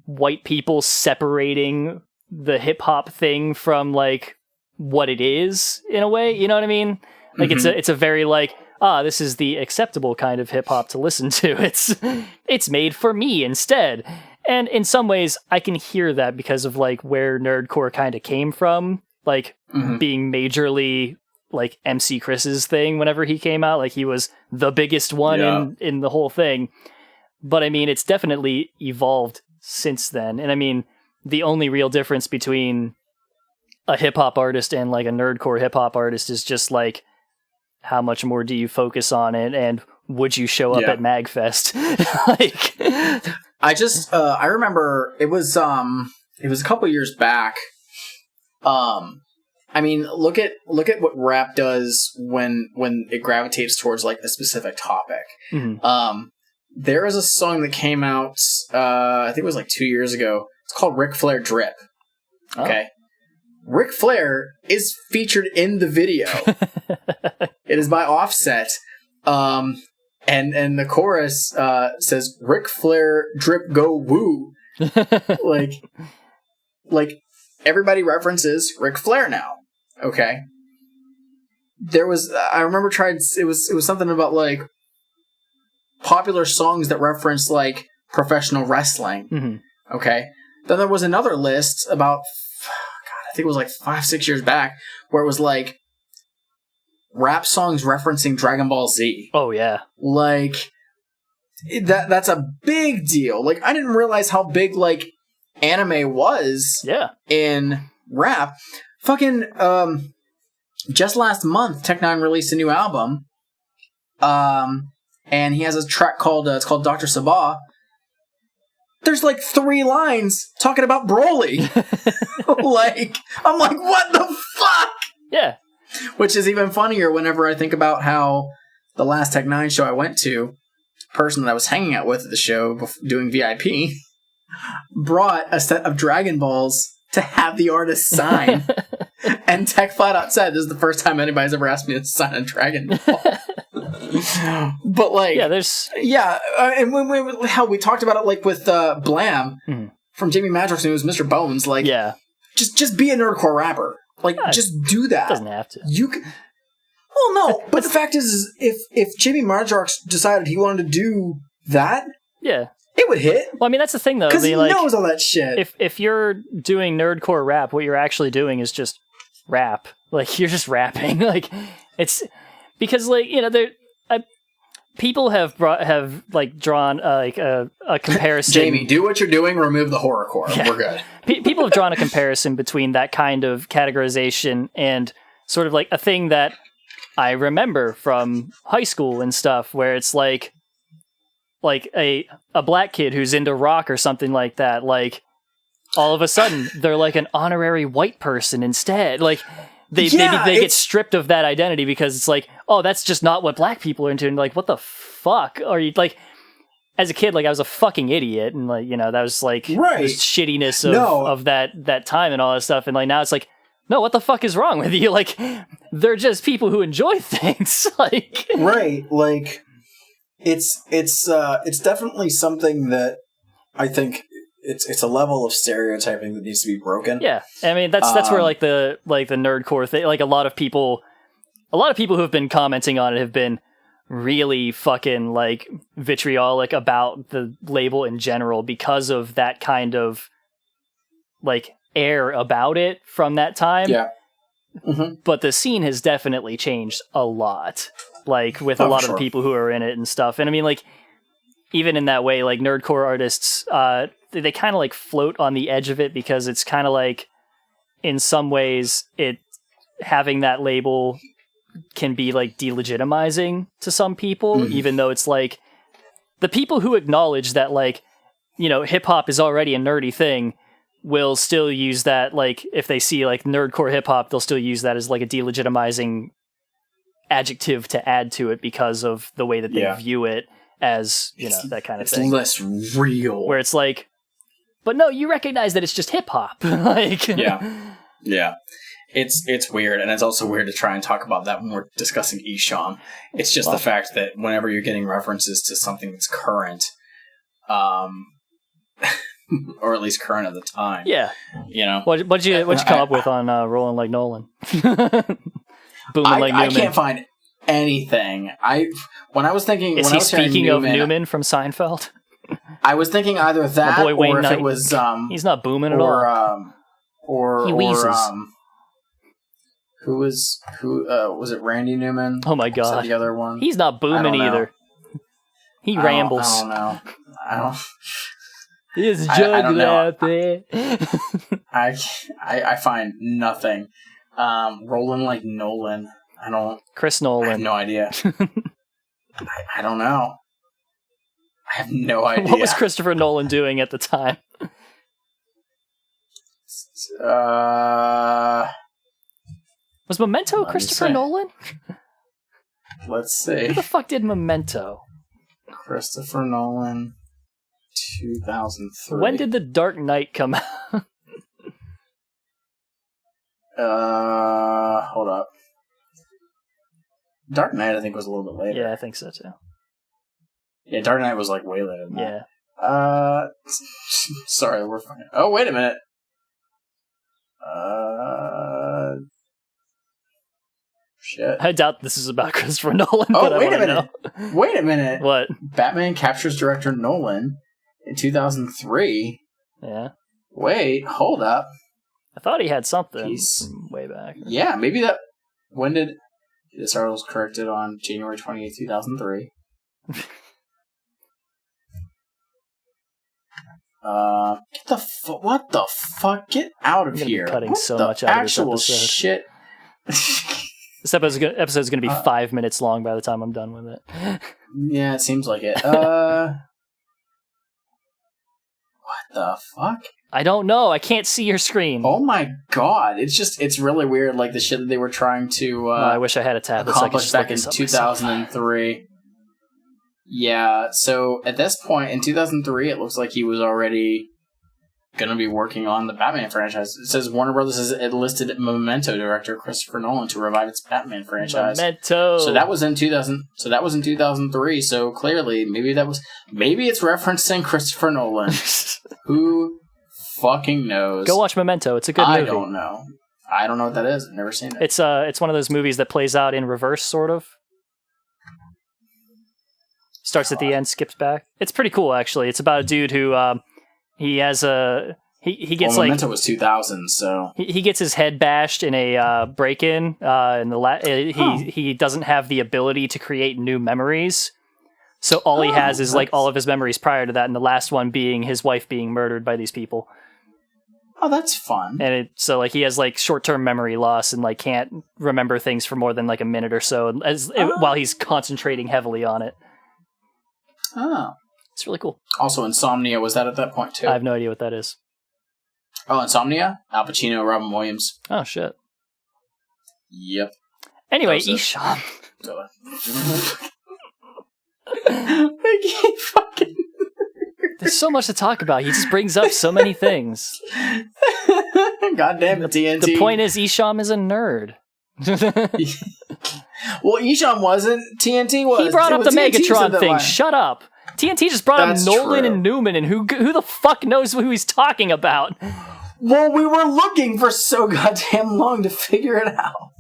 white people separating the hip hop thing from like what it is in a way, you know what I mean? Like it's a very like, this is the acceptable kind of hip hop to listen to. It's made for me instead. And in some ways, I can hear that because of like where nerdcore kind of came from, like being majorly like MC Chris's thing whenever he came out. Like he was the biggest one in the whole thing. But I mean, it's definitely evolved since then. And I mean, the only real difference between a hip hop artist and like a nerdcore hip hop artist is just like, how much more do you focus on it, and would you show up at MagFest? Like,
I remember it was a couple years back. I mean, look at what rap does when it gravitates towards like a specific topic. There is a song that came out, I think it was like 2 years ago. It's called Ric Flair Drip. Okay. Ric Flair is featured in the video. It is by Offset. And the chorus says, Ric Flair Drip Go Woo. like everybody references Ric Flair now. Okay. I remember it was something about like popular songs that reference like professional wrestling. Okay. Then there was another list about, I think it was like 5-6 years back, where it was like rap songs referencing Dragon Ball Z.
Oh yeah.
Like that's a big deal. Like I didn't realize how big like anime was in rap. Fucking just last month Tech9 released a new album. And he has a track called it's called Dr. Sabah. There's like 3 lines talking about Broly. Like, I'm like, what the fuck?
Yeah.
Which is even funnier whenever I think about how the last Tech9 show I went to, the person that I was hanging out with at the show doing VIP brought a set of Dragon Balls to have the artist sign. And Tech flat out said, this is the first time anybody's ever asked me to sign a Dragon Ball. But like, and when hell, we talked about it like with Blam from Jamie Madrox, who was Mr. Bones. Like, just be a nerdcore rapper. Like, just do that.
Doesn't have to.
You can. Well, no, but the fact is if Jamie Madrox decided he wanted to do that, it would hit.
Well, I mean, that's the thing though,
because he knows all that shit.
If you're doing nerdcore rap, what you're actually doing is just rap. Like, you're just rapping. Like, it's because like, you know, people have drawn a comparison.
Jamie, do what you're doing. Remove the horrorcore. We're good.
People have drawn a comparison between that kind of categorization and sort of like a thing that I remember from high school and stuff, where it's like a black kid who's into rock or something like that. Like, all of a sudden, they're like an honorary white person instead. Like, they get stripped of that identity because it's like, oh, that's just not what black people are into. And like, what the fuck are you like? As a kid, like, I was a fucking idiot, and like, you know, that was like the shittiness of that time and all that stuff. And like, now it's like, no, what the fuck is wrong with you? Like, they're just people who enjoy things. Like,
right, like it's definitely something that I think it's a level of stereotyping that needs to be broken.
Yeah, I mean that's where like the nerdcore thing, like a lot of people who have been commenting on it have been really fucking like vitriolic about the label in general because of that kind of like air about it from that time.
Yeah.
But the scene has definitely changed a lot, like with a lot of the people who are in it and stuff. And I mean, like, even in that way, like nerdcore artists, they kind of like float on the edge of it because it's kind of like, in some ways, it having that label can be like delegitimizing to some people, even though it's like the people who acknowledge that, like, you know, hip hop is already a nerdy thing will still use that, like, if they see like nerdcore hip hop, they'll still use that as like a delegitimizing adjective to add to it because of the way that they view it as, you know, that kind of thing.
It's less real.
Where it's like, but no, you recognize that it's just hip hop. Like,
yeah. It's weird, and it's also weird to try and talk about that when we're discussing Esham. It's just the fact that whenever you're getting references to something that's current, or at least current at the time.
Yeah.
You know?
What'd you come up with on Rolling Like Nolan? Booming Like Newman.
anything. When I was thinking,
is
when
he
I was hearing
speaking of Newman from Seinfeld?
I was thinking either that
boy Wayne
or if
Knight.
it was
He's not booming at all. He wheezes.
Who was it? Randy Newman?
Oh my
Was that
god,
the other one.
he's not booming either. He rambles.
I don't know.
It's
I don't know.
out there.
I find nothing. Rolling like Nolan.
Chris
I have
Nolan.
no idea. I don't know. I have no idea.
What was Christopher Nolan doing at the time? Was Memento Christopher Nolan?
Let's see.
Who the fuck did Memento?
Christopher Nolan, 2003.
When did The Dark Knight come out?
Hold up. Dark Knight, I think, was a little bit later.
Yeah, I think so too.
Yeah, Dark Knight was like way later than that.
Yeah.
Sorry, we're fine. Oh, wait a minute. Shit.
I doubt this is about Christopher Nolan.
Oh,
but
wait
I
a minute.
know.
Wait a minute.
What?
Batman captures director Nolan in 2003.
Yeah.
Wait, hold up.
I thought he had something from way back.
Yeah, maybe that. When did this article was corrected on January 28, 2003? Get the what the fuck? Get out of here!
Cutting
what
so
the
much out of
actual
this episode.
shit.
This episode's going to be 5 minutes long by the time I'm done with it.
Yeah, it seems like it. What the fuck?
I don't know. I can't see your screen.
Oh my god! It's really weird. Like the shit that they were trying to.
I wish I had a tablet so I could
accomplish
just
back
look
in
this up
2003. Yeah, so at this point in 2003, it looks like he was already going to be working on the Batman franchise. It says Warner Brothers has enlisted Memento director Christopher Nolan to revive its Batman franchise.
Memento.
So that was in 2000. So that was in 2003. So clearly, maybe it's referencing Christopher Nolan. Who fucking knows?
Go watch Memento. It's a good movie.
I don't know. I don't know what that is. I've never seen it.
It's one of those movies that plays out in reverse, sort of. Starts at the end, skips back. It's pretty cool, actually. It's about a dude who he has a he gets
Memento was 2000, so
he gets his head bashed in a break-in. He doesn't have the ability to create new memories, so all he has is like all of his memories prior to that, and the last one being his wife being murdered by these people.
Oh, that's fun.
And so like he has like short-term memory loss and like can't remember things for more than like a minute or so, while he's concentrating heavily on it.
Oh.
It's really cool.
Also, Insomnia, was that at that point, too?
I have no idea what that is.
Oh, Insomnia? Al Pacino, Robin Williams.
Oh, shit.
Yep.
Anyway, Esham. There's so much to talk about. He just brings up so many things.
God damn it, TNT.
The point is, Esham is a nerd.
Well, Esham wasn't. TNT was.
He brought up the Megatron thing.
Line.
Shut up. TNT just brought up Nolan
true.
and Newman, and who the fuck knows who he's talking about?
Well, we were looking for so goddamn long to figure it out.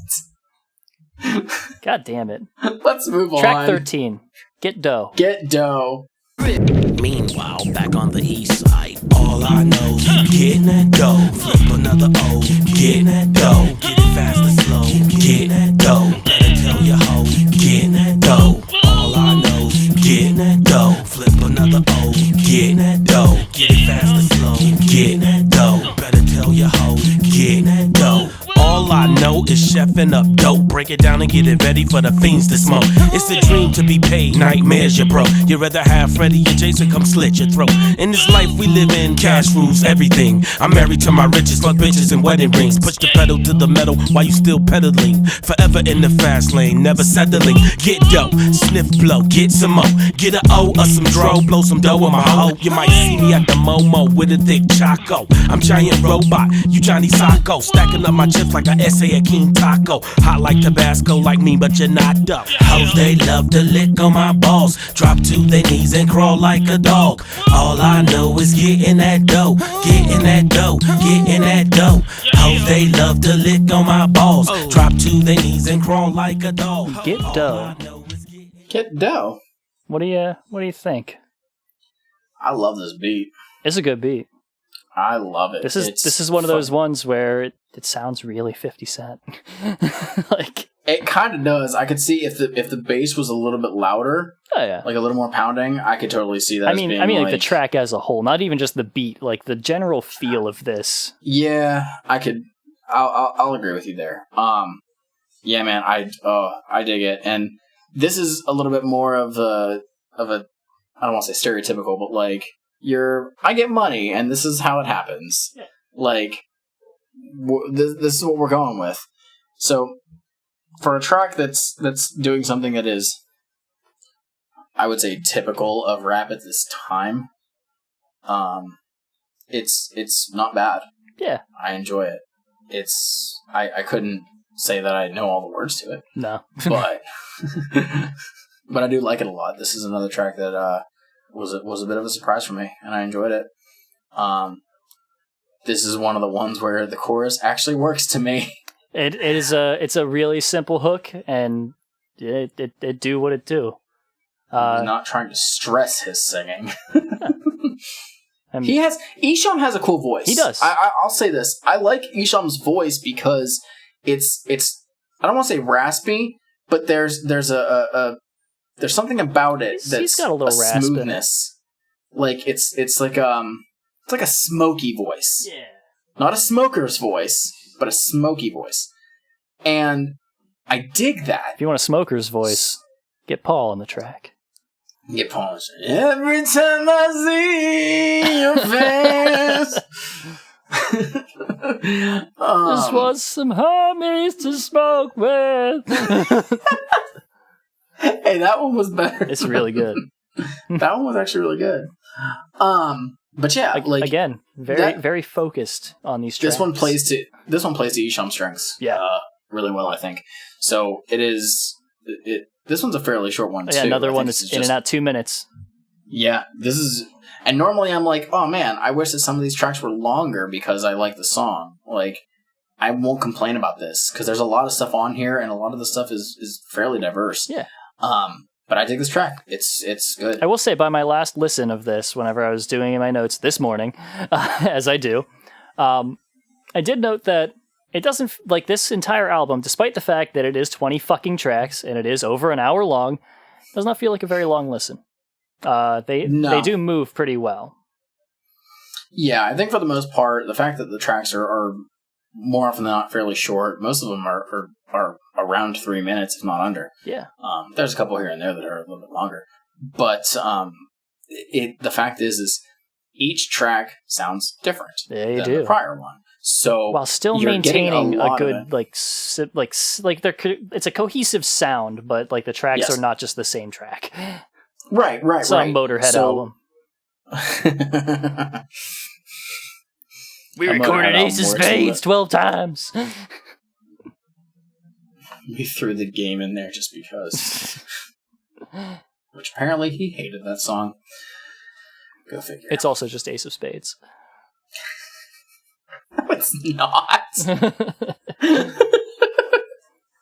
God damn it.
Let's move on.
Track 13. Get dough.
Get dough.
Meanwhile, back on the east side, all I know, getting that dough, flip another O, getting that dough, get it fast and slow, getting that dough, better tell your hoe, getting that dough, all I know, getting that dough, flip another O, getting that dough, get it fast and slow, getting that dough, better tell your hoe, getting that dough. All I know is chefing up dope. Break it down and get it ready for the fiends to smoke. It's a dream to be paid, nightmares you broke. You'd rather have Freddy or Jason come slit your throat. In this life we live in, cash rules everything. I'm married to my riches, fuck bitches and wedding rings. Push the pedal to the metal while you still pedaling. Forever in the fast lane, never settling. Get dough, sniff blow, get some more. Get a O or some dro, blow some dough in my hoe. You might see me at the Momo with a thick choco. I'm giant robot, you Johnny Sacco. Stacking up my chips like a essay at King Taco. Hot like Tabasco, like me, but you're not up. Hoes, they love to lick on my balls. Drop to their knees and crawl like a dog. All I know is getting that dough, getting that dough, getting that dough. Hoes, they love to lick on my balls. Drop to their knees and crawl like a dog.
Get dough.
Get dough.
What do you think?
I love this beat.
It's a good beat.
I love it.
This is one of those ones where it sounds really 50 Cent. Like
it kind of does. I could see if the bass was a little bit louder, like a little more pounding, I could totally see that. I mean
like the track as a whole, not even just the beat, like the general feel of this.
Yeah, I could. I'll agree with you there. Yeah, man, I dig it, and this is a little bit more of a I don't want to say stereotypical, but like I get money, and this is how it happens. Yeah. Like this is what we're going with. So for a track that's doing something that is, I would say, typical of rap at this time, it's not bad.
Yeah,
I enjoy it. I couldn't say that I know all the words to it.
No,
but I do like it a lot. This is another track that was a bit of a surprise for me, and I enjoyed it. This is one of the ones where the chorus actually works to me.
It's a really simple hook, and it do what it do.
He's not trying to stress his singing. Esham has a cool voice. He does. I'll say this. I like Esham's voice because it's I don't want to say raspy, but there's something about it that's
he's got a little
smoothness. Like it's like a smoky voice.
Yeah.
Not a smoker's voice, but a smoky voice. And I dig that.
If you want a smoker's voice, get Paul on the track.
Get Paul. Every time I see your face.
This was some homies to smoke with.
Hey, that one was better.
It's really good.
That one was actually really good. But yeah, like
again, very focused on these tracks.
This one plays to Esham's strengths.
Yeah,
really well, I think. So it is. This one's a fairly short one too.
Yeah, another one that's in and out 2 minutes.
Yeah, this is. And normally I'm like, oh man, I wish that some of these tracks were longer because I like the song. Like, I won't complain about this because there's a lot of stuff on here, and a lot of the stuff is fairly diverse.
Yeah.
But I dig this track. It's good.
I will say, by my last listen of this, whenever I was doing my notes this morning, as I do, I did note that it doesn't, like this entire album, despite the fact that it is 20 fucking tracks and it is over an hour long, does not feel like a very long listen. They do move pretty well.
Yeah, I think for the most part, the fact that the tracks are more often than not fairly short, most of them are around 3 minutes, if not under.
Yeah.
There's a couple here and there that are a little bit longer. But the fact is each track sounds different than the prior one. So
while still maintaining a good it's a cohesive sound, but like the tracks are not just the same track.
Right.
It's a Motorhead album. We recorded Ace of Spades 12 times.
We threw the game in there just because. Which apparently he hated that song. Go figure.
It's also just Ace of Spades.
No, it's not.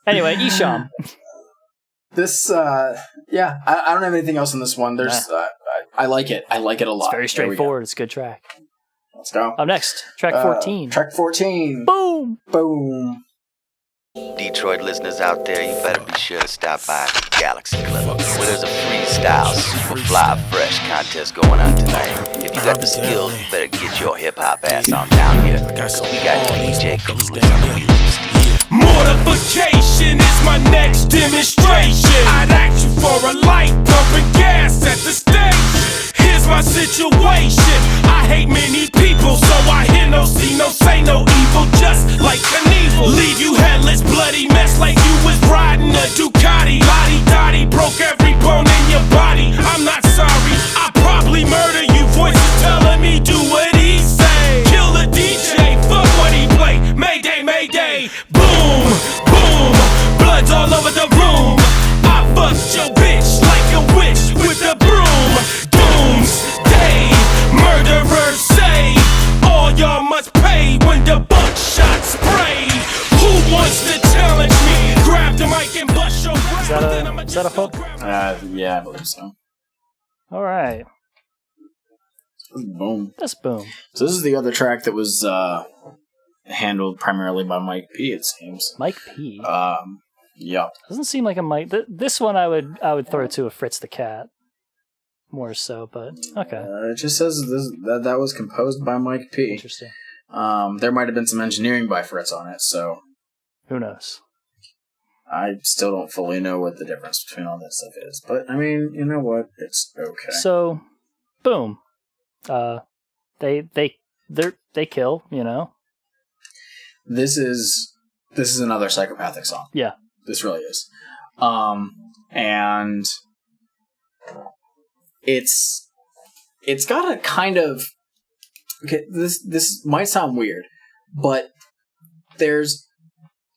Anyway, Esham.
This, I don't have anything else in this one. There's, I like it. I like it a lot.
It's very straightforward. It's a good track.
Let's go.
Up next, track 14.
Track 14.
Boom!
Boom.
Detroit listeners out there, you better be sure to stop by Galaxy Club, where there's a freestyle, super fly, fresh contest going on tonight. If you got the skills, you better get your hip-hop ass on down here, because we got DJ Clueless on the wheels.
Mortification is my next demonstration. I'd ask you for a light, pumping gas at the station. Here's my situation. I hate many people, so I hear no, see no, say no evil, just like Knievel. Leave you headless, bloody mess like you was riding a Ducati. Lottie-dottie, broke every bone in your body. I'm not sorry, I probably murder you. Voices telling me do what he say. Kill the DJ, fuck what he play. Mayday, mayday, boom, boom,
that a hook?
Yeah, I believe so.
All right.
Boom.
That's boom.
So this is the other track that was handled primarily by Mike P, it seems.
Mike P?
Yep.
Doesn't seem like a Mike. This one I would throw to a Fritz the Cat. More so, but okay.
It just says that was composed by Mike P.
Interesting.
There might have been some engineering by Fritz on it, so...
Who knows? I
still don't fully know what the difference between all that stuff is. But, I mean, you know what? It's okay.
So, boom. They kill, you know?
This is another Psychopathic song.
Yeah.
This really is. And it's got a kind of... Okay, this might sound weird, but there's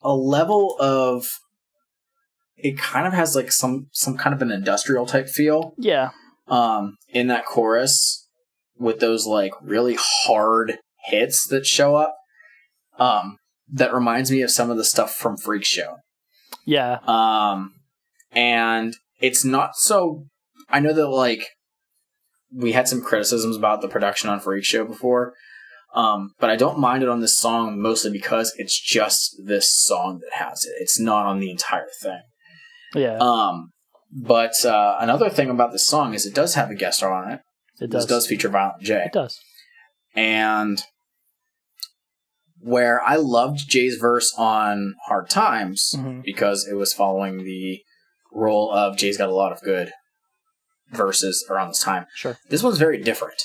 a level of... It kind of has like some kind of an industrial type feel.
Yeah.
In that chorus with those like really hard hits that show up. That reminds me of some of the stuff from Freak Show.
Yeah.
And it's not so... I know that like we had some criticisms about the production on Freak Show before. But I don't mind it on this song mostly because it's just this song that has it. It's not on the entire thing.
Yeah.
But another thing about this song is it does have a guest star on it.
It does.
This does feature Violent J.
It does.
And where I loved Jay's verse on Hard Times because it was following the role of Jay's got a lot of good verses around this time.
Sure.
This one's very different.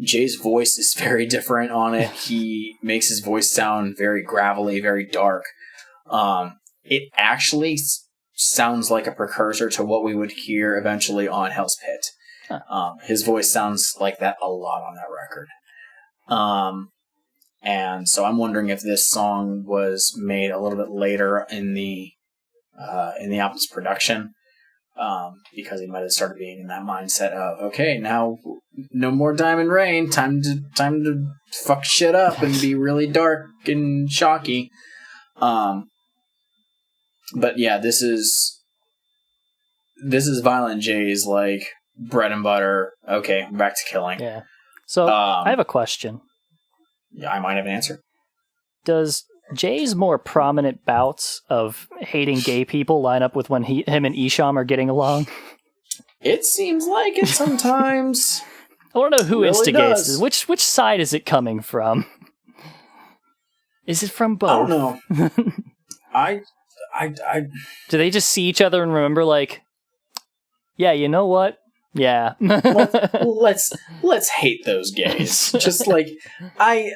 Jay's voice is very different on it. He makes his voice sound very gravelly, very dark. It actually sounds like a precursor to what we would hear eventually on Hell's Pit. Huh. His voice sounds like that a lot on that record. And so I'm wondering if this song was made a little bit later in the album's production. Because he might have started being in that mindset of, okay, now no more Diamond Rain, time to fuck shit up and be really dark and shocky. But yeah, this is Violent J's like bread and butter. Okay, back to killing.
Yeah. So I have a question.
Yeah, I might have an answer.
Does Jay's more prominent bouts of hating gay people line up with when him and Esham are getting along?
It seems like it sometimes.
I want to know who
really
instigates
does.
this. Which side is it coming from? Is it from both?
I don't know. I
Do they just see each other and remember, like, yeah, you know what? Yeah.
let's hate those gays. Just like I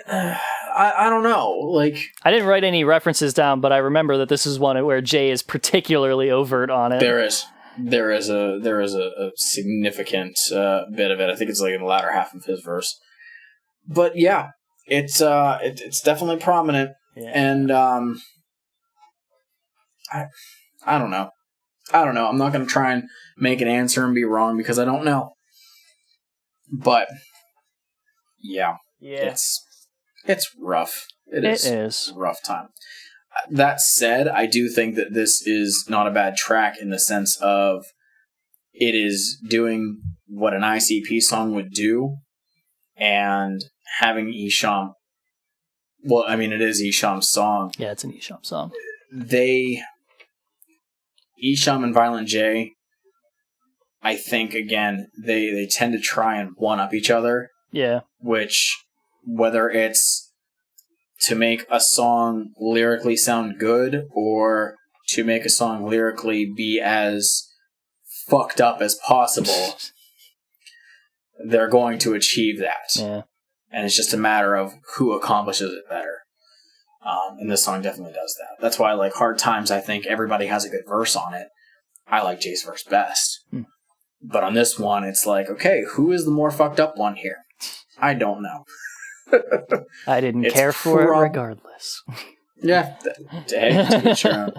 don't know. Like
I didn't write any references down, but I remember that this is one where Jay is particularly overt on it.
There is a significant bit of it. I think it's like in the latter half of his verse. But yeah, it's definitely prominent.
Yeah.
And I don't know. I'm not going to try and make an answer and be wrong because I don't know. But yeah. It's rough. It is a rough time. That said, I do think that this is not a bad track in the sense of it is doing what an ICP song would do, and having Esham. Well, I mean, it is Esham's song.
Yeah, it's an Esham song.
Esham and Violent J, I think, again, they tend to try and one-up each other.
Yeah.
Which, whether it's to make a song lyrically sound good or to make a song lyrically be as fucked up as possible, they're going to achieve that.
Yeah.
And it's just a matter of who accomplishes it better. And this song definitely does that. That's why, like, Hard Times, I think everybody has a good verse on it. I like Jay's verse best. But on this one, it's like, okay, who is the more fucked up one here? I don't know.
I didn't care for it regardless.
Yeah. Hey, sure.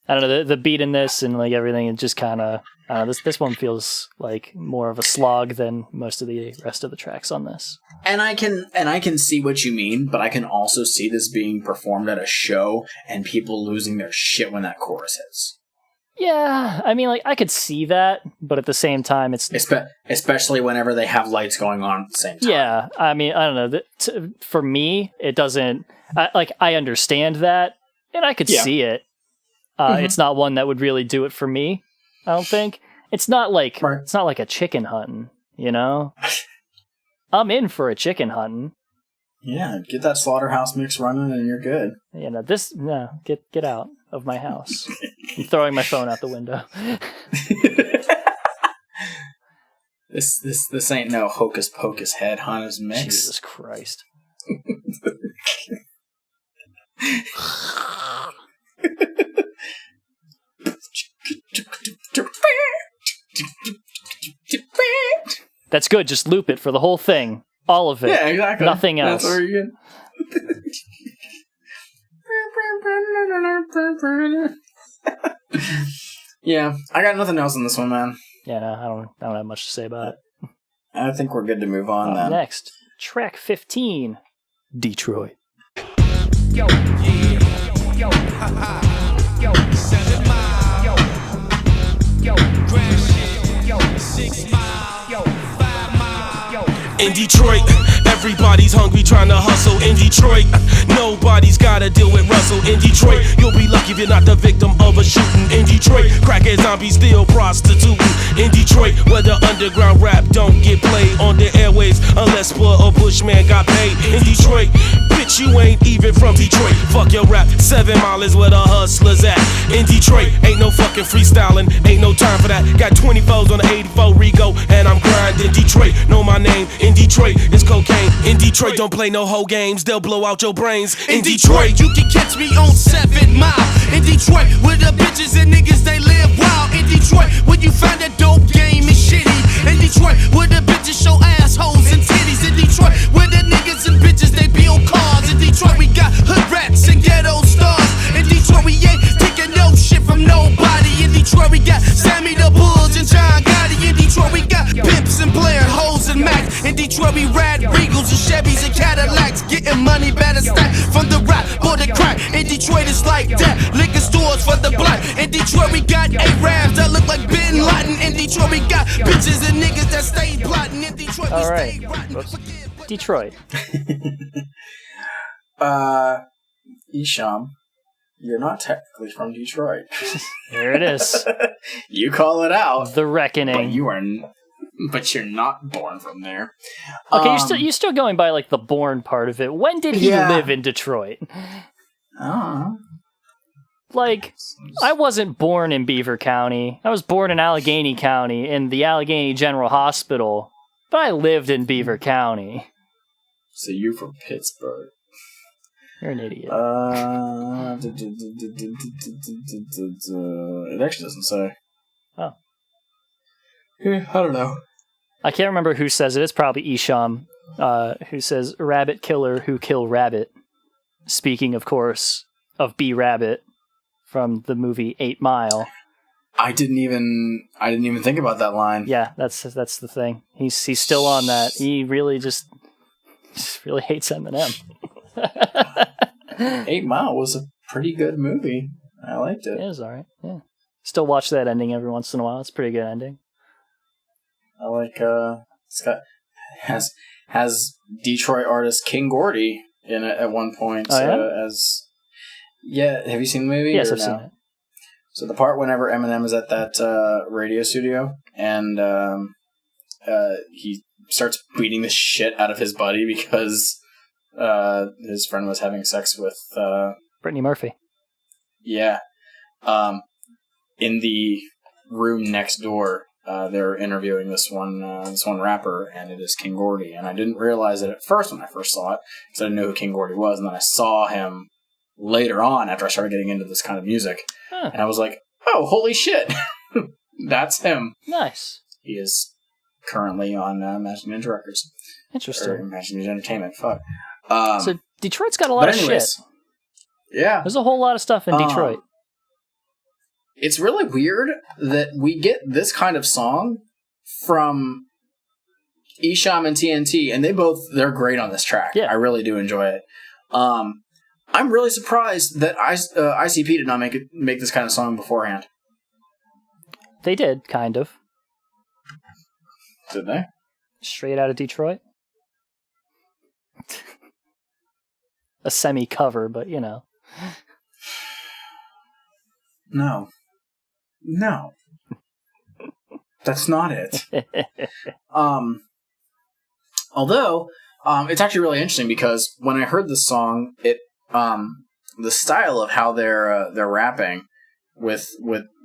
I don't know, the beat in this and like everything, it just kind of This one feels like more of a slog than most of the rest of the tracks on this.
And I can see what you mean, but I can also see this being performed at a show and people losing their shit when that chorus hits.
Yeah, I mean, like, I could see that, but at the same time, it's...
Especially whenever they have lights going on at the same time.
Yeah, I mean, I don't know. For me, it doesn't... I understand that, and I could see it. It's not one that would really do it for me, I don't think. It's not like It's not like a chicken hunting, you know? I'm in for a chicken hunting.
Yeah, get that slaughterhouse mix running and you're good.
You know, get out of my house. I'm throwing my phone out the window.
This ain't no hocus pocus head hunters mix.
Jesus Christ. That's good. Just loop it for the whole thing. All of it.
Yeah, exactly.
Nothing else.
That's where you get. Yeah, I got nothing else on this one, man.
Yeah, no, I don't have much to say about it.
I think we're good to move on then.
Next, track 15, Detroit.
Yo, yeah, yo, yo, 7 Mile, yo, crash it, yo, 6 Mile, yo, 5 Mile, yo. In Detroit, everybody's hungry trying to hustle. In Detroit, nobody's gotta deal with Russell. In Detroit, you'll be lucky if you're not the victim of a shooting. In Detroit, crackhead zombies still prostituting. In Detroit, where the underground rap don't get played on the airwaves unless poor or Bushman got paid. In Detroit, bitch, you ain't even from Detroit. Fuck your rap, 7 Mile is where the hustlers at. In Detroit, ain't no fucking freestyling, ain't no time for that. Got 24s on the 84 Rego, and I'm grinding. Detroit, know my name. In Detroit, it's cocaine. In Detroit, don't play no hoe games, they'll blow out your brains. In Detroit, you can catch me on 7 Mile. In Detroit, where the bitches and niggas, they live wild. In Detroit, where you find that dope game is shitty. In Detroit, where the bitches show assholes and titties. In Detroit, where the niggas and bitches, they be on cars. In Detroit, we got hood rats and ghetto stars. In Detroit, we ain't taking no shit from nobody. In Detroit, we got Sammy the Bulls and John Gotti. In Detroit, we got pimps and Blair, hoes and Max. In Detroit, we ride Regals and Chevys and Cadillacs. Getting money better stack from the rap or the crack. In Detroit, it's like that. Liquor stores for the black. In Detroit, we got Arabs that look like Bin Laden. In Detroit, we got bitches and niggas that stay plotting. In Detroit, we stay rotten.
Detroit.
Esham, you're not technically from Detroit.
There it is.
You call it out.
The reckoning.
But you're not born from there.
Okay, you're still going by like the born part of it. When did he live in Detroit? Like, I wasn't born in Beaver County. I was born in Allegheny County in the Allegheny General Hospital, but I lived in Beaver County.
So you're from Pittsburgh.
You're an idiot.
It actually doesn't say.
Oh.
Yeah, I don't know.
I can't remember who says it. It's probably Esham, who says, rabbit killer who kill rabbit. Speaking, of course, of B-Rabbit from the movie 8 Mile.
I didn't even think about that line.
Yeah, that's the thing. He's still on that. He really just really hates Eminem.
8 Mile was a pretty good movie. I liked it.
It was alright. Yeah. Still watch that ending every once in a while. It's a pretty good ending.
I like Scott has Detroit artist King Gordy in it at one point.
Oh,
yeah? Have you seen the movie?
Yes, I've seen it.
So the part whenever Eminem is at that radio studio and he starts beating the shit out of his buddy because his friend was having sex with
Brittany Murphy.
Yeah. In the room next door, they're interviewing this one rapper, and it is King Gordy. And I didn't realize it at first when I first saw it, because I didn't know who King Gordy was. And then I saw him later on after I started getting into this kind of music.
Huh.
And I was like, oh, holy shit. That's him.
Nice.
He is currently on Magic Ninja Records.
Interesting.
Or Magic Ninja Entertainment. Fuck.
So Detroit's got a lot of shit.
Yeah.
There's a whole lot of stuff in Detroit.
it's really weird that we get this kind of song from Esham and TNT, and they're great on this track.
Yeah.
I really do enjoy it. I'm really surprised that ICP did not make this kind of song beforehand.
They did, kind of.
Did they?
Straight out of Detroit. A semi-cover, but you know.
No. That's not it. Although, it's actually really interesting because when I heard this song, the style of how they're rapping with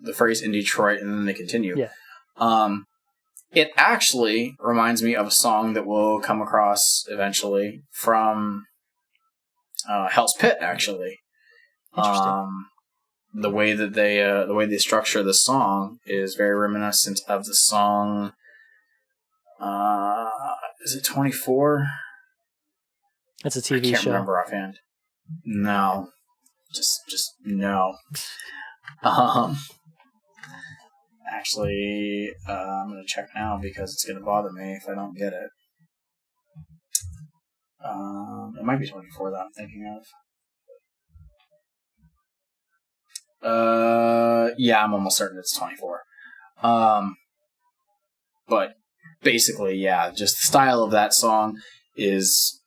the phrase in Detroit and then they continue.
Yeah.
It actually reminds me of a song that we'll come across eventually from Hell's Pit, actually.
Interesting.
The way that they structure the song is very reminiscent of the song. Is it 24?
It's a TV show.
I can't remember offhand. No, just no. Actually, I'm gonna check now because it's gonna bother me if I don't get it. It might be 24 that I'm thinking of. Yeah, I'm almost certain it's 24. But basically, yeah, just the style of that song is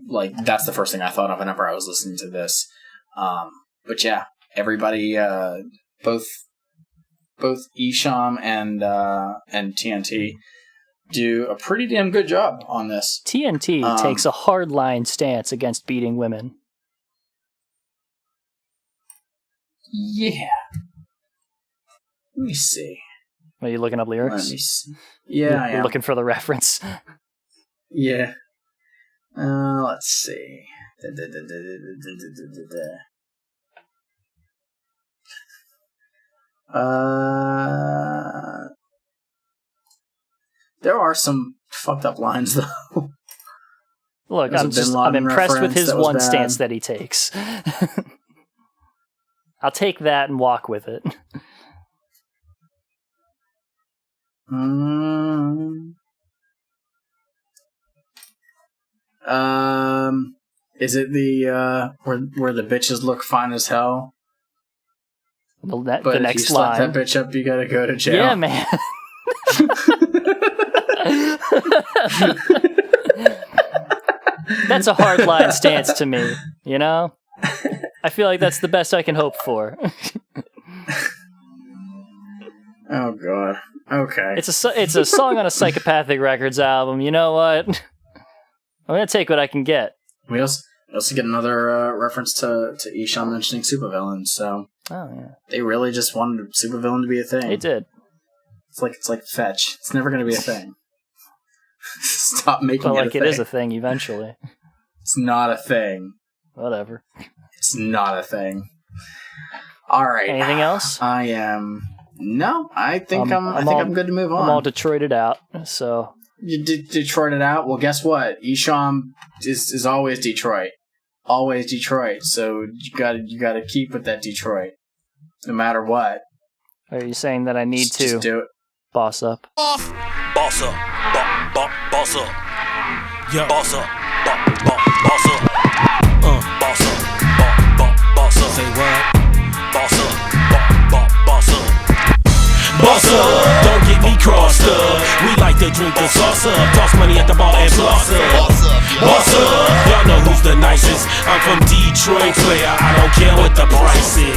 like that's the first thing I thought of whenever I was listening to this. But yeah, everybody, both Esham and TNT do a pretty damn good job on this.
TNT takes a hardline stance against beating women.
Yeah. Let me see.
Are you looking up lyrics?
Let me see. Yeah, I am.
You're looking for the reference.
Yeah. Let's see. There are some fucked up lines, though.
Look, I'm impressed with his one stance that he takes. I'll take that and walk with it.
Is it the where the bitches look fine as hell?
Well,
but
the
if
next
you slap
line.
that bitch up, you gotta go to jail.
Yeah, man. That's a hard line stance to me, you know? I feel like that's the best I can hope for.
Oh god. Okay.
It's a song on a Psychopathic Records album. You know what? I'm gonna take what I can get.
We also get another reference to Esham mentioning supervillains. So they really just wanted a supervillain to be a thing.
They did.
It's like Fetch. It's never gonna be a thing. Stop making it a thing.
It is a thing eventually.
It's not a thing.
Whatever.
It's not a thing. All right.
Anything else?
I am. No, I think I'm good to move on.
I'm all Detroited out, so.
You Detroited out? Well, guess what? Esham is always Detroit. Always Detroit. So you gotta keep with that Detroit. No matter what.
Are you saying that I need
just do it.
Boss up?
Boss up. Boss up. Yeah. Boss up. Boss up. Boss up. Boss up. Say what? Boss up. Boss up. Boss up, don't get me crossed up. We like to drink the sauce up, toss money at the bar and floss up. Boss up, y'all know who's the nicest. I'm from Detroit, player, I don't care what the price is.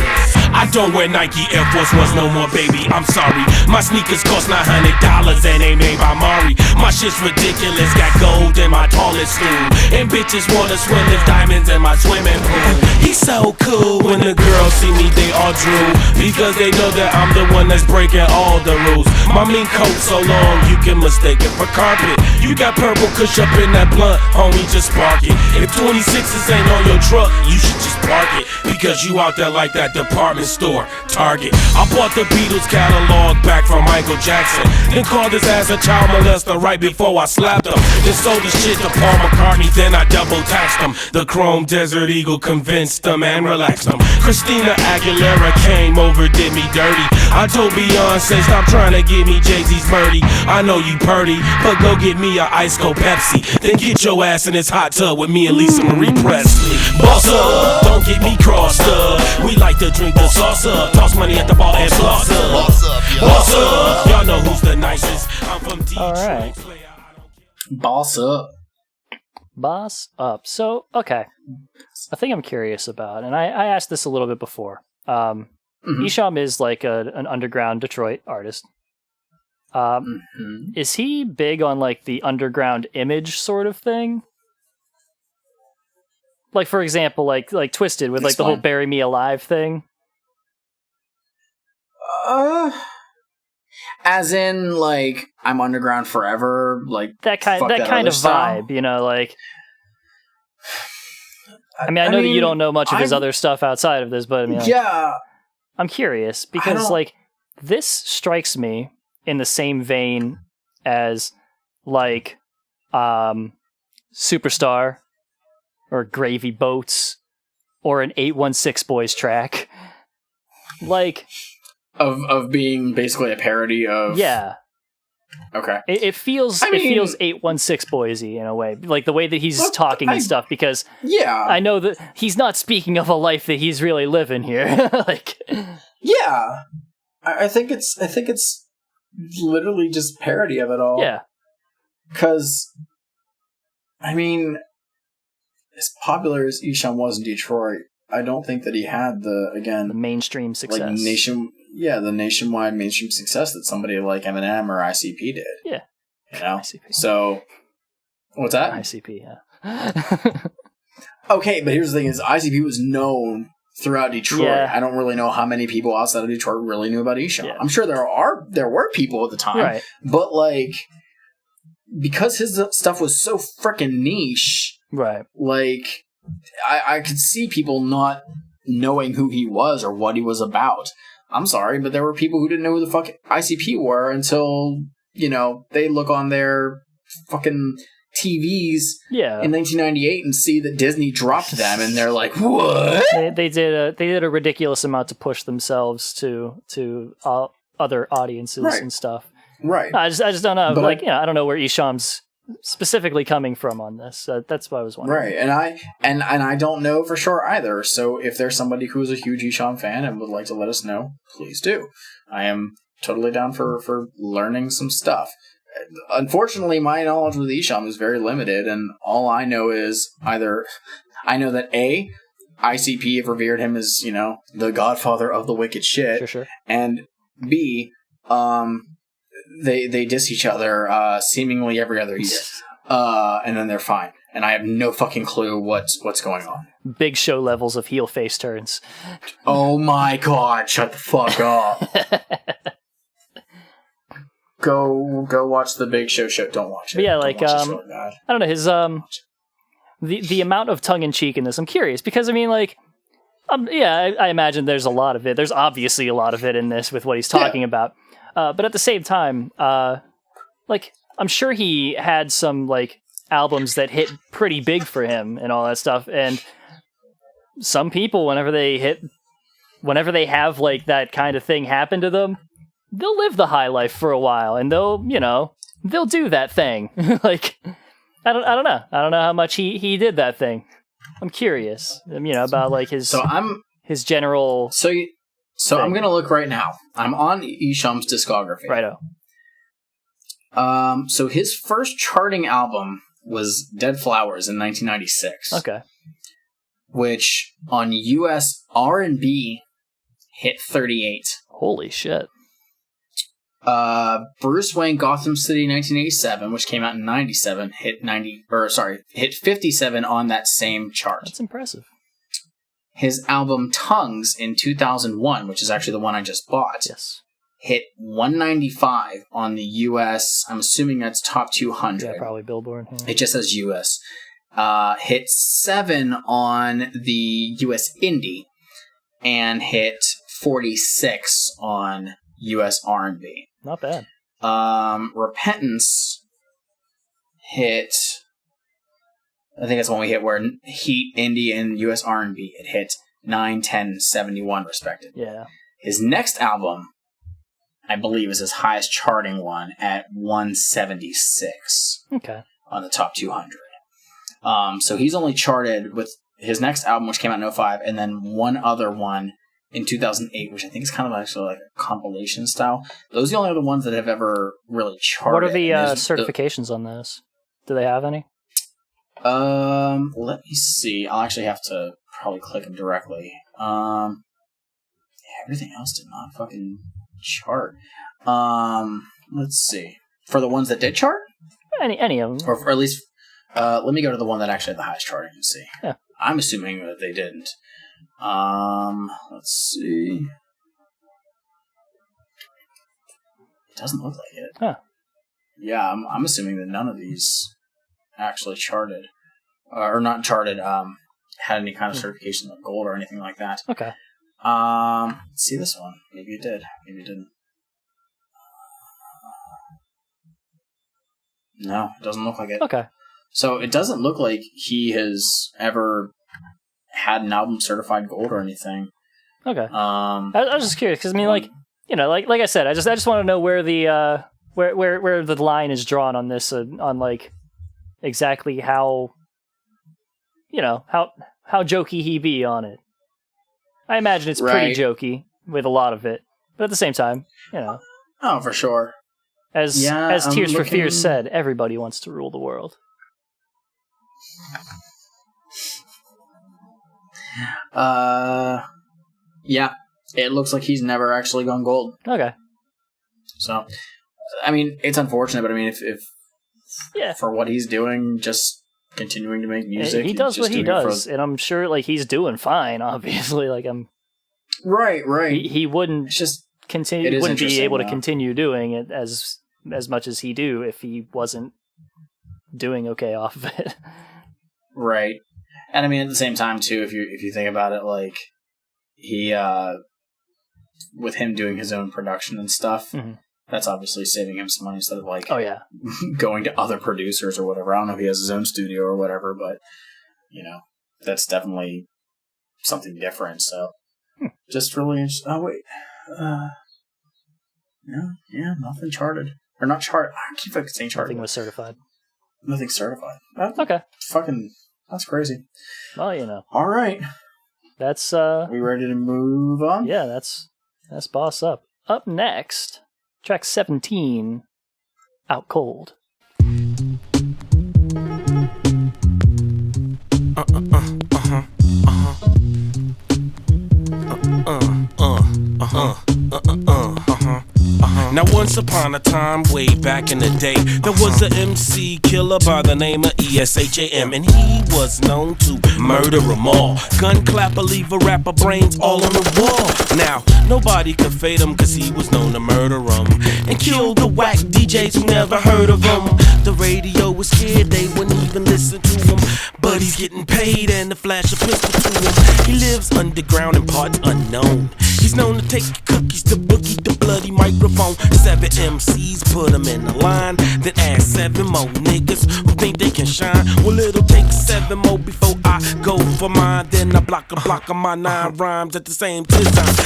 I don't wear Nike Air Force Ones no more, baby, I'm sorry. My sneakers cost $900 and they made by Mari. My shit's ridiculous, got gold in my toilet stool. And bitches wanna swim with diamonds in my swimming pool. He's so cool, when the girls see me they all drool. Because they know that I'm the one that's breaking all the rules. My mean coat so long you can mistake it for carpet. You got purple kush up in that blunt, homie, just spark it. If 26s ain't on your truck, you should just park it. Because you out there like that department store, Target. I bought the Beatles catalog back from Michael Jackson. Then called his ass a child molester right before I slapped him. Then sold the shit to Paul McCartney, then I double taxed him. The Chrome Desert Eagle convinced
rinsed them and relaxed them. Christina Aguilera came over, did me dirty. I told Beyonce, stop trying to give me Jay-Z's birdie. I know you purdy, but go get me a ice cold Pepsi. Then get your ass in this hot tub with me and Lisa Marie Presley. Boss up, don't get me crossed up. We like to drink the sauce up, toss money at the bar and floss up. Boss up, y'all know who's the nicest. I'm from Detroit.
All right.
Boss up.
Boss up. So, okay. A thing I'm curious about, and I asked this a little bit before. Esham is like an underground Detroit artist. Is he big on like the underground image sort of thing? Like, for example, like Twisted with like the whole "Bury Me Alive" thing.
As in, like, I'm underground forever, like
that kind of
style?
vibe, you know, like. I mean, I know that you don't know much of his other stuff outside of this, but I mean, like, I'm curious because like this strikes me in the same vein as like Superstar or Gravy Boats or an 816 Boys track, like
of being basically a parody of Okay.
It feels 816 Boysy in a way, like the way that he's talking and stuff. Because I know that he's not speaking of a life that he's really living here. Like,
I think it's literally just parody of it all.
Yeah.
Because, I mean, as popular as Esham was in Detroit, I don't think that he had the
mainstream success,
like the nationwide mainstream success that somebody like Eminem or ICP did.
Yeah,
you know.
ICP.
So, what's that?
ICP, yeah.
Okay, but here's the thing: is ICP was known throughout Detroit.
Yeah.
I don't really know how many people outside of Detroit really knew about Esham.
Yeah.
I'm sure there were people at the time,
right?
But like, because his stuff was so freaking niche,
right?
Like, I could see people not knowing who he was or what he was about. I'm sorry, but there were people who didn't know who the fuck ICP were until, you know, they look on their fucking TVs in 1998 and see that Disney dropped them, and they're like, "What?"
They did a ridiculous amount to push themselves to other audiences and stuff.
Right.
I just don't know. But like, I don't know where Esham's specifically coming from on this. That's what I was wondering.
Right, and I don't know for sure either. So if there's somebody who's a huge Esham fan and would like to let us know, please do. I am totally down for learning some stuff. Unfortunately, my knowledge with Esham is very limited, and all I know is either I know that A, ICP have revered him as, you know, the godfather of the wicked shit,
sure.
And B, they diss each other seemingly every other year, and then they're fine. And I have no fucking clue what's going on.
Big Show levels of heel face turns.
Oh my god! Shut the fuck up. Go watch the Big Show show. Don't watch it.
But yeah, like I don't know his the amount of tongue in cheek in this. I'm curious because I mean like. I imagine there's a lot of it. There's obviously a lot of it in this with what he's talking about. But at the same time, like I'm sure he had some like albums that hit pretty big for him and all that stuff. And some people, whenever they have like that kind of thing happen to them, they'll live the high life for a while, and they'll do that thing. Like I don't know. I don't know how much he did that thing. I'm curious, about like his general.
So I'm gonna look right now. I'm on Esham's discography.
Righto.
So his first charting album was Dead Flowers in 1996.
Okay.
Which on US R&B hit 38.
Holy shit.
Bruce Wayne Gotham City 1987, which came out in 97, hit 57 on that same chart.
That's impressive.
His album Tongues in 2001, which is actually the one I just bought, hit 195 on the US, I'm assuming that's top 200.
Yeah, probably Billboard. Yeah.
It just says US. Hit 7 on the US Indie, and hit 46 on US R&B.
Not bad.
Repentance hit
I think that's when we hit where Heat, Indie, and US R&B, it hit 9, 10, 71 respectively.
Yeah.
His next album, I believe, is his highest charting one at 176 on the top 200. So he's only charted with his next album, which came out in 2005, and then one other one in 2008, which I think is kind of actually like a compilation style. Those are the only other ones that have ever really charted.
What are the certifications on those? Do they have any?
Let me see. I'll actually have to probably click them directly. Everything else did not fucking chart. Let's see. For the ones that did chart?
Any of them.
Or at least, let me go to the one that actually had the highest charting and see.
Yeah.
I'm assuming that they didn't. Let's see. It doesn't look like it.
Huh.
Yeah, I'm assuming that none of these actually charted. Or not charted, had any kind of certification like gold or anything like that.
Okay.
Let's see this one. Maybe it did. Maybe it didn't. No, it doesn't look like it.
Okay.
So it doesn't look like he has ever had an album certified gold or anything.
Okay. I was just curious because I mean, like I said, I just want to know where the where the line is drawn on this, on like exactly how how jokey he be on it. I imagine it's pretty jokey with a lot of it, but at the same time,
Oh, for sure.
As Tears for Fears said, everybody wants to rule the world.
Yeah, it looks like he's never actually gone gold.
Okay.
So, I mean, it's unfortunate, but I mean, if for what he's doing, just continuing to make music,
he does what he does, and I'm sure like he's doing fine. Obviously, like
right.
He wouldn't
just
continue. He wouldn't be able to continue doing it as much as he do if he wasn't doing okay off of it.
Right. And I mean, at the same time, too, if you think about it, like, he, with him doing his own production and stuff, that's obviously saving him some money instead of, like, going to other producers or whatever. I don't know if he has his own studio or whatever, but, that's definitely something different, so. Just really interesting. Oh, wait. No, nothing charted. Or not charted. I keep saying charted.
Nothing was certified.
Nothing certified.
Okay.
That's crazy.
Well,
All right.
That's
we ready to move on?
Yeah, that's Boss Up. Up next, track 17, Out Cold.
Now once upon a time, way back in the day, there was a MC killer by the name of Esham, and he was known to murder them all. Gun clapper, leave a rapper brains all on the wall. Now, nobody could fade him cause he was known to murder them and kill the whack DJs who never heard of him. The radio was scared, they wouldn't even listen to him, but he's getting paid and the flash a pistol to him. He lives underground in parts unknown. He's known to take cookies to boogie the bloody microphone. 7 MCs put him in the line, then add 7 more niggas who think they can shine. Well, it'll take 7 more before I go for mine. Then I block of my 9 rhymes at the same time.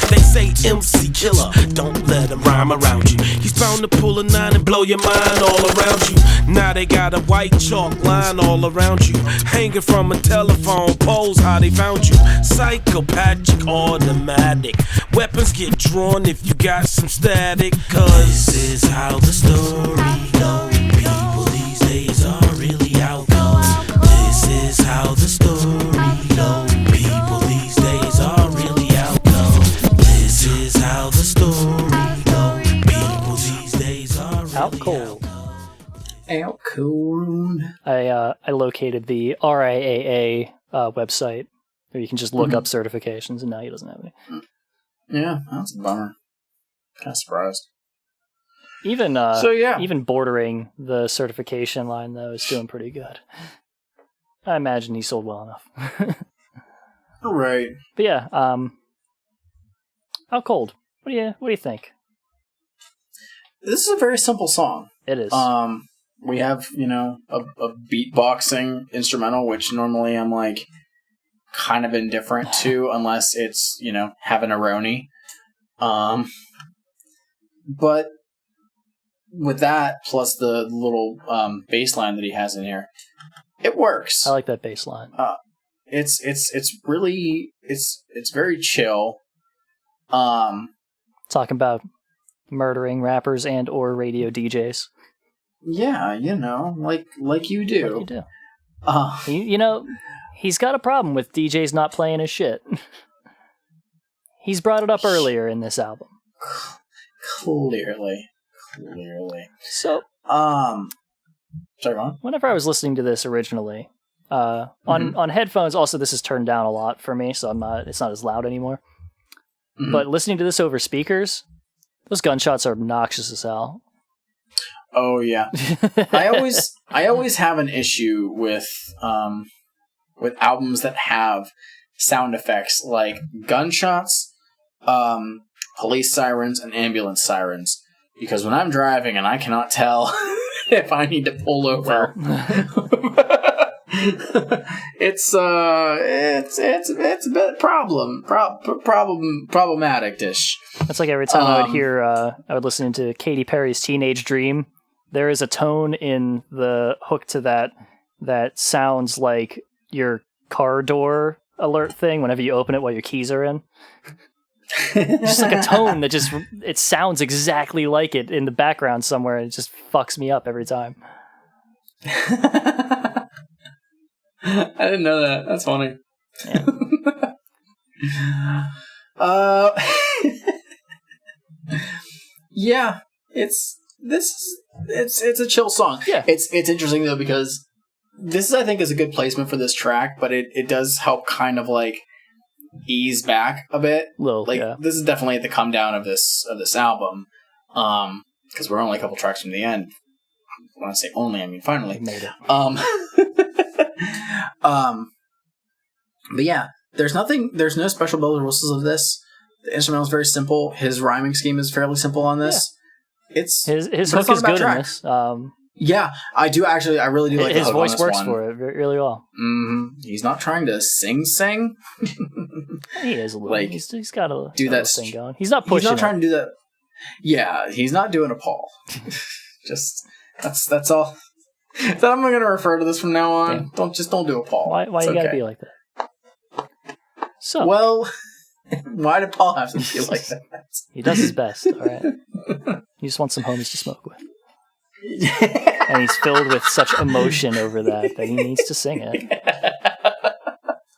They say MC killer, don't let him rhyme around you. He's bound to pull a 9 and blow your mind all around you. Now they got a white chalk line all around you, hanging from a telephone poles, how they found you. Psychopathic, automatic. Weapons get drawn if you got some static. Cause this is how the story goes. People these days are really out cold. This is how the story goes. People these days are really out cold. This is how the story goes. People these days are really out cold.
Out cold.
I located the RIAA website where you can just look up certifications, and now he doesn't have any.
Yeah, that's a bummer. Kind of surprised.
Even even bordering the certification line though is doing pretty good. I imagine he sold well enough.
Right.
But yeah, Out Cold. What do you think?
This is a very simple song.
It is.
we have, a beatboxing instrumental, which normally I'm like kind of indifferent to unless it's, having a Roni. But with that, plus the little bass line that he has in here, it works.
I like that bass line.
It's really it's very chill.
Talking about murdering rappers and or radio DJs.
Yeah, like you do.
Like you do. He's got a problem with DJs not playing his shit. He's brought it up earlier in this album.
Clearly.
So,
sorry, go on.
Whenever I was listening to this originally, on headphones, also this is turned down a lot for me, so it's not as loud anymore. Mm-hmm. But listening to this over speakers, those gunshots are obnoxious as hell.
Oh yeah. I always have an issue with albums that have sound effects like gunshots, police sirens, and ambulance sirens. Because when I'm driving and I cannot tell if I need to pull over, it's a bit problematic-ish.
That's like every time I would listen to Katy Perry's Teenage Dream. There is a tone in the hook to that sounds like your car door alert thing whenever you open it while your keys are in. Just like a tone that it sounds exactly like it in the background somewhere, and it just fucks me up every time.
I didn't know that. That's funny. Yeah. It's a chill song.
Yeah.
It's interesting though because this I think is a good placement for this track, but it does help kind of like ease back a bit. This is definitely at the come down of this album. Because we're only a couple tracks from the end. When I say only, I mean finally.
Made it.
But yeah, there's no special bells or whistles of this. The instrumental is very simple. His rhyming scheme is fairly simple on this. Yeah. His
hook is good in this.
Yeah, I really do like
his
the hook
voice
on this
works
one.
for it really well.
Mm-hmm. He's not trying to sing.
He is a little. Like, he's got a
do that
thing going. He's not pushing.
He's not trying to do that. Yeah, he's not doing a Paul. Just that's all. That I'm going to refer to this from now on. Yeah. Don't do a Paul.
Why you got to be like that? So
well, why did Paul have to be like that?
He does his best. All right. He just wants some homies to smoke with. And he's filled with such emotion over that he needs to sing it.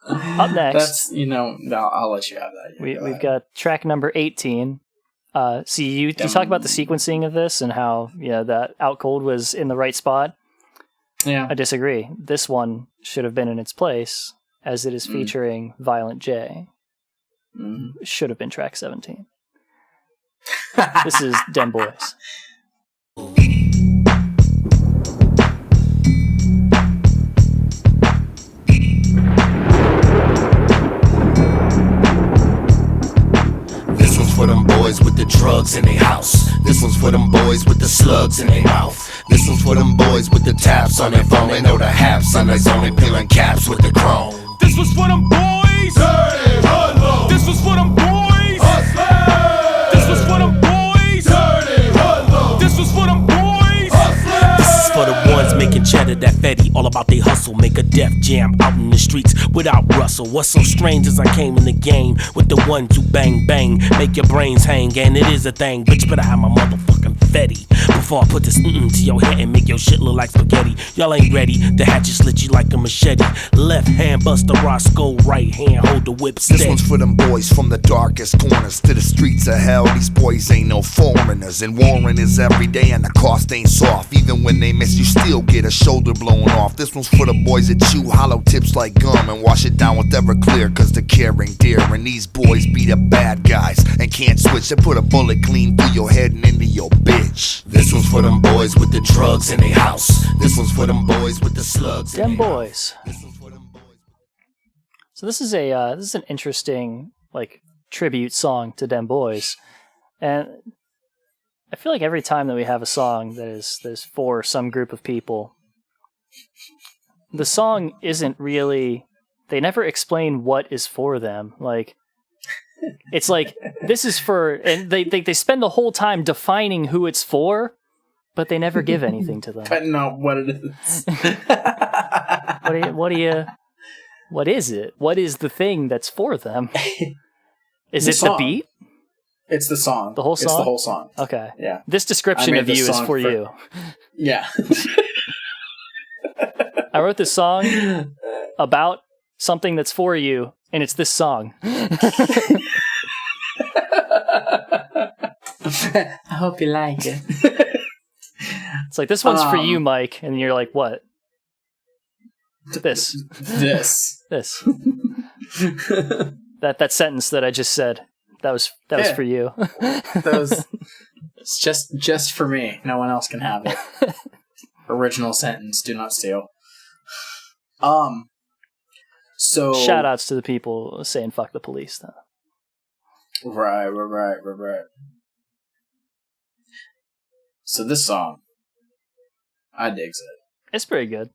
Up next,
I'll let you have that.
We've got track number 18. You talk about the sequencing of this and how that Out Cold was in the right spot.
Yeah,
I disagree. This one should have been in its place as it is featuring Violent J. Should have been track 17. This is Dem Boys.
This one's for them boys with the drugs in their house. This one's for them boys with the slugs in their mouth. This one's for them boys with the taps on their phone. They know the haps on their zone. They peeling caps with the chrome.
This was for them boys. Dirty Hoodlum. This was for them boys. Hustlers. This was for them boys. Dirty Hoodlum. This was for them boys. Hustlers.
This is for the ones making cheddar that Fetty. All about they hustle. Make a def jam out in the streets without Russell. What's so strange as I came in the game with the ones who bang bang, make your brains hang, and it is a thing. Bitch, better have my motherfucking Fetty before I put this to your head and make your shit look like spaghetti. Y'all ain't ready. The hatchet slit you like a machete. Left hand bust the Roscoe, right hand hold the whip steady.
This one's for them boys from the darkest corners to the streets of hell. These boys ain't no foreigners, and warring is every day, and the cost ain't soft. Even when they miss, you still get a shoulder blown off. This one's for the boys that chew hollow tips like gum and wash it down with Everclear, cause the care ain't dear. And these boys be the bad guys and can't switch. They put a bullet clean through your head and into your bitch. This one's for them boys with the drugs in their house. This one's for them boys with the slugs.
Dem Boys. So this is an interesting tribute song to Dem Boys, and I feel like every time that we have a song that is for some group of people, the song isn't really. They never explain what is for them. Like, it's like this is for, and they spend the whole time defining who it's for, but they never give anything to them.
But not what it is.
What is it? What is the thing that's for them? Is it the beat?
It's the song.
The whole song?
It's the whole song.
Okay.
Yeah.
This description of you is for you.
Yeah.
I wrote this song about something that's for you, and it's this song.
I hope you like it.
It's like, this one's for you, Mike. And you're like, what? This. That sentence that I just said, that was for you.
It's just for me. No one else can have it. Original sentence, do not steal. So
shout outs to the people saying fuck the police though.
Right. So this song, I digs it.
It's pretty good.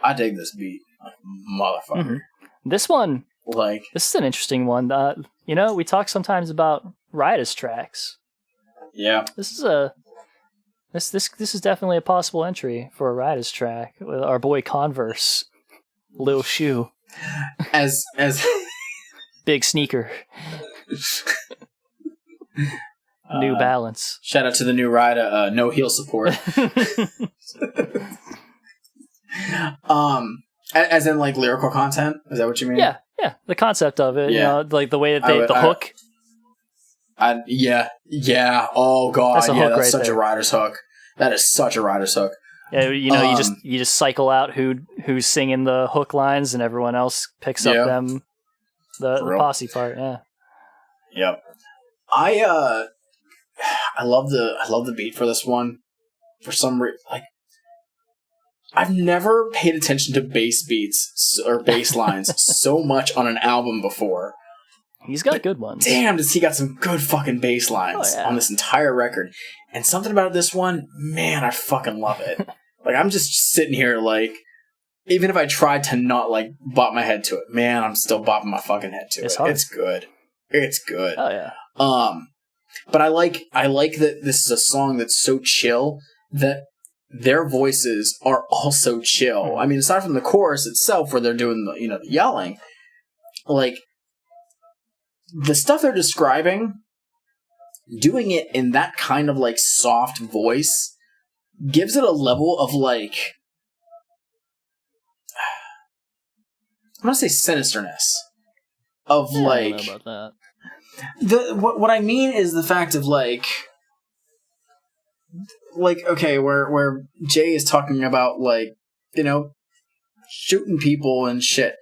I dig this beat, like motherfucker.
Mm-hmm. This one,
like,
this is an interesting one. We talk sometimes about riotous tracks.
Yeah.
This is this is definitely a possible entry for a riotous track with our boy Converse, Lil Shoe,
as
big sneaker, New Balance.
Shout out to the new rider, no heel support. As in like lyrical content, is that what you mean?
Yeah, the concept of it.
Yeah.
Like the way that the hook.
Yeah. Oh god, that's
right
such
there.
a rider's hook. That is such a rider's hook.
Yeah, you just cycle out who's singing the hook lines, and everyone else picks up them the posse part. Yeah.
Yep. I love the beat for this one. For some reason, like, I've never paid attention to bass beats or bass lines so much on an album before.
He's got good ones.
Damn, does he got some good fucking bass lines on this entire record. And something about this one, man, I fucking love it. Like, I'm just sitting here, like, even if I tried to not, like, bop my head to it, man, I'm still bopping my fucking head to it.
Hard.
It's good. It's good.
Oh, yeah.
But I like that this is a song that's so chill that their voices are also chill. I mean, aside from the chorus itself where they're doing the yelling, like, the stuff they're describing, doing it in that kind of, like, soft voice gives it a level of, like, I'm gonna say sinisterness. Of, like,
I don't know about that.
What I mean is the fact of, like, okay, where Jay is talking about, like, shooting people and shit.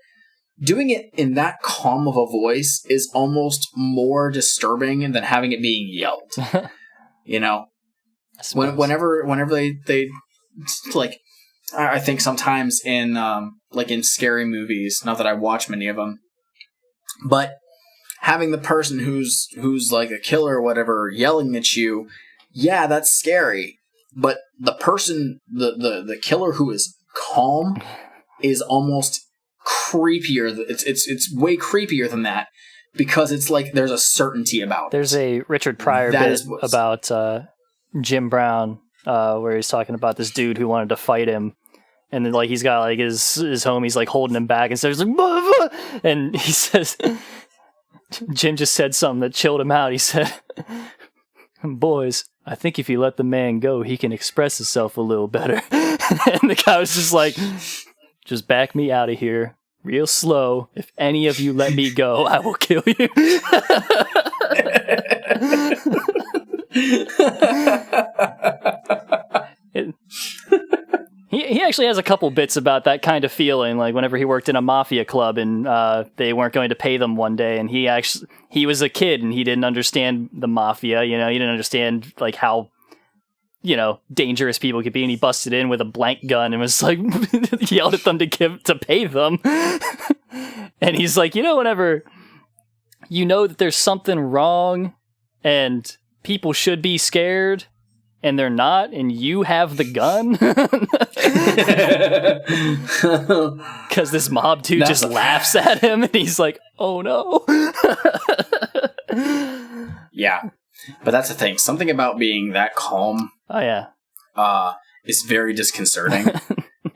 Doing it in that calm of a voice is almost more disturbing than having it being yelled. Whenever they like, I think sometimes in in scary movies, not that I watch many of them, but having the person who's like a killer or whatever yelling at you, yeah, that's scary. But the person, the killer who is calm, is almost creepier. It's way creepier than that, because it's like there's a certainty about it.
There's a Richard Pryor bit about Jim Brown where he's talking about this dude who wanted to fight him, and then, like, he's got, like, his homies, like, holding him back, and so he's like, "Motherfucker!" And he says, Jim just said something that chilled him out. He said, "Boys, I think if you let the man go, he can express himself a little better." And the guy was just like, "Just back me out of here real slow. If any of you let me go, I will kill you." He actually has a couple bits about that kind of feeling, like whenever he worked in a mafia club and they weren't going to pay them one day, and he was a kid and he didn't understand the mafia, he didn't understand, like, how dangerous people could be, and he busted in with a blank gun and was like yelled at them to pay them. And he's like, whenever that there's something wrong and people should be scared, and they're not, and you have the gun? Because this mob dude just laughs at him, and he's like, oh no.
Yeah. But that's the thing. Something about being that calm is very disconcerting.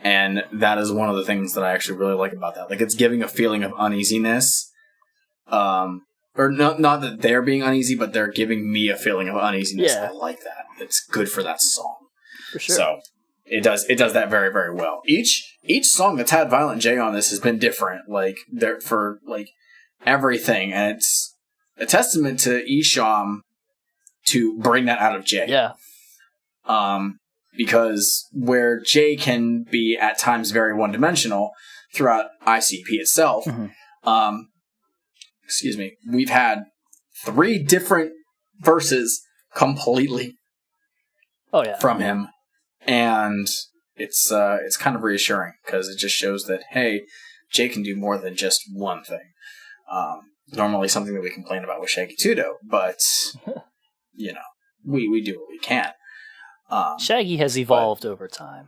And that is one of the things that I actually really like about that. Like, it's giving a feeling of uneasiness. Or not that they're being uneasy, but they're giving me a feeling of uneasiness.
Yeah.
I like that. It's good for that song.
For sure.
So it does that very, very well. Each song that's had Violent J on this has been different. Like, for everything. And it's a testament to Esham to bring that out of Jay.
Yeah.
Because where Jay can be at times very one-dimensional throughout ICP itself, we've had 3 different verses completely from him, and it's kind of reassuring because it just shows that, hey, Jay can do more than just one thing. Normally something that we complain about with Shaggy Tudo, but we do what we can.
Shaggy has evolved over time.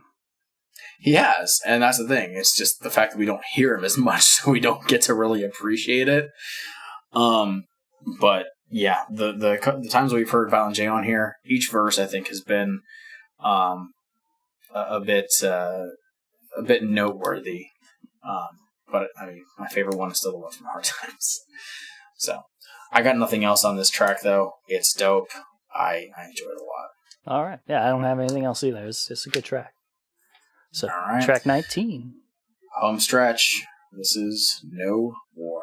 He has, and that's the thing. It's just the fact that we don't hear him as much, so we don't get to really appreciate it. But yeah, the times we've heard Violent J on here, each verse I think has been a bit noteworthy. But I mean, my favorite one is still the one from Hard Times. So I got nothing else on this track though. It's dope. I enjoyed it a lot.
All right. Yeah, I don't have anything else either. It's a good track. So, track 19.
Home stretch. This is No War.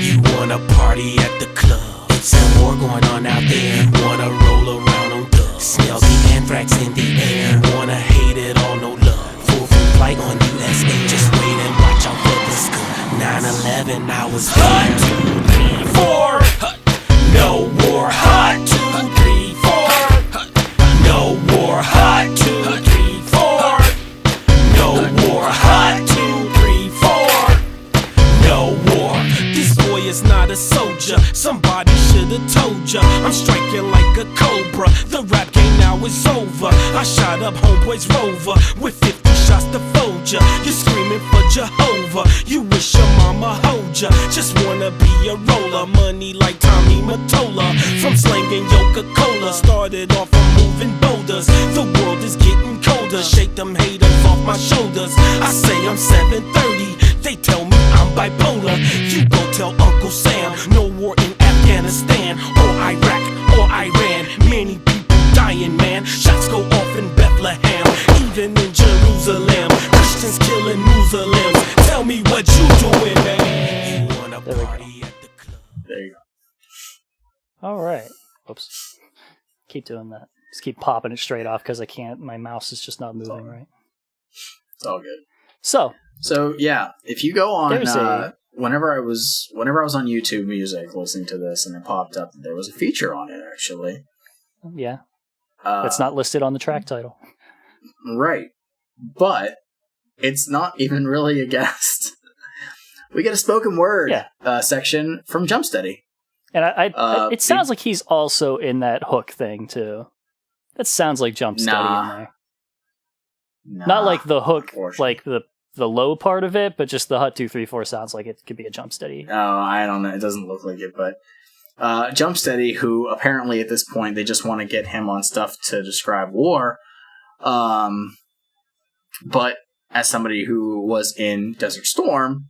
You wanna party at the club? It's a war going on out there. Wanna roll around on dubs? Smell the anthrax in the air. Wanna hate it all, no love. Full flight on USA. Just wait and watch out for the scoop. 9/11, I was there. 1, 2, 3, 4. No war. 1, 2, 3, 4. No war. 1, 2, 3, 4. No war. 1, 2, 3, 4. No war. This boy is not a soldier. Somebody should've told ya. I'm striking like a cobra. The rap game now is over. I shot up homeboy's Rover with 50 shots to fold ya. You're screaming for Jehovah. You wish your mama hold ya. Just wanna be a roller. Money like Tommy Mottola. From slanging Coca-Cola. Started off from moving boulders. The world is getting colder. Shake them haters off my shoulders. I say I'm 730. They tell me I'm bipolar. You go tell Uncle Sam. No war in Afghanistan or Iraq or Iran. Many people dying, man. Shots go off in Bethlehem, even in Jerusalem. Christians killing Muslims. Tell me what you doing, man. You wanna party at the club?
There you
go. All right. Oops. Keep doing that. Just keep popping it straight off because I can't. My mouse is just not moving right.
It's all good.
So
yeah, if you go on whenever I was on YouTube Music listening to this and it popped up, there was a feature on it actually.
Yeah. It's not listed on the track title.
Right. But it's not even really a guest. We get a spoken word section from Jumpsteady.
And it sounds like he's also in that hook thing too. That sounds like Jumpsteady in there. Not like the hook, like the low part of it, but just the Hut 2, 3, 4 sounds like it could be a Jumpsteady.
Oh, I don't know. It doesn't look like it, but Jumpsteady, who apparently at this point they just want to get him on stuff to describe war. But as somebody who was in Desert Storm,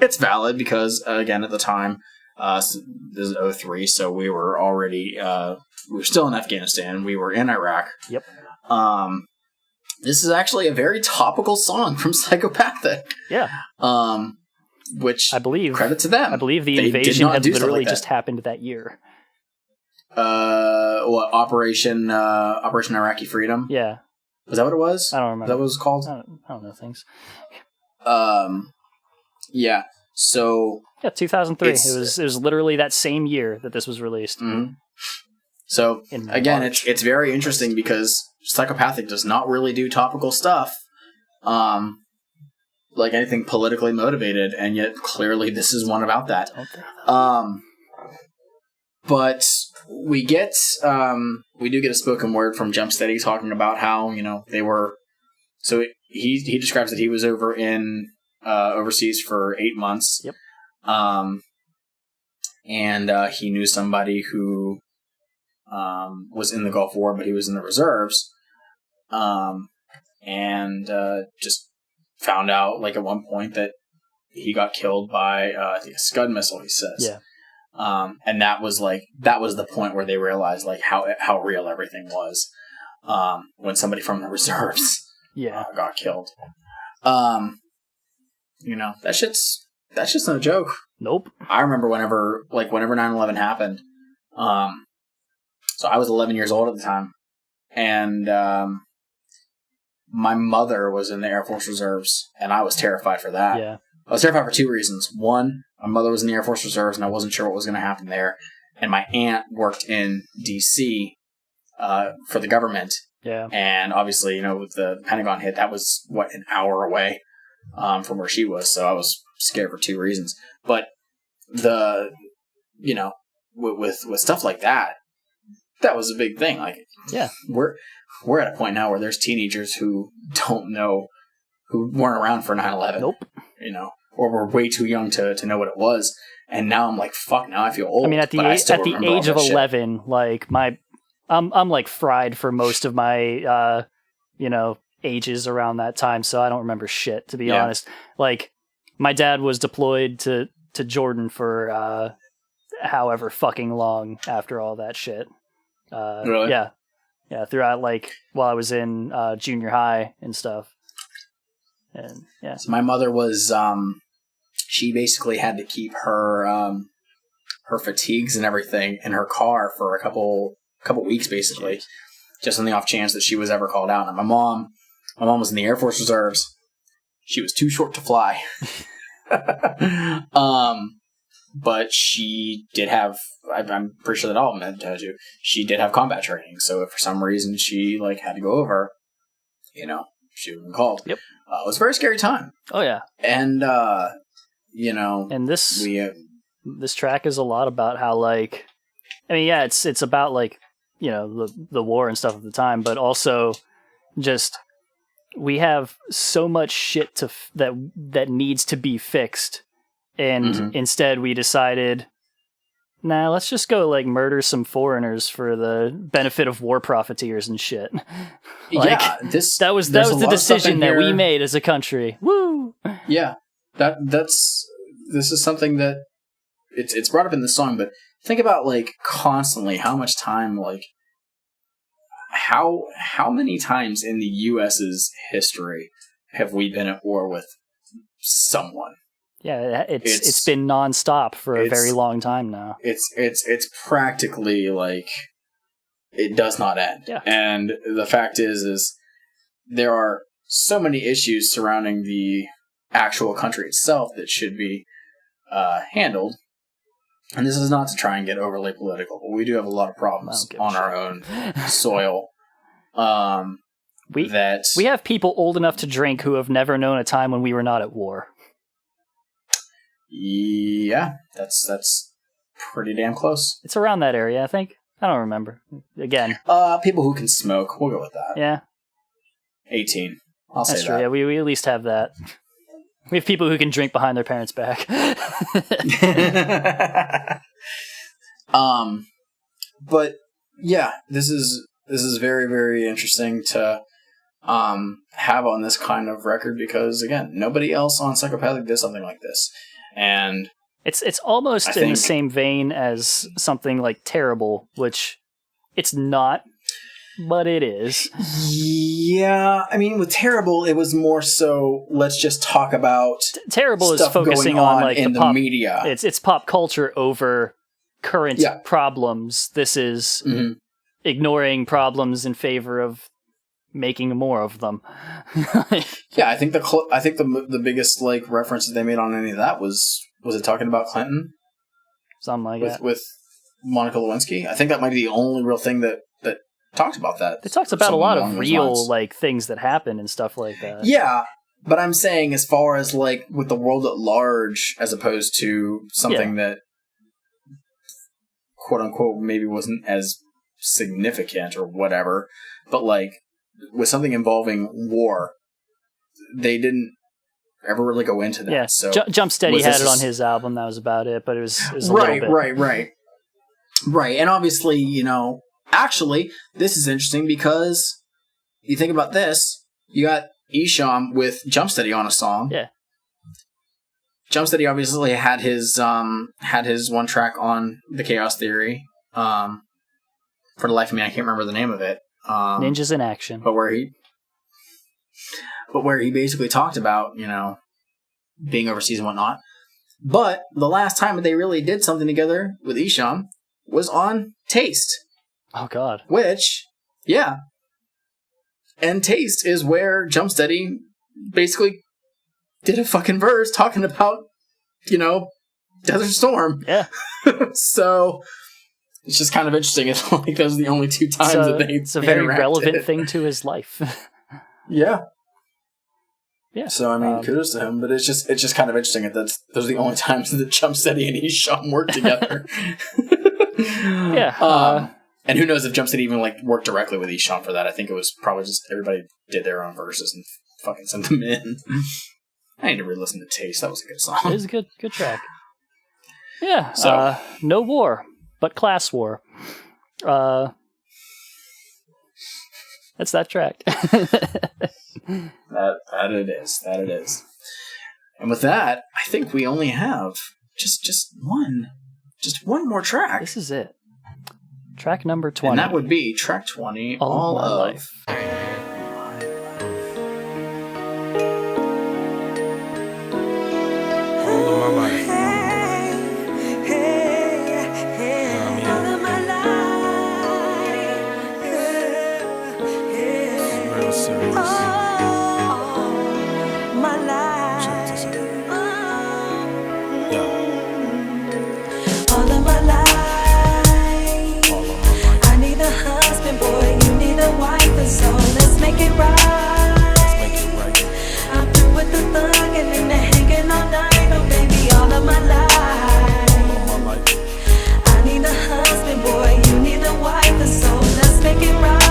it's valid because again at the time, this is 03, so we were already we were still in Afghanistan. We were in Iraq.
Yep.
This is actually a very topical song from Psychopathic.
Yeah.
Which
I believe
credit to them.
I believe the invasion had literally just happened that year.
What Operation Iraqi Freedom?
Yeah.
Was that what it was?
I don't remember.
Is that what it was called?
I don't know things.
Yeah. So.
Yeah, 2003. It was literally that same year that this was released.
Mm-hmm. So
In
again,
March.
it's very interesting because Psychopathic does not really do topical stuff, like anything politically motivated, and yet clearly this is one about that. But we do get a spoken word from Jump Steady talking about how, you know, they were. So he describes that he was over in overseas for 8 months.
Yep.
And he knew somebody who was in the Gulf War, but he was in the reserves. And just found out, like, at one point that he got killed by I think a Scud missile, he says.
Yeah.
And that was the point where they realized, like, how real everything was, when somebody from the reserves got killed. You know, that's just no joke.
Nope.
I remember whenever 9/11 happened. So I was 11 years old at the time, and my mother was in the Air Force Reserves, and I was terrified for that.
Yeah.
I was terrified for two reasons. One, my mother was in the Air Force Reserves, and I wasn't sure what was going to happen there. And my aunt worked in D.C. For the government.
Yeah.
And obviously, you know, with the Pentagon hit, that was, an hour away from where she was. So I was scared for two reasons. But with stuff like that, that was a big thing. Like,
yeah,
we're at a point now where there's teenagers who don't know, who weren't around for 9/11.
Nope.
You know, or were way too young to know what it was. And now I'm like, fuck, now I feel old.
I mean, at the age of 11, like, I'm like fried for most of my, ages around that time. So I don't remember shit, to be honest. Like, my dad was deployed to Jordan for, however fucking long after all that shit.
Really?
Yeah. Yeah. Throughout, like, while I was in, junior high and stuff. And yeah.
So my mother was, she basically had to keep her fatigues and everything in her car for a couple weeks, basically, just on the off chance that she was ever called out. And my mom was in the Air Force Reserves. She was too short to fly. But she did have, I'm pretty sure that all of them had to, she did have combat training. So if for some reason she, like, had to go over, you know, she would have been called.
Yep.
It was a very scary time.
Oh, yeah.
And, you know,
and this track is a lot about how, like, I mean, yeah, it's about, like, you know, the war and stuff at the time, but also just we have so much shit that needs to be fixed, and instead we decided, nah, let's just go, like, murder some foreigners for the benefit of war profiteers and shit. Like,
yeah, that
was the decision that we made as a country. Woo!
Yeah, this is something that it's brought up in the song, but think about, like, constantly how much time, like, how many times in the U.S.'s history have we been at war with someone?
Yeah, it's been nonstop for a very long time now.
It's practically like it does not end.
Yeah.
And the fact is there are so many issues surrounding the actual country itself that should be handled. And this is not to try and get overly political, but we do have a lot of problems on our own soil.
We have people old enough to drink who have never known a time when we were not at war.
Yeah, that's pretty damn close.
It's around that area, I think. I don't remember. Again.
People who can smoke. We'll go with that.
Yeah.
18. I'll say
that's true.
that.
Yeah, we at least have that. We have people who can drink behind their parents' back.
But yeah, this is very, very interesting to have on this kind of record because, again, nobody else on Psychopathic did something like this. And
it's almost in the same vein as something like Terrible, which it's not, but it is.
Yeah, I mean, with Terrible, it was more so let's just talk about
Terrible is focusing on like
in the media.
It's pop culture over current problems. This is ignoring problems in favor of making more of them.
Yeah, I think the biggest like references they made on any of that was it talking about Clinton?
Something like that.
With Monica Lewinsky. I think that might be the only real thing that talked about that.
It talks about a lot of real like things that happen and stuff like that.
Yeah, but I'm saying as far as like with the world at large, as opposed to something that quote unquote maybe wasn't as significant or whatever, but like with something involving war, they didn't ever really go into that.
Yeah,
so
Jump Steady had it on his album. That was about it, but it was a little bit.
Right. And obviously, actually, this is interesting because you think about this, you got Esham with Jump Steady on a song.
Yeah.
Jump Steady obviously had his one track on the Chaos Theory. For the life of me, I can't remember the name of it.
Ninjas in Action.
But where he basically talked about, being overseas and whatnot. But the last time they really did something together with Esham was on Taste.
Oh, God.
Which, yeah. And Taste is where Jump Steady basically did a fucking verse talking about, Desert Storm.
Yeah.
So it's just kind of interesting. It's like those are the only two times that they
It's a very relevant thing to his life.
Yeah.
Yeah.
So I mean, kudos to him, but it's just kind of interesting that those are the only times that Jump Steady and Esham work together.
Yeah.
And who knows if Jump Steady even like worked directly with Esham for that? I think it was probably just everybody did their own verses and fucking sent them in. I need to re-listen to Taste. That was a good song.
It is a good track. Yeah.
So
no war, but class war. That's that track.
That it is. And with that, I think we only have just one more track.
This is it. Track number 20.
And that would be track 20, All of
Life.
All of my life. Real serious. Check this out. Yeah.
All of my life, I need a husband, boy, you need a wife, and so let's make it right. I'm through with the thugging and the hanging all night, oh baby, all of my life. I need a husband, boy, you need a wife, and so let's make it right.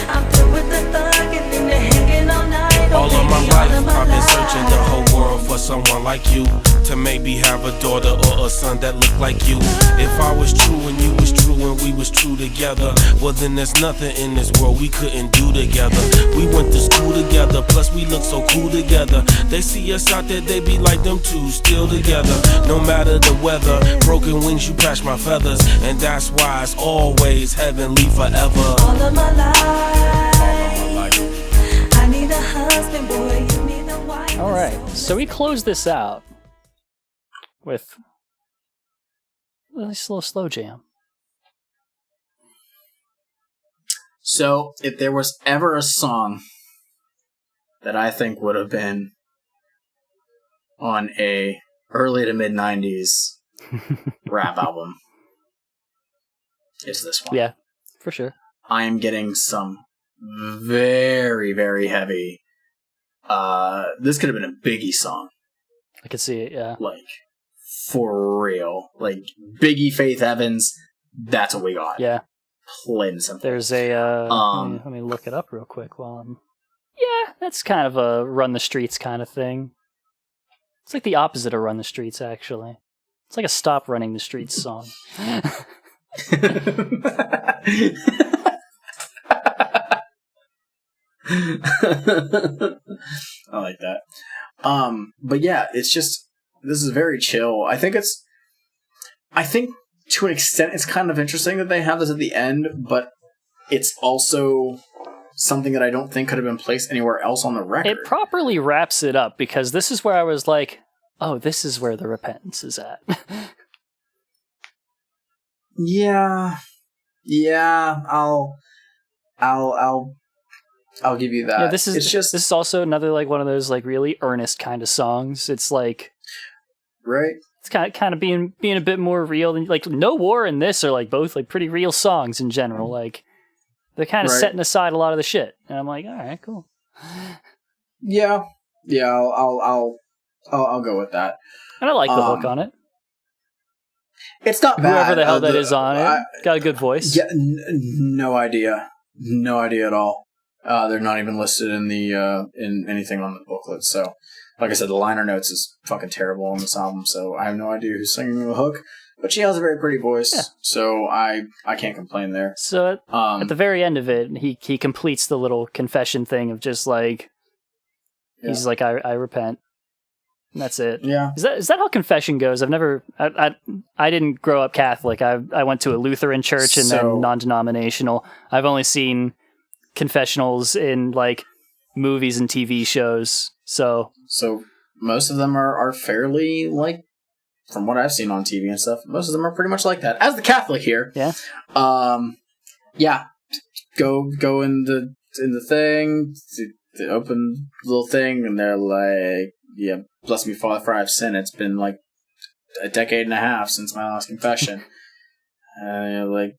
I'm through with the thugging and the hanging all night, oh
all
baby,
of my life, I've been
life.
searching the whole world for someone like you, to maybe have a daughter or a son that look like you. If I was true and you was true and we was true together, well then there's nothing in this world we couldn't do together. We went to school together, plus we look so cool together. They see us out there, they be like them two still together. No matter the weather, broken wings, you patch my feathers, and that's why it's always heavenly forever.
All of my life, I need a husband, boy, you need a wife.
All right. So we close this out with a nice little slow jam.
So, if there was ever a song that I think would have been on a early to mid 90s rap album, it's this one.
Yeah, for sure.
I am getting some very, very heavy. This could have been a Biggie song.
I could see it, yeah.
Like, for real. Like, Biggie, Faith Evans, that's what we got.
Yeah.
Plain and simple.
There's a, let me look it up real quick while I'm... Yeah, that's kind of a Run the Streets kind of thing. It's like the opposite of Run the Streets, actually. It's like a Stop Running the Streets song.
I like that. But yeah, it's just, this is very chill. I think to an extent it's kind of interesting that they have this at the end, but it's also something that I don't think could have been placed anywhere else on the record.
It properly wraps it up, because this is where I was like, oh, this is where the repentance is at.
Yeah, I'll give you that.
Yeah, this is also another like one of those like really earnest kind of songs. It's like,
right?
it's kind of being a bit more real than like No War and this are like both like pretty real songs in general. Like they're kind of setting aside a lot of the shit, and I'm like, all right, cool.
Yeah, I'll go with that.
And I like the hook on it.
It's not bad.
Whoever the hell that is on it got a good voice.
Yeah, no idea at all. They're not even listed in the in anything on the booklet. So, like I said, the liner notes is fucking terrible on this album. So I have no idea who's singing the hook. But she has a very pretty voice, so I can't complain there.
So at the very end of it, he completes the little confession thing of just like he's like I repent. And that's it.
Yeah.
Is that how confession goes? I've never I didn't grow up Catholic. I went to a Lutheran church and then non-denominational. I've only seen confessionals in like movies and TV shows. So
most of them are fairly like, from what I've seen on TV and stuff, most of them are pretty much like that. As the Catholic here.
Yeah.
Yeah. Go in the thing, the open little thing, and they're like, yeah, bless me, Father, for I have sinned. It's been like a decade and a half since my last confession. Like,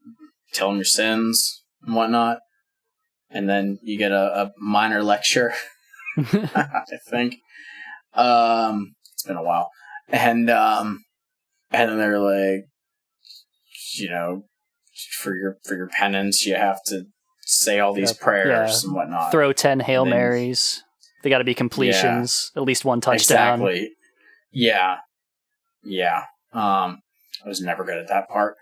tell them your sins and whatnot. And then you get a minor lecture, I think. It's been a while. And then they're like, you know, for your penance, you have to say all these prayers and whatnot.
Throw 10 Hail Marys. They got to be completions, at least one touchdown.
Exactly. Yeah. I was never good at that part.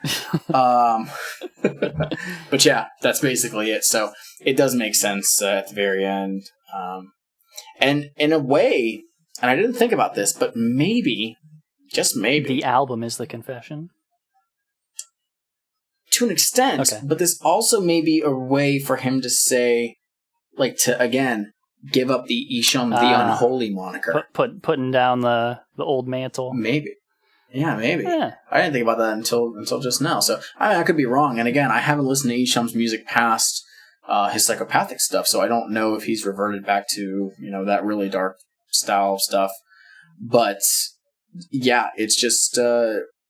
But yeah, that's basically it. So it does make sense at the very end. And in a way, and I didn't think about this, but maybe, just maybe,
the album is the confession.
To an extent, but this also may be a way for him to say, like, to, again, give up the Esham the Unholy moniker.
Putting down the old mantle.
Maybe. Yeah, maybe.
Yeah.
I didn't think about that until just now. So I could be wrong. And again, I haven't listened to Esham's music past his Psychopathic stuff, so I don't know if he's reverted back to, you know, that really dark style of stuff. But yeah, it's just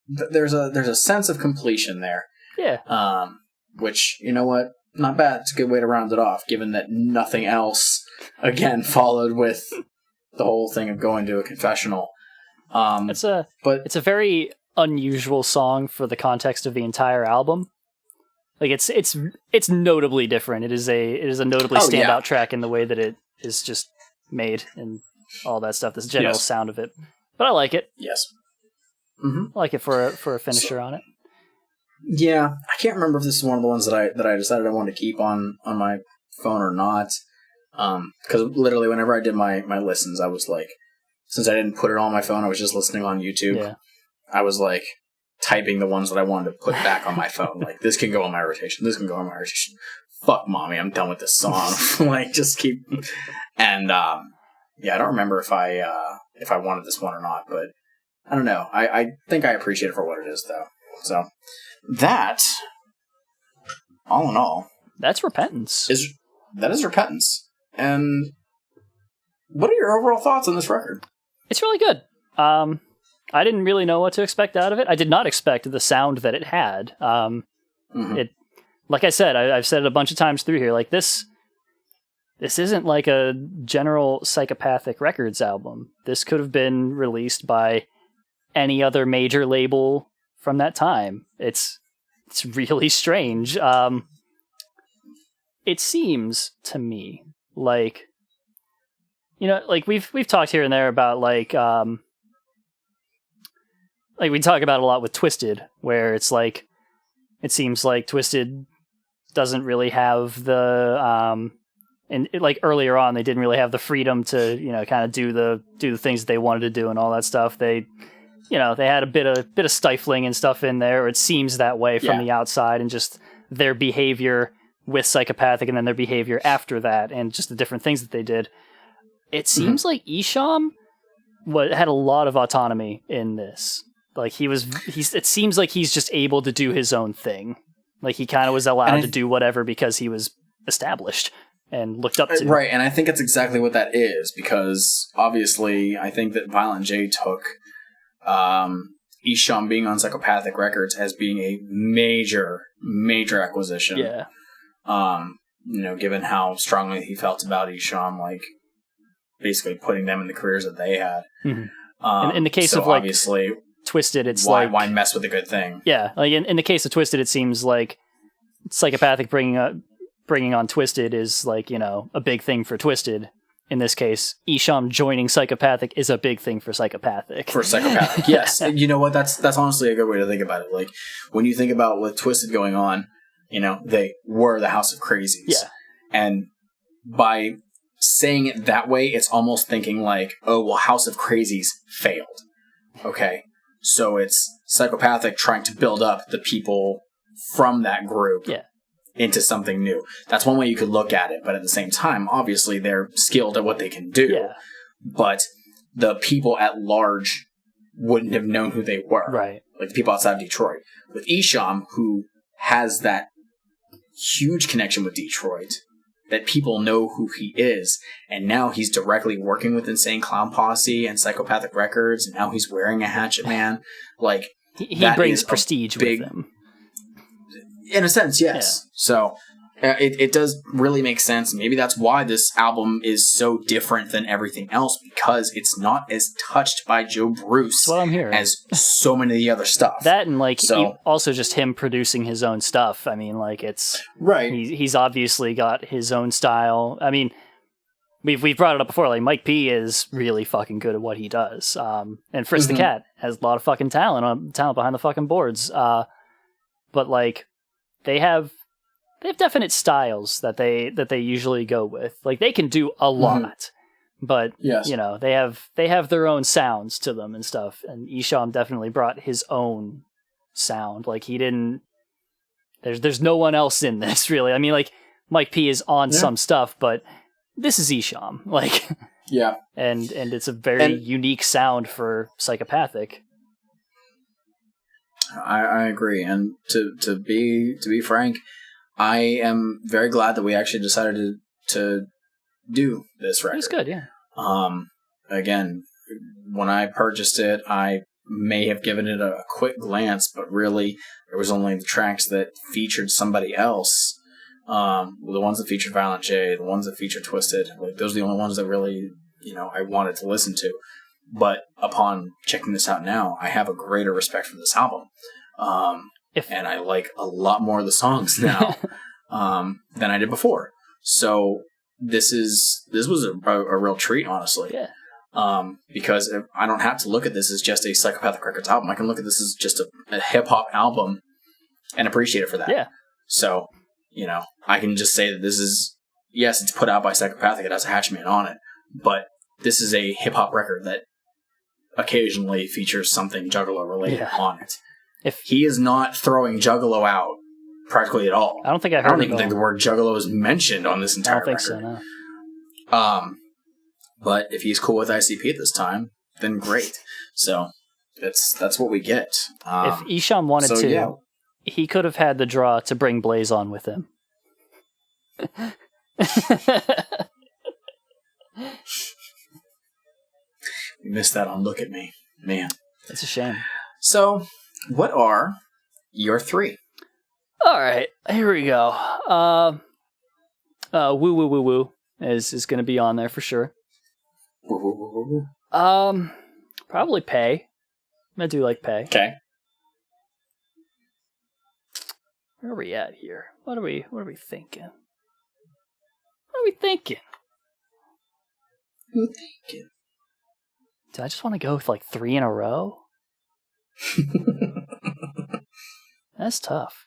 there's a sense of completion there.
Yeah.
Which, you know what? Not bad. It's a good way to round it off, given that nothing else, again, followed with the whole thing of going to a confessional.
It's a very unusual song for the context of the entire album. Like it's notably different. It is a notably standout track in the way that it is just made and all that stuff. This general sound of it, but I like it.
Yes.
I like it for a finisher on it.
Yeah, I can't remember if this is one of the ones that I decided I wanted to keep on my phone or not. Because literally whenever I did my listens, I was like, since I didn't put it on my phone, I was just listening on YouTube. Yeah. I was like typing the ones that I wanted to put back on my phone. Like, this can go on my rotation. This can go on my rotation. Fuck, mommy, I'm done with this song. Like, just keep. And I don't remember if I wanted this one or not, but I don't know. I think I appreciate it for what it is, though. So that, all in all,
that's repentance.
That is repentance. And what are your overall thoughts on this record?
It's really good. I didn't really know what to expect out of it. I did not expect the sound that it had. It, like I said, I've said it a bunch of times through here. Like this isn't like a general Psychopathic Records album. This could have been released by any other major label from that time. It's really strange. It seems to me like, you know, like we've talked here and there about like we talk about it a lot with Twisted, where it's like it seems like Twisted doesn't really have the and like earlier on they didn't really have the freedom to, you know, kind of do the things that they wanted to do and all that stuff. They, you know, they had a bit of stifling and stuff in there, or it seems that way from the outside, and just their behavior with Psychopathic and then their behavior after that and just the different things that they did. It seems like Esham had a lot of autonomy in this. Like it seems like he's just able to do his own thing. Like he kind of was allowed to do whatever because he was established and looked up to.
Right, and I think that's exactly what that is, because obviously I think that Violent J took Esham being on Psychopathic Records as being a major acquisition.
Yeah.
Given how strongly he felt about Esham, like basically putting them in the careers that they had.
Mm-hmm. In the case of like
obviously
Twisted, it's
why mess with a good thing?
Yeah, like in the case of Twisted, it seems like Psychopathic bringing on Twisted is like, a big thing for Twisted. In this case, Esham joining Psychopathic is a big thing for Psychopathic.
For Psychopathic, yes. And you know what? That's honestly a good way to think about it. Like when you think about with Twisted going on, they were the House of Crazies.
Yeah.
And by saying it that way, it's almost thinking like, oh, well, House of Crazies failed. Okay. So it's Psychopathic trying to build up the people from that group into something new. That's one way you could look at it. But at the same time, obviously, they're skilled at what they can do.
Yeah.
But the people at large wouldn't have known who they were.
Right.
Like the people outside of Detroit. With Esham, who has that huge connection with Detroit, that people know who he is, and now he's directly working with Insane Clown Posse and Psychopathic Records, and now he's wearing a Hatchet Man. Like
he brings prestige with him.
In a sense, yes. Yeah. So it does really make sense. Maybe that's why this album is so different than everything else, because it's not as touched by Joe Bruce
that's what I'm hearing.
As so many of the other stuff.
That and also just him producing his own stuff. I mean, like it's
right.
He's obviously got his own style. I mean, we've brought it up before. Like Mike P is really fucking good at what he does. And Frisk the Cat has a lot of fucking talent behind the fucking boards. But like they have definite styles that they usually go with. Like they can do a lot, but
yes.
They have their own sounds to them and stuff. And Esham definitely brought his own sound. Like he didn't. There's no one else in this really. I mean, like Mike P is on some stuff, but this is Esham. Like and it's a very unique sound for Psychopathic.
I agree, and to be frank, I am very glad that we actually decided to do this record.
It's good, yeah.
Again, when I purchased it, I may have given it a quick glance, but really, there was only the tracks that featured somebody else. The ones that featured Violent J, the ones that featured Twisted, like those are the only ones that really, I wanted to listen to. But upon checking this out now, I have a greater respect for this album. And I like a lot more of the songs now than I did before. So this was a real treat, honestly.
Yeah.
Because I don't have to look at this as just a Psychopathic Records album. I can look at this as just a hip-hop album and appreciate it for that.
Yeah.
So, I can just say that this is, yes, it's put out by Psychopathic. It has a Hatchet Man on it. But this is a hip-hop record that occasionally features something Juggalo related on it.
If
he is not throwing Juggalo out practically at all.
I don't think I
don't even think the word Juggalo is mentioned on this entire record.
I don't think so, no.
But if he's cool with ICP at this time, then great. So that's what we get.
If Esham wanted to, he could have had the draw to bring Blaze on with him.
We missed that on Look at Me. Man.
It's a shame.
So, what are your three?
All right, here we go. Woo Woo Woo Woo is going to be on there for sure. Probably Pay. I do like Pay.
Okay.
Where are we at here? What are we thinking? What are we thinking? Do I just want to go with like 3 in a row? That's tough.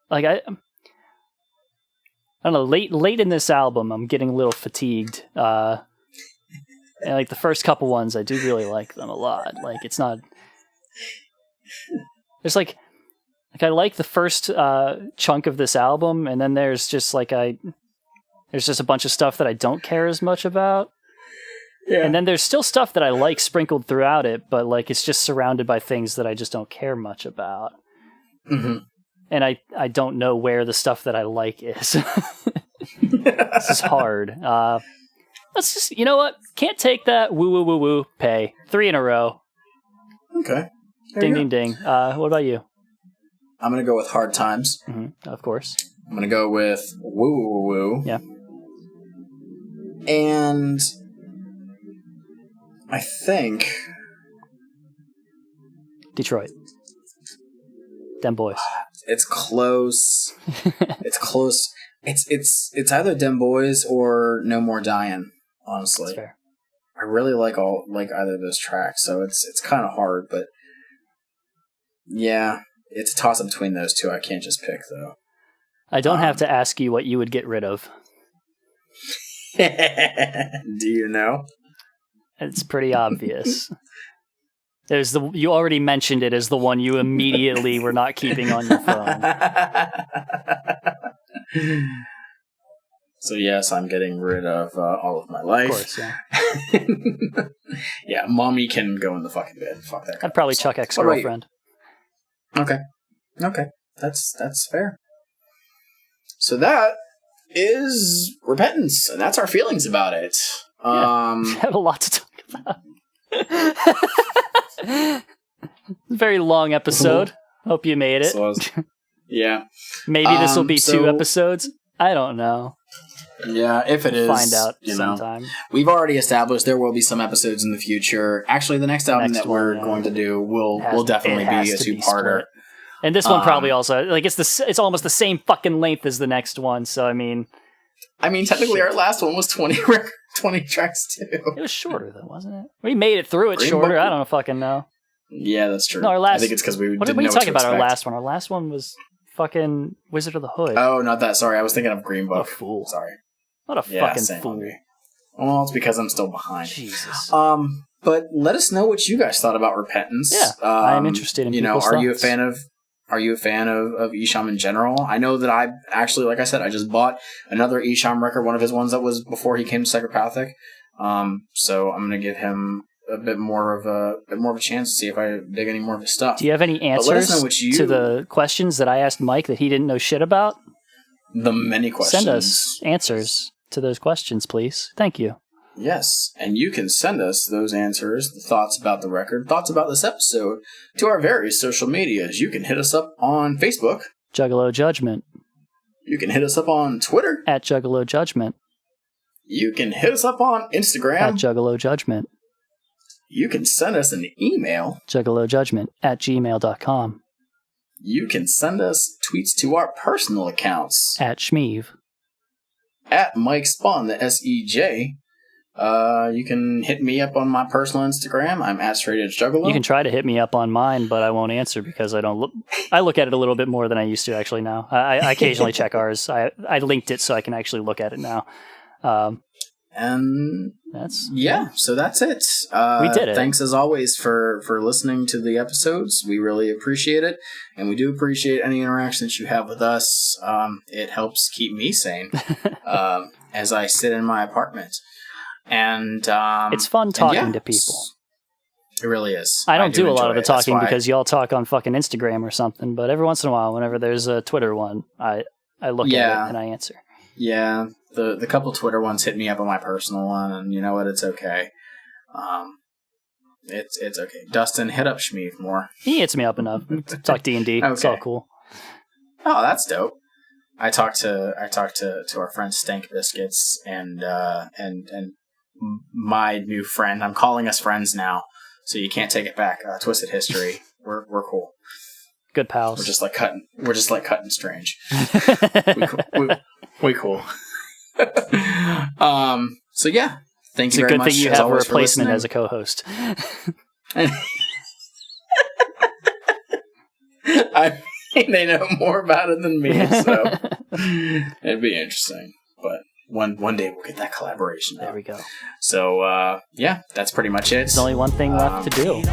Like I don't know. Late in this album, I'm getting a little fatigued. And like the first couple ones, I do really like them a lot. Like it's not. There's like I like the first chunk of this album, and then there's just there's just a bunch of stuff that I don't care as much about. Yeah. And then there's still stuff that I like sprinkled throughout it, but like it's just surrounded by things that I just don't care much about.
Mm-hmm.
And I don't know where the stuff that I like is. This is hard. Let's just, you know what? Can't take that. Woo woo woo woo. Pay 3 in a row.
Okay.
Ding, ding, ding. What about you?
I'm going to go with Hard Times.
Of course.
I'm going to go with Woo Woo Woo.
Yeah.
And I think
Detroit. Them boys.
it's close. It's close. It's either Dem Boys or No More Dying, honestly.
That's fair.
I really like either of those tracks, so it's kind of hard, but yeah, it's a toss up between those two. I can't just pick though.
I don't have to ask you what you would get rid of.
Do you know?
It's pretty obvious. You already mentioned it as the one you immediately were not keeping on your phone.
So yes, I'm getting rid of All of My Life.
Of course, yeah.
Yeah, Mommy can go in the fucking bed. Fuck that.
I'd probably chuck Ex-Girlfriend.
Okay. That's fair. So that is Repentance, and that's our feelings about it.
We have a lot to talk about. Very long episode. Hope you made it.
Yeah.
Maybe this will be 2 episodes. I don't know.
Yeah, if it is,
find out sometime.
We've already established there will be some episodes in the future. Actually, the next album that we're going to do will definitely be a 2-parter.
And this one probably also it's almost the same fucking length as the next one. So I mean,
technically our last one was 20 tracks too.
It was shorter though, wasn't it? We made it through it shorter. I don't fucking know.
Yeah, that's true.
No, our last.
I think it's because we didn't know
what are you talking about?
Our
last one. Our last one was fucking Wizard of the Hood.
Oh, not that. Sorry, I was thinking of Green Book.
What a fool.
Sorry.
What a fucking fool.
Well, it's because I'm still behind.
Jesus.
But let us know what you guys thought about Repentance.
Yeah, I am interested in people's
Are you a
thoughts.
fan of Esham in general? I know that I actually, like I said, I just bought another Esham record, one of his ones that was before he came to Psychopathic. So I'm going to give him a bit more of a chance to see if I dig any more of his stuff.
Do you have any answers to the questions that I asked Mike that he didn't know shit about?
The many questions.
Send us answers to those questions, please. Thank you.
Yes, and you can send us those answers, the thoughts about the record, thoughts about this episode, to our various social medias. You can hit us up on Facebook.
Juggalo Judgment.
You can hit us up on Twitter.
At Juggalo Judgment.
You can hit us up on Instagram.
At Juggalo Judgment.
You can send us an email.
JuggaloJudgment@gmail.com.
You can send us tweets to our personal accounts.
At Shmeev.
At Mike Spawn, the SEJ. You can hit me up on my personal Instagram. I'm at Straight Edge Juggalo.
You can try to hit me up on mine, but I won't answer because I don't look. I look at it a little bit more than I used to actually now. I occasionally check ours. I linked it so I can actually look at it now.
And
that's
so that's it.
We did it.
Thanks as always for listening to the episodes. We really appreciate it, and we do appreciate any interaction that you have with us. It helps keep me sane as I sit in my apartment. And
it's fun talking to people.
It really is.
I don't do a lot of the talking because y'all talk on fucking Instagram or something, but every once in a while, whenever there's a Twitter one, I look at it and I answer.
Yeah, the couple Twitter ones hit me up on my personal one, and you know what? It's okay. It's okay. Dustin, hit up Shmeev more.
He hits me up enough. Talk D&D.
Okay.
It's all cool.
Oh, that's dope. I talked to our friend Stank Biscuits and my new friend. I'm calling us friends now, so you can't take it back. Twisted History. We're cool.
Good pals.
We're just like cutting strange. we cool. So yeah, thank you very much.
It's a good thing you have a replacement as a co-host.
I mean, they know more about it than me, so it'd be interesting. But one day we'll get that collaboration.
There we go.
So yeah, that's pretty much it.
There's only one thing left to do.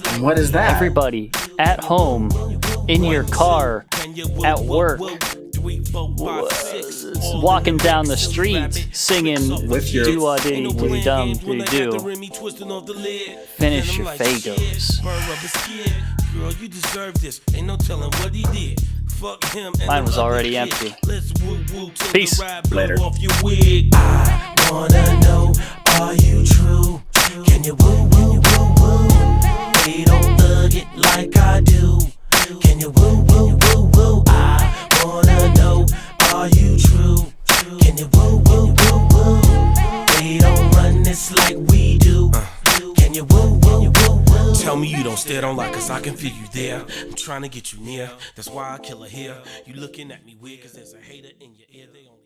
And what is that?
Everybody at home, in your car, at work, walking down the street, singing
with your
doo-wah-diddy-diddy-dum-diddy-doo. Finish your Fagos.
Girl, you deserve this. Ain't no telling what he did. Fuck him.
Mine was already empty. Peace.
Later.
I wanna know, are you true? Can you woo woo woo woo? They don't look it like I do. Can you woo, woo, woo, woo? I wanna know, are you true? Can you woo, woo, woo, woo? They don't run this like we do. Can you woo, woo, woo, woo? Tell me you don't stare, don't lie, cause I can feel you there. I'm trying to get you near, that's why I kill her here. You looking at me weird, cause there's a hater in your ear. They on